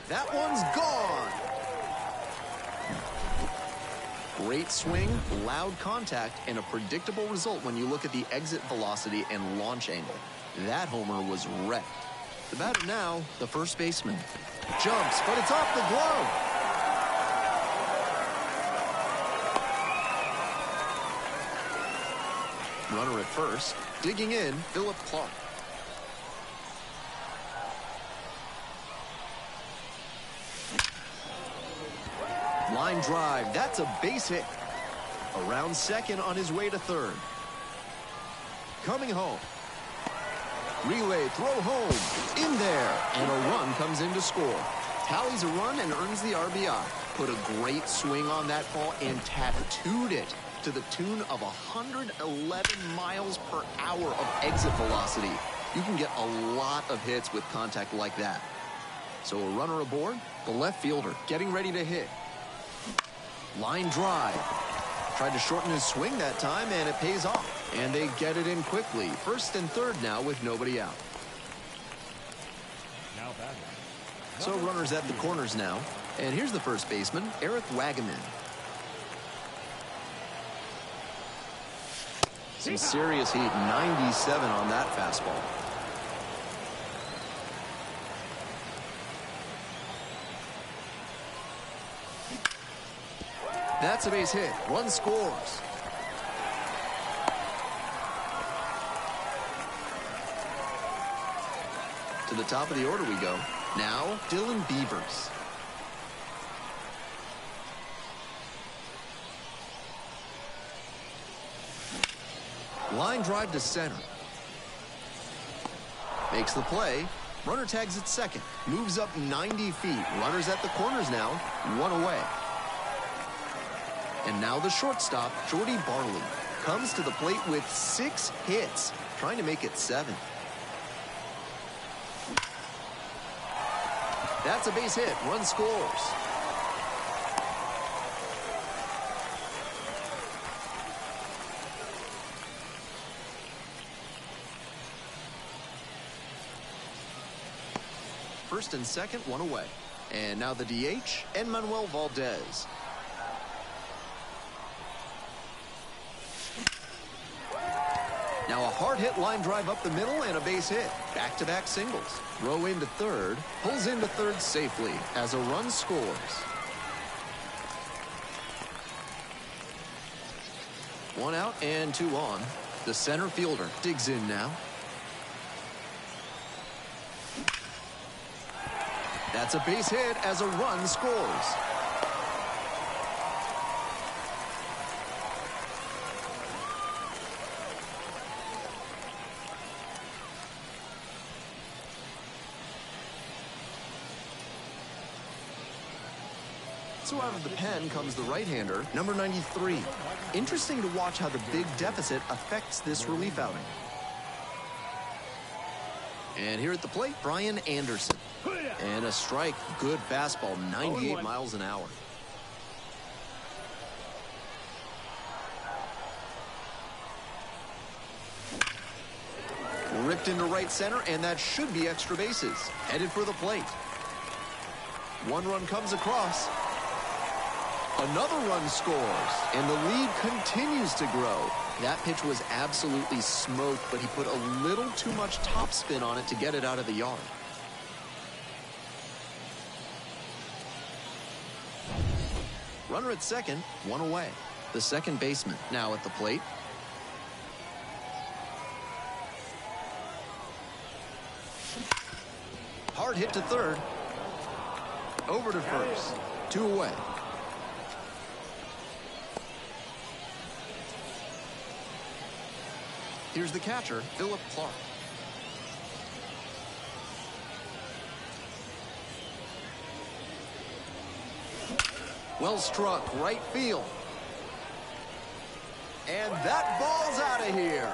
[SPEAKER 1] That one's gone. Great swing, loud contact, and a predictable result when you look at the exit velocity and launch angle. That homer was wrecked. The batter now, the first baseman. Jumps, but it's off the glove. Runner at first. Digging in, Philip Clark. Line drive, that's a base hit. Around second on his way to third. Coming home. Relay, throw home. In there. And a run comes in to score. Tallies a run and earns the RBI. Put a great swing on that ball and tattooed it to the tune of 111 miles per hour of exit velocity. You can get a lot of hits with contact like that. So a runner aboard, the left fielder getting ready to hit. Line drive. Tried to shorten his swing that time, and it pays off. And they get it in quickly. First and third now with nobody out.
[SPEAKER 3] Now batting.
[SPEAKER 1] So runners at the corners now. And here's the first baseman, Eric Wagaman. Some serious heat, 97 on that fastball. That's a base hit. Run scores. To the top of the order we go. Now, Dylan Beavers. Line drive to center. Makes the play. Runner tags at second. Moves up 90 feet. Runners at the corners now. One away. And now the shortstop, Jordy Barley, comes to the plate with 6 hits, trying to make it 7. That's a base hit. Run scores. First and second, one away. And now the DH, Enmanuel Valdez. Now a hard hit line drive up the middle and a base hit. Back-to-back singles. Throw into third. Pulls into third safely as a run scores. One out and 2 on. The center fielder digs in now. That's a base hit as a run scores. So out of the pen comes the right-hander, number 93. Interesting to watch how the big deficit affects this relief outing. And here at the plate, Brian Anderson. And a strike. Good fastball, 98 miles an hour. Ripped into right center, and that should be extra bases. Headed for the plate. One run comes across. Another run scores, and the lead continues to grow. That pitch was absolutely smoked, but he put a little too much topspin on it to get it out of the yard. Runner at second, one away. The second baseman now at the plate. Hard hit to third. Over to first. 2 away. Here's the catcher, Philip Clark. Well struck, right field. And that ball's out of here.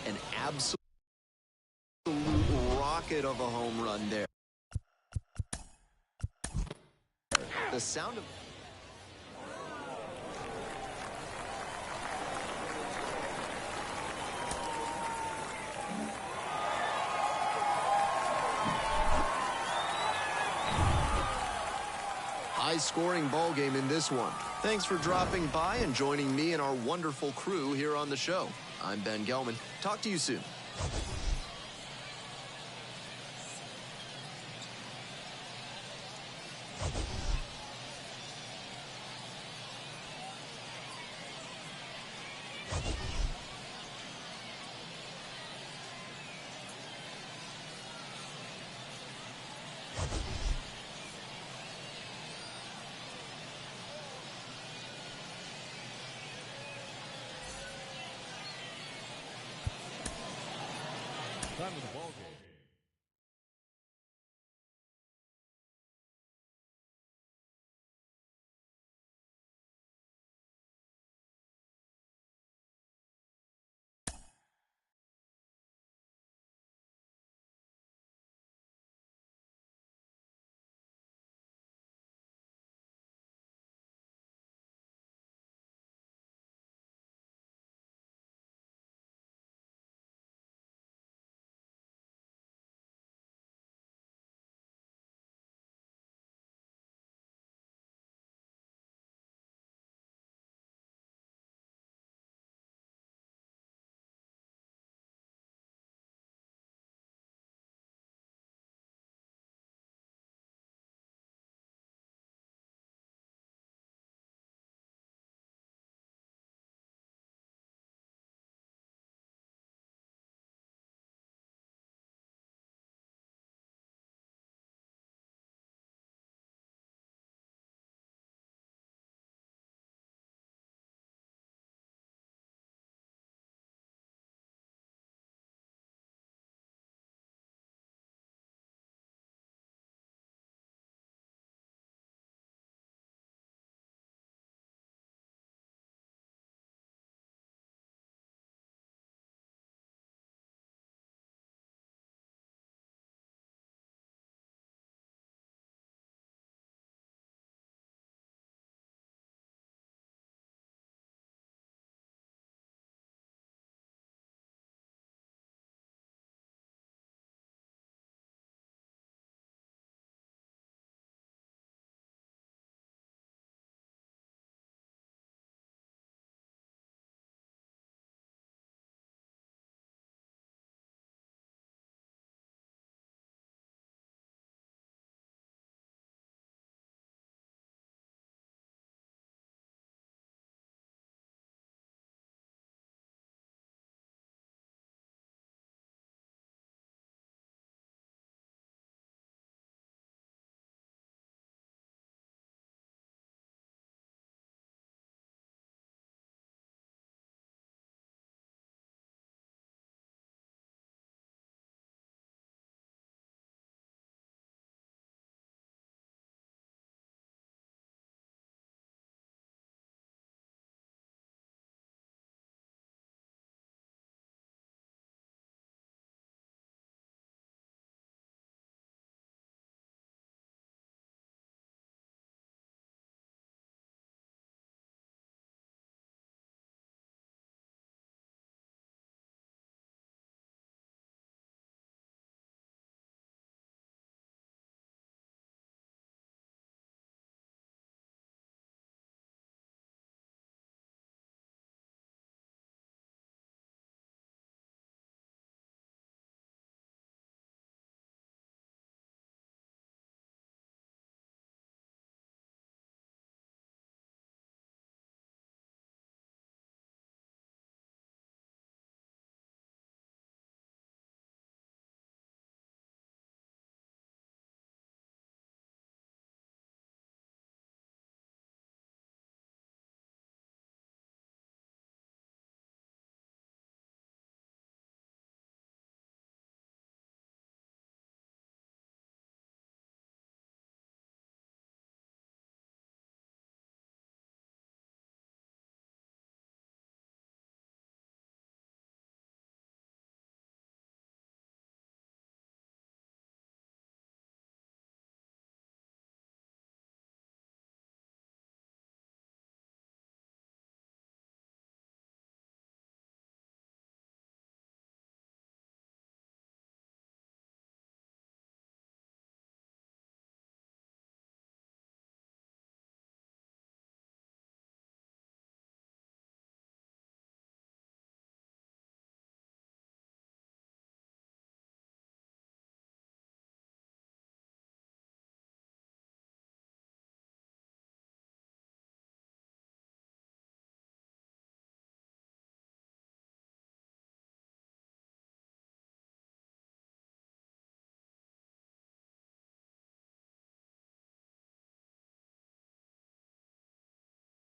[SPEAKER 1] An absolute rocket of a home run there. The sound of... High-scoring ball game in this one. Thanks for dropping by and joining me and our wonderful crew here on the show. I'm Ben Gelman. Talk to you soon.
[SPEAKER 3] Time of the ball game.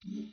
[SPEAKER 4] you